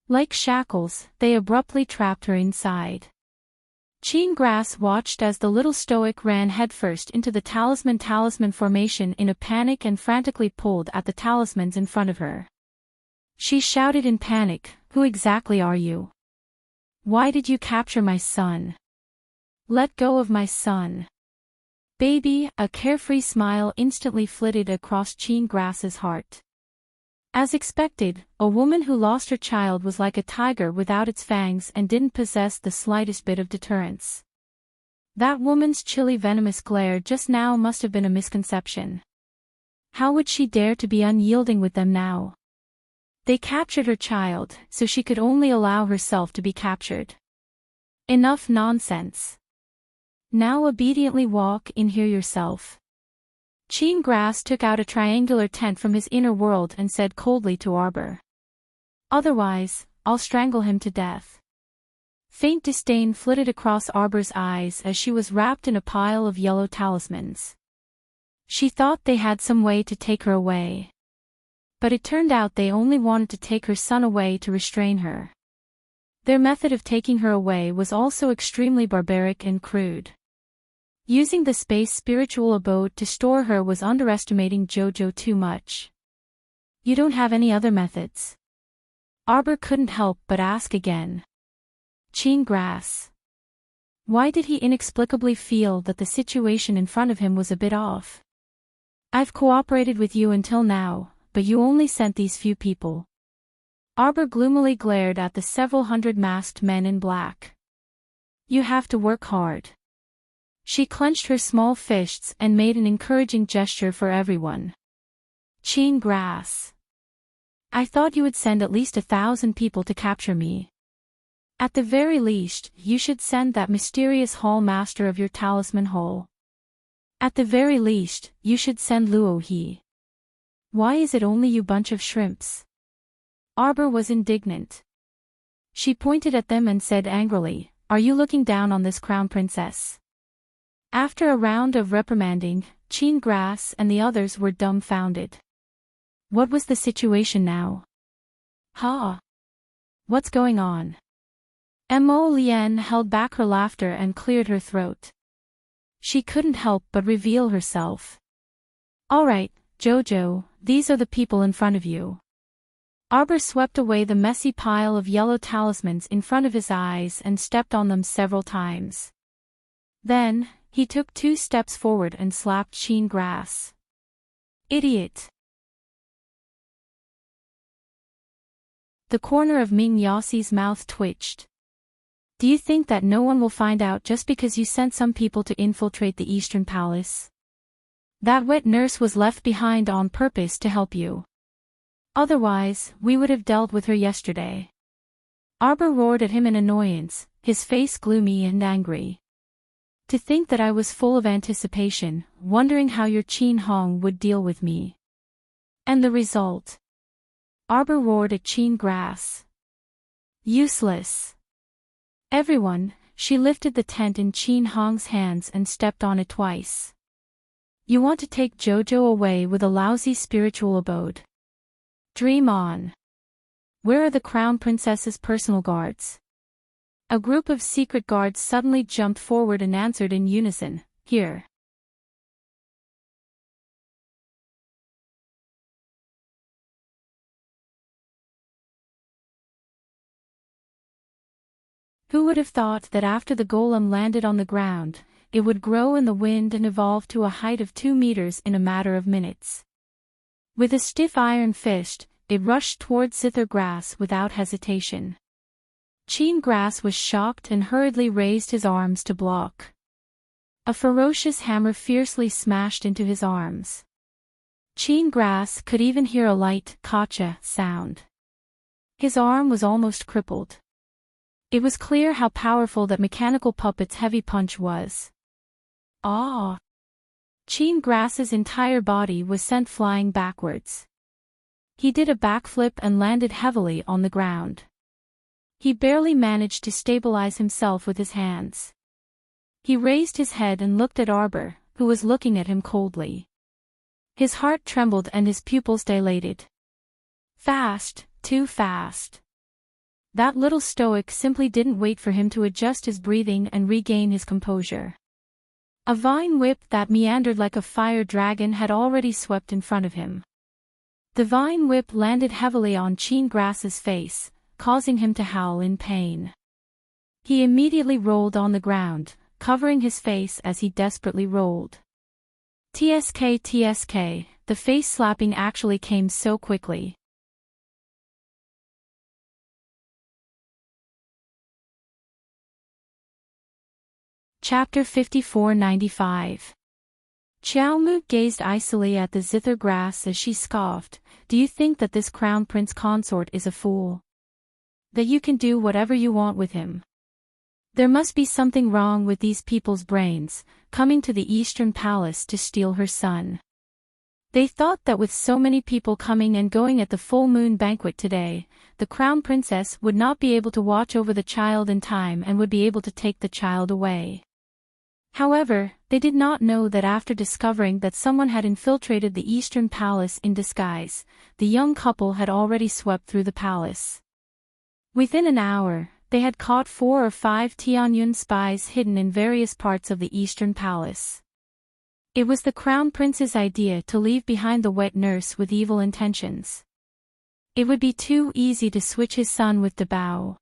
Like shackles, they abruptly trapped her inside. Chin Grass watched as the little stoic ran headfirst into the talisman formation in a panic and frantically pulled at the talismans in front of her. She shouted in panic, Who exactly are you? Why did you capture my son? Let go of my son. Baby, a carefree smile instantly flitted across Chin Grass's heart. As expected, a woman who lost her child was like a tiger without its fangs and didn't possess the slightest bit of deterrence. That woman's chilly venomous glare just now must have been a misconception. How would she dare to be unyielding with them now? They captured her child, so she could only allow herself to be captured. Enough nonsense. Now obediently walk in here yourself. Chin Grass took out a triangular tent from his inner world and said coldly to Arbor. Otherwise, I'll strangle him to death. Faint disdain flitted across Arbor's eyes as she was wrapped in a pile of yellow talismans. She thought they had some way to take her away. But it turned out they only wanted to take her son away to restrain her. Their method of taking her away was also extremely barbaric and crude. Using the space spiritual abode to store her was underestimating JoJo too much. You don't have any other methods? Arbor couldn't help but ask again. Chenegrass. Why did he inexplicably feel that the situation in front of him was a bit off? I've cooperated with you until now, but you only sent these few people. Arbor gloomily glared at the several hundred masked men in black. You have to work hard. She clenched her small fists and made an encouraging gesture for everyone. Chenegrass. I thought you would send at least 1,000 people to capture me. At the very least, you should send that mysterious hall master of your talisman hall. At the very least, you should send Luo He. Why is it only you bunch of shrimps? Arbor was indignant. She pointed at them and said angrily, Are you looking down on this crown princess? After a round of reprimanding, Chenegrass and the others were dumbfounded. What was the situation now? Ha! What's going on? Mo Lien held back her laughter and cleared her throat. She couldn't help but reveal herself. All right, JoJo, these are the people in front of you. Arbor swept away the messy pile of yellow talismans in front of his eyes and stepped on them several times. Then, he took 2 steps forward and slapped Chenegrass. Idiot! The corner of Ming Yassi's mouth twitched. Do you think that no one will find out just because you sent some people to infiltrate the Eastern Palace? That wet nurse was left behind on purpose to help you. Otherwise, we would have dealt with her yesterday. Arbor roared at him in annoyance, his face gloomy and angry. To think that I was full of anticipation, wondering how your Qin Hong would deal with me. And the result? Arbor roared at Chenegrass. Useless. Everyone, she lifted the tent in Qin Hong's hands and stepped on it twice. You want to take JoJo away with a lousy spiritual abode. Dream on. Where are the Crown Princess's personal guards? A group of secret guards suddenly jumped forward and answered in unison, Here. Who would have thought that after the golem landed on the ground, it would grow in the wind and evolve to a height of 2 meters in a matter of minutes? With a stiff iron fist, it rushed toward Zithergrass without hesitation. Chenegrass was shocked and hurriedly raised his arms to block. A ferocious hammer fiercely smashed into his arms. Chenegrass could even hear a light "kacha" sound. His arm was almost crippled. It was clear how powerful that mechanical puppet's heavy punch was. Ah! Chenegrass's entire body was sent flying backwards. He did a backflip and landed heavily on the ground. He barely managed to stabilize himself with his hands. He raised his head and looked at Arbor, who was looking at him coldly. His heart trembled and his pupils dilated. Fast, too fast. That little stoic simply didn't wait for him to adjust his breathing and regain his composure. A vine whip that meandered like a fire dragon had already swept in front of him. The vine whip landed heavily on Chenegrass's face, causing him to howl in pain. He immediately rolled on the ground, covering his face as he desperately rolled. TSK, the face slapping actually came so quickly. Chapter 5495. Xiaomu gazed icily at the Zithergrass as she scoffed, Do you think that this Crown Prince Consort is a fool? That you can do whatever you want with him? There must be something wrong with these people's brains, coming to the Eastern Palace to steal her son. They thought that with so many people coming and going at the full moon banquet today, the Crown Princess would not be able to watch over the child in time and would be able to take the child away. However, they did not know that after discovering that someone had infiltrated the Eastern Palace in disguise, the young couple had already swept through the palace. Within an hour, they had caught 4 or 5 Tianyun spies hidden in various parts of the Eastern Palace. It was the Crown Prince's idea to leave behind the wet nurse with evil intentions. It would be too easy to switch his son with Dabao.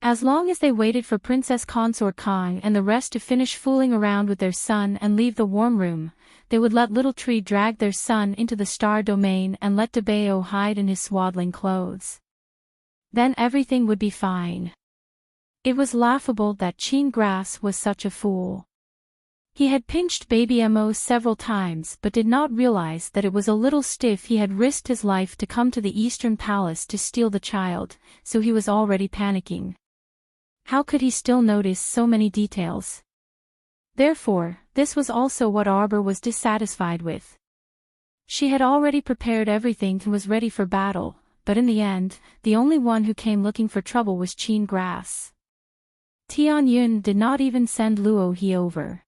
As long as they waited for Princess Consort Kong and the rest to finish fooling around with their son and leave the warm room, they would let Little Tree drag their son into the star domain and let Dabao hide in his swaddling clothes. Then everything would be fine. It was laughable that Qin Grass was such a fool. He had pinched baby Mo several times but did not realize that it was a little stiff. He had risked his life to come to the Eastern Palace to steal the child, so he was already panicking. How could he still notice so many details? Therefore, this was also what Arbor was dissatisfied with. She had already prepared everything and was ready for battle, but in the end, the only one who came looking for trouble was Qin Grass. Tianyun did not even send Luo He over.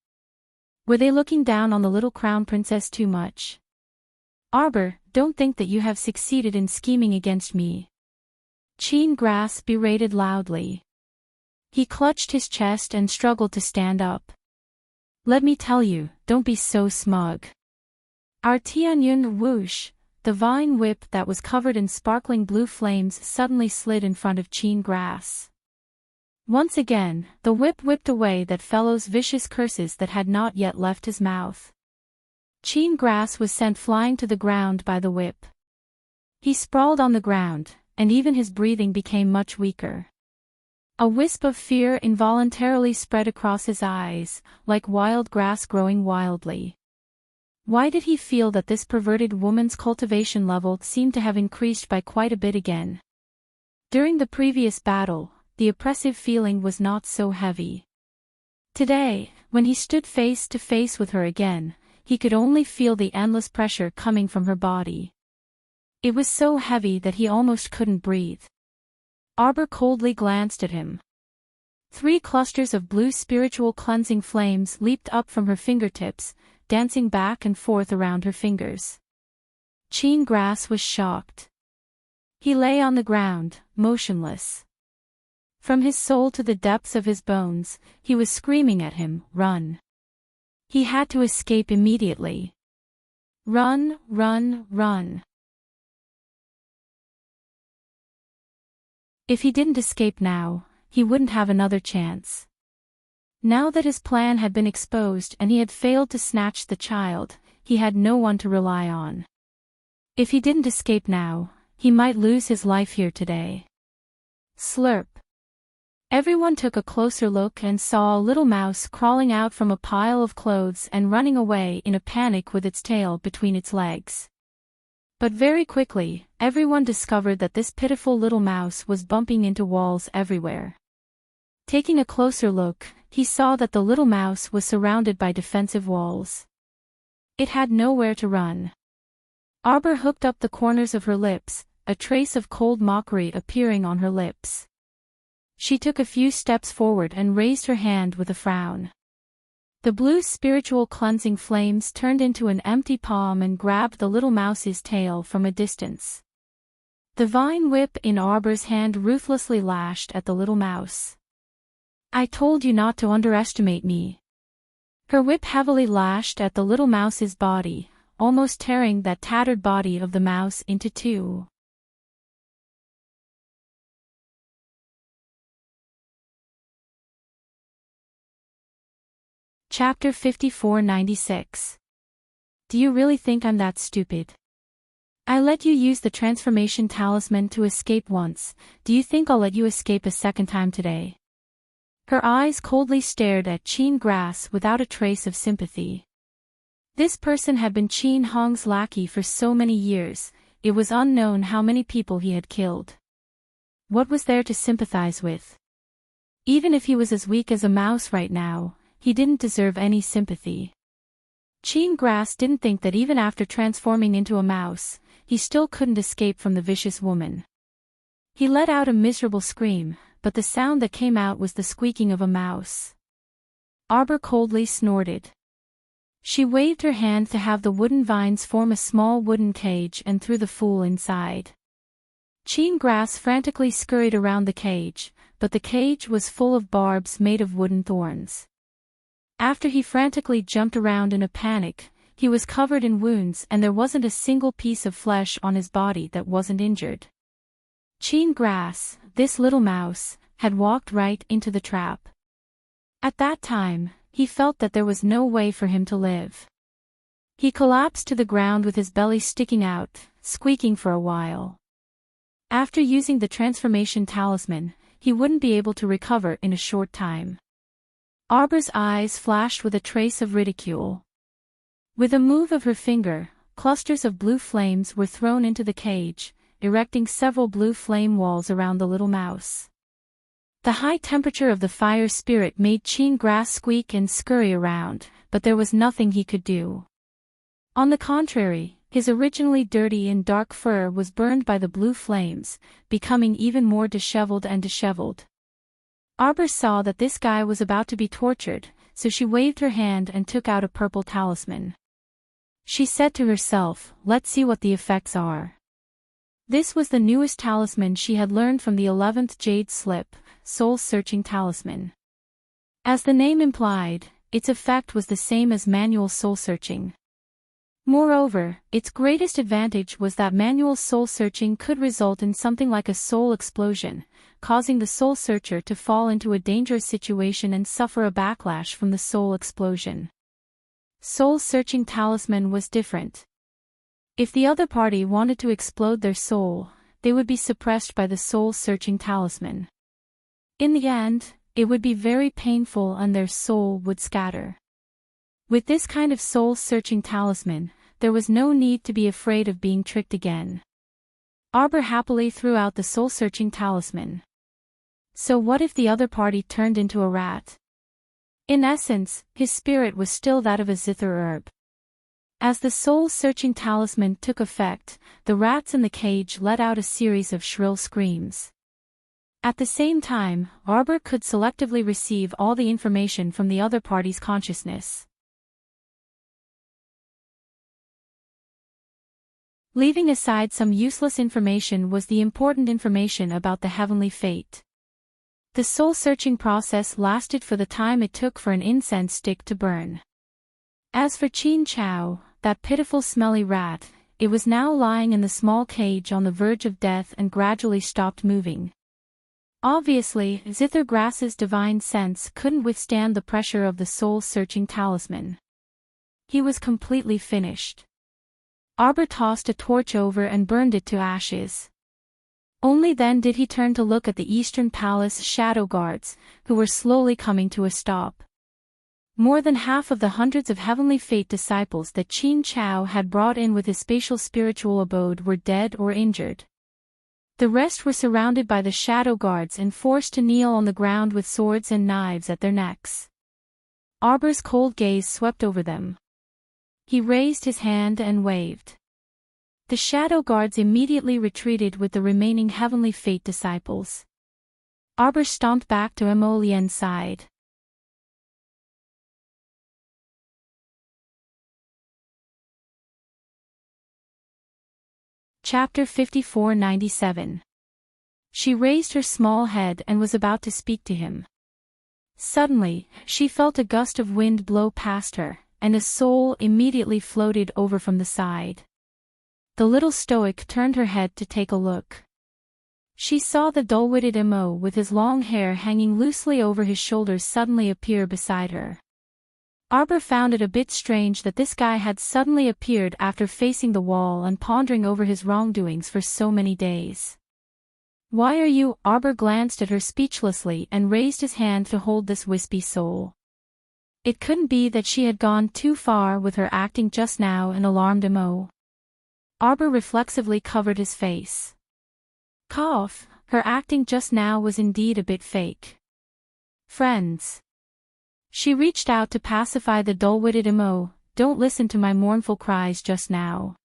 Were they looking down on the little crown princess too much? Arbor, don't think that you have succeeded in scheming against me. Qin Grass berated loudly. He clutched his chest and struggled to stand up. Let me tell you, don't be so smug. Our Tianyun whoosh, the vine whip that was covered in sparkling blue flames suddenly slid in front of Qin Grass. Once again, the whip whipped away that fellow's vicious curses that had not yet left his mouth. Qin Grass was sent flying to the ground by the whip. He sprawled on the ground, and even his breathing became much weaker. A wisp of fear involuntarily spread across his eyes, like wild grass growing wildly. Why did he feel that this perverted woman's cultivation level seemed to have increased by quite a bit again? During the previous battle, the oppressive feeling was not so heavy. Today, when he stood face to face with her again, he could only feel the endless pressure coming from her body. It was so heavy that he almost couldn't breathe. Arbor coldly glanced at him. 3 clusters of blue spiritual cleansing flames leaped up from her fingertips, dancing back and forth around her fingers. Qin Grass was shocked. He lay on the ground, motionless. From his soul to the depths of his bones, he was screaming at him, "Run!" He had to escape immediately. Run, run, run. If he didn't escape now, he wouldn't have another chance. Now that his plan had been exposed and he had failed to snatch the child, he had no one to rely on. If he didn't escape now, he might lose his life here today. Slurp. Everyone took a closer look and saw a little mouse crawling out from a pile of clothes and running away in a panic with its tail between its legs. But very quickly, everyone discovered that this pitiful little mouse was bumping into walls everywhere. Taking a closer look, he saw that the little mouse was surrounded by defensive walls. It had nowhere to run. Arbor hooked up the corners of her lips, a trace of cold mockery appearing on her lips. She took a few steps forward and raised her hand with a frown. The blue spiritual cleansing flames turned into an empty palm and grabbed the little mouse's tail from a distance. The vine whip in Arbor's hand ruthlessly lashed at the little mouse. I told you not to underestimate me. Her whip heavily lashed at the little mouse's body, almost tearing that tattered body of the mouse into 2. Chapter 5496. Do you really think I'm that stupid? I let you use the transformation talisman to escape once, do you think I'll let you escape a second time today? Her eyes coldly stared at Qin Grass without a trace of sympathy. This person had been Qin Hong's lackey for so many years, it was unknown how many people he had killed. What was there to sympathize with? Even if he was as weak as a mouse right now, he didn't deserve any sympathy. Qin Grass didn't think that even after transforming into a mouse, he still couldn't escape from the vicious woman. He let out a miserable scream, but the sound that came out was the squeaking of a mouse. Arbor coldly snorted. She waved her hand to have the wooden vines form a small wooden cage and threw the fool inside. Qin Grass frantically scurried around the cage, but the cage was full of barbs made of wooden thorns. After he frantically jumped around in a panic, he was covered in wounds and there wasn't a single piece of flesh on his body that wasn't injured. Cheen Grass, this little mouse, had walked right into the trap. At that time, he felt that there was no way for him to live. He collapsed to the ground with his belly sticking out, squeaking for a while. After using the transformation talisman, he wouldn't be able to recover in a short time. Arbor's eyes flashed with a trace of ridicule. With a move of her finger, clusters of blue flames were thrown into the cage, erecting several blue flame walls around the little mouse. The high temperature of the fire spirit made Cheen Grass squeak and scurry around, but there was nothing he could do. On the contrary, his originally dirty and dark fur was burned by the blue flames, becoming even more disheveled. Arbor saw that this guy was about to be tortured, so she waved her hand and took out a purple talisman. She said to herself, "Let's see what the effects are." This was the newest talisman she had learned from the 11th Jade Slip, Soul-Searching Talisman. As the name implied, its effect was the same as manual soul-searching. Moreover, its greatest advantage was that manual soul-searching could result in something like a soul explosion, causing the soul searcher to fall into a dangerous situation and suffer a backlash from the soul explosion. Soul-searching talisman was different. If the other party wanted to explode their soul, they would be suppressed by the soul-searching talisman. In the end, it would be very painful and their soul would scatter. With this kind of soul-searching talisman, there was no need to be afraid of being tricked again. Arbor happily threw out the soul-searching talisman. So what if the other party turned into a rat? In essence, his spirit was still that of a zither herb. As the soul-searching talisman took effect, the rats in the cage let out a series of shrill screams. At the same time, Arbor could selectively receive all the information from the other party's consciousness. Leaving aside some useless information was the important information about the heavenly fate. The soul-searching process lasted for the time it took for an incense stick to burn. As for Cheen Chow, that pitiful smelly rat, it was now lying in the small cage on the verge of death and gradually stopped moving. Obviously, Zither Grass's divine sense couldn't withstand the pressure of the soul-searching talisman. He was completely finished. Arbor tossed a torch over and burned it to ashes. Only then did he turn to look at the Eastern Palace shadow guards, who were slowly coming to a stop. More than half of the hundreds of Heavenly Fate disciples that Cheen Chow had brought in with his spatial spiritual abode were dead or injured. The rest were surrounded by the shadow guards and forced to kneel on the ground with swords and knives at their necks. Arbor's cold gaze swept over them. He raised his hand and waved. The shadow guards immediately retreated with the remaining Heavenly Fate disciples. Arbor stomped back to Mo Lien's side. Chapter 5497. She raised her small head and was about to speak to him. Suddenly, she felt a gust of wind blow past her, and a soul immediately floated over from the side. The little stoic turned her head to take a look. She saw the dull-witted Mo with his long hair hanging loosely over his shoulders suddenly appear beside her. Arbor found it a bit strange that this guy had suddenly appeared after facing the wall and pondering over his wrongdoings for so many days. "Why are you?" Arbor glanced at her speechlessly and raised his hand to hold this wispy soul. It couldn't be that she had gone too far with her acting just now and alarmed Mo. Arbor reflexively covered his face. Cough, her acting just now was indeed a bit fake. "Friends." She reached out to pacify the dull-witted Mo. "Don't listen to my mournful cries just now.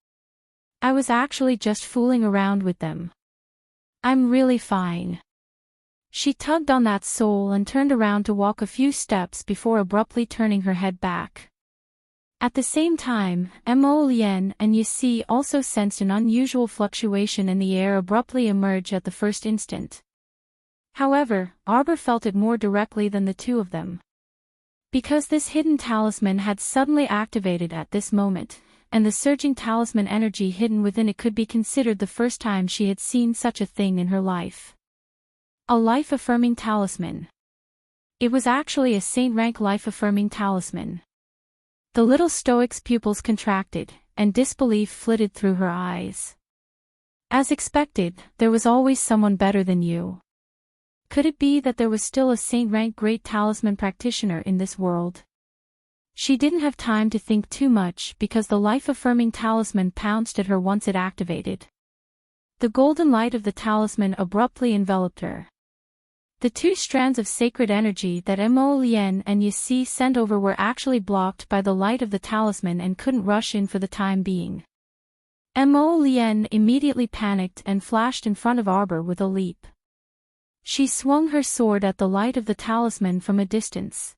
I was actually just fooling around with them. I'm really fine." She tugged on that soul and turned around to walk a few steps before abruptly turning her head back. At the same time, Mo Lien and Yisi also sensed an unusual fluctuation in the air abruptly emerge at the first instant. However, Arbor felt it more directly than the two of them. Because this hidden talisman had suddenly activated at this moment, and the surging talisman energy hidden within it could be considered the first time she had seen such a thing in her life. A life-affirming talisman. It was actually a saint-rank life-affirming talisman. The little stoic's pupils contracted, and disbelief flitted through her eyes. As expected, there was always someone better than you. Could it be that there was still a saint-rank great talisman practitioner in this world? She didn't have time to think too much because the life-affirming talisman pounced at her once it activated. The golden light of the talisman abruptly enveloped her. The two strands of sacred energy that Mo Lien and Yisi sent over were actually blocked by the light of the talisman and couldn't rush in for the time being. Mo Lien immediately panicked and flashed in front of Arbor with a leap. She swung her sword at the light of the talisman from a distance.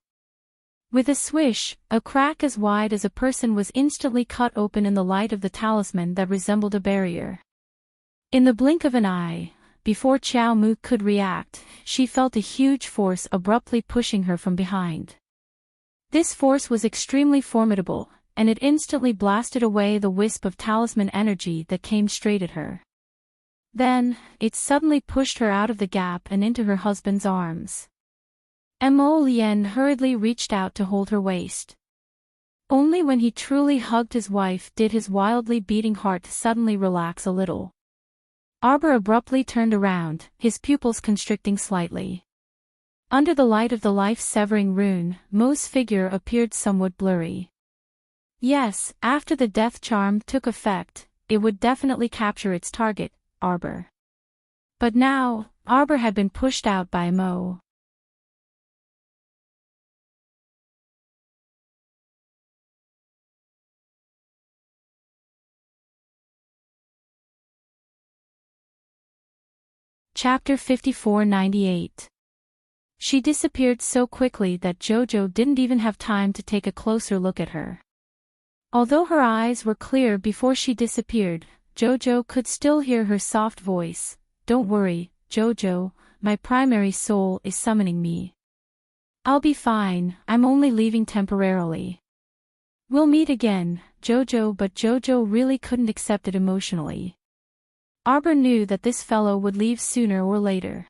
With a swish, a crack as wide as a person was instantly cut open in the light of the talisman that resembled a barrier. In the blink of an eye, before Xiao Mu could react, she felt a huge force abruptly pushing her from behind. This force was extremely formidable, and it instantly blasted away the wisp of talisman energy that came straight at her. Then, it suddenly pushed her out of the gap and into her husband's arms. Mo Lien hurriedly reached out to hold her waist. Only when he truly hugged his wife did his wildly beating heart suddenly relax a little. Arbor abruptly turned around, his pupils constricting slightly. Under the light of the life-severing rune, Mo's figure appeared somewhat blurry. Yes, after the death charm took effect, it would definitely capture its target, Arbor. But now, Arbor had been pushed out by Mo. Chapter 5498. She disappeared so quickly that Jojo didn't even have time to take a closer look at her. Although her eyes were clear before she disappeared, Jojo could still hear her soft voice. "Don't worry, Jojo, my primary soul is summoning me. I'll be fine, I'm only leaving temporarily. We'll meet again, Jojo." But Jojo really couldn't accept it emotionally. Arbor knew that this fellow would leave sooner or later.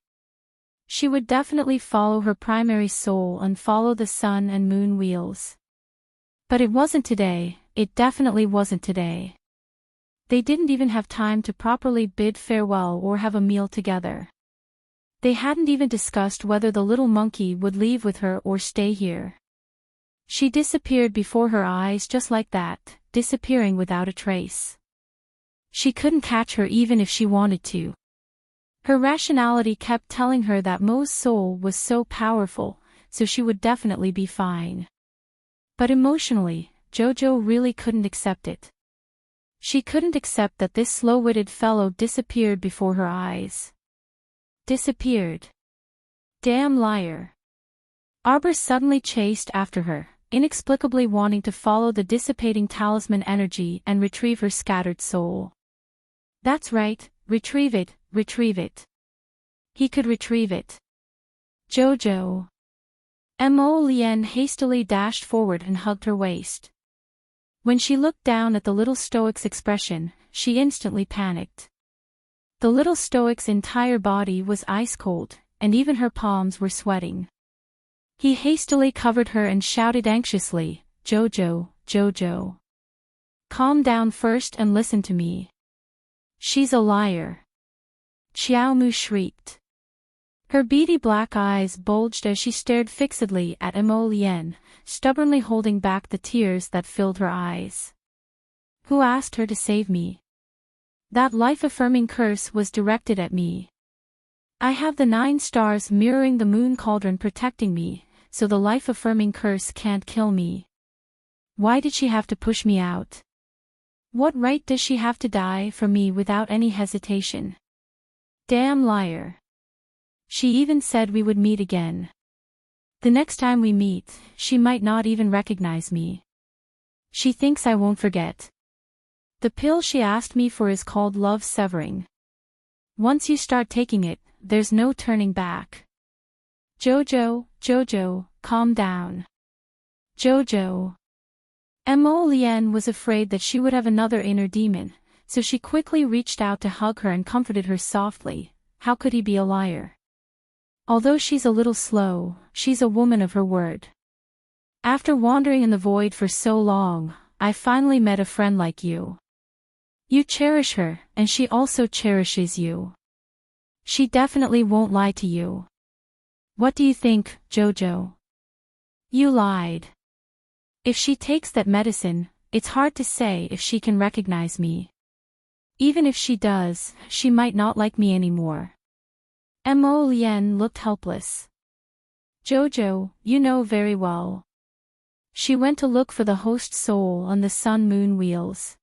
She would definitely follow her primary soul and follow the sun and moon wheels. But it wasn't today, it definitely wasn't today. They didn't even have time to properly bid farewell or have a meal together. They hadn't even discussed whether the little monkey would leave with her or stay here. She disappeared before her eyes just like that, disappearing without a trace. She couldn't catch her even if she wanted to. Her rationality kept telling her that Mo's soul was so powerful, so she would definitely be fine. But emotionally, Jojo really couldn't accept it. She couldn't accept that this slow-witted fellow disappeared before her eyes. Disappeared. Damn liar. Arbor suddenly chased after her, inexplicably wanting to follow the dissipating talisman energy and retrieve her scattered soul. That's right, retrieve it, retrieve it. He could retrieve it. Jojo. Mo Lien hastily dashed forward and hugged her waist. When she looked down at the little stoic's expression, she instantly panicked. The little stoic's entire body was ice-cold, and even her palms were sweating. He hastily covered her and shouted anxiously, "Jojo, Jojo. Calm down first and listen to me. She's a liar." Xiao Mu shrieked. Her beady black eyes bulged as she stared fixedly at Mo Lien, stubbornly holding back the tears that filled her eyes. Who asked her to save me? That life-affirming curse was directed at me. I have the 9 stars mirroring the moon cauldron protecting me, so the life-affirming curse can't kill me. Why did she have to push me out? What right does she have to die for me without any hesitation? Damn liar. She even said we would meet again. The next time we meet, she might not even recognize me. She thinks I won't forget. The pill she asked me for is called love severing. Once you start taking it, there's no turning back. Jojo, calm down. Jojo. Lien was afraid that she would have another inner demon, so she quickly reached out to hug her and comforted her softly. How could he be a liar? Although she's a little slow, she's a woman of her word. After wandering in the void for so long, I finally met a friend like you. You cherish her, and she also cherishes you. She definitely won't lie to you. What do you think, Jojo? You lied. If she takes that medicine, it's hard to say if she can recognize me. Even if she does, she might not like me anymore. Lien looked helpless. Jojo, you know very well. She went to look for the host soul on the sun-moon wheels.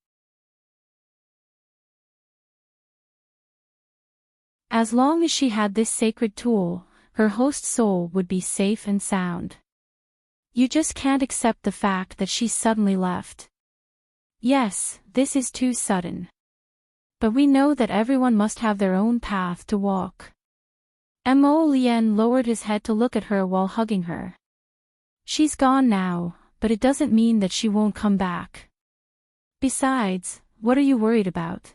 As long as she had this sacred tool, her host soul would be safe and sound. You just can't accept the fact that she suddenly left. Yes, this is too sudden. But we know that everyone must have their own path to walk. Lien lowered his head to look at her while hugging her. She's gone now, but it doesn't mean that she won't come back. Besides, what are you worried about?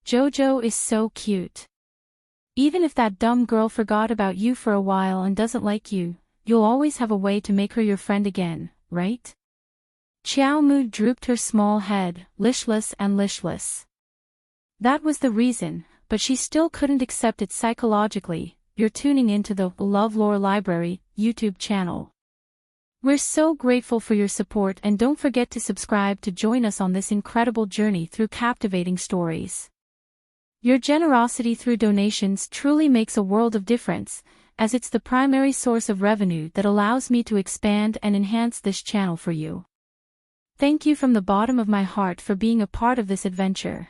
Jojo is so cute. Even if that dumb girl forgot about you for a while and doesn't like you, you'll always have a way to make her your friend again, right? Xiaomu drooped her small head, lishless and lishless. That was the reason, but she still couldn't accept it psychologically. You're tuning into the LoveLore Library YouTube channel. We're so grateful for your support, and don't forget to subscribe to join us on this incredible journey through captivating stories. Your generosity through donations truly makes a world of difference, as it's the primary source of revenue that allows me to expand and enhance this channel for you. Thank you from the bottom of my heart for being a part of this adventure.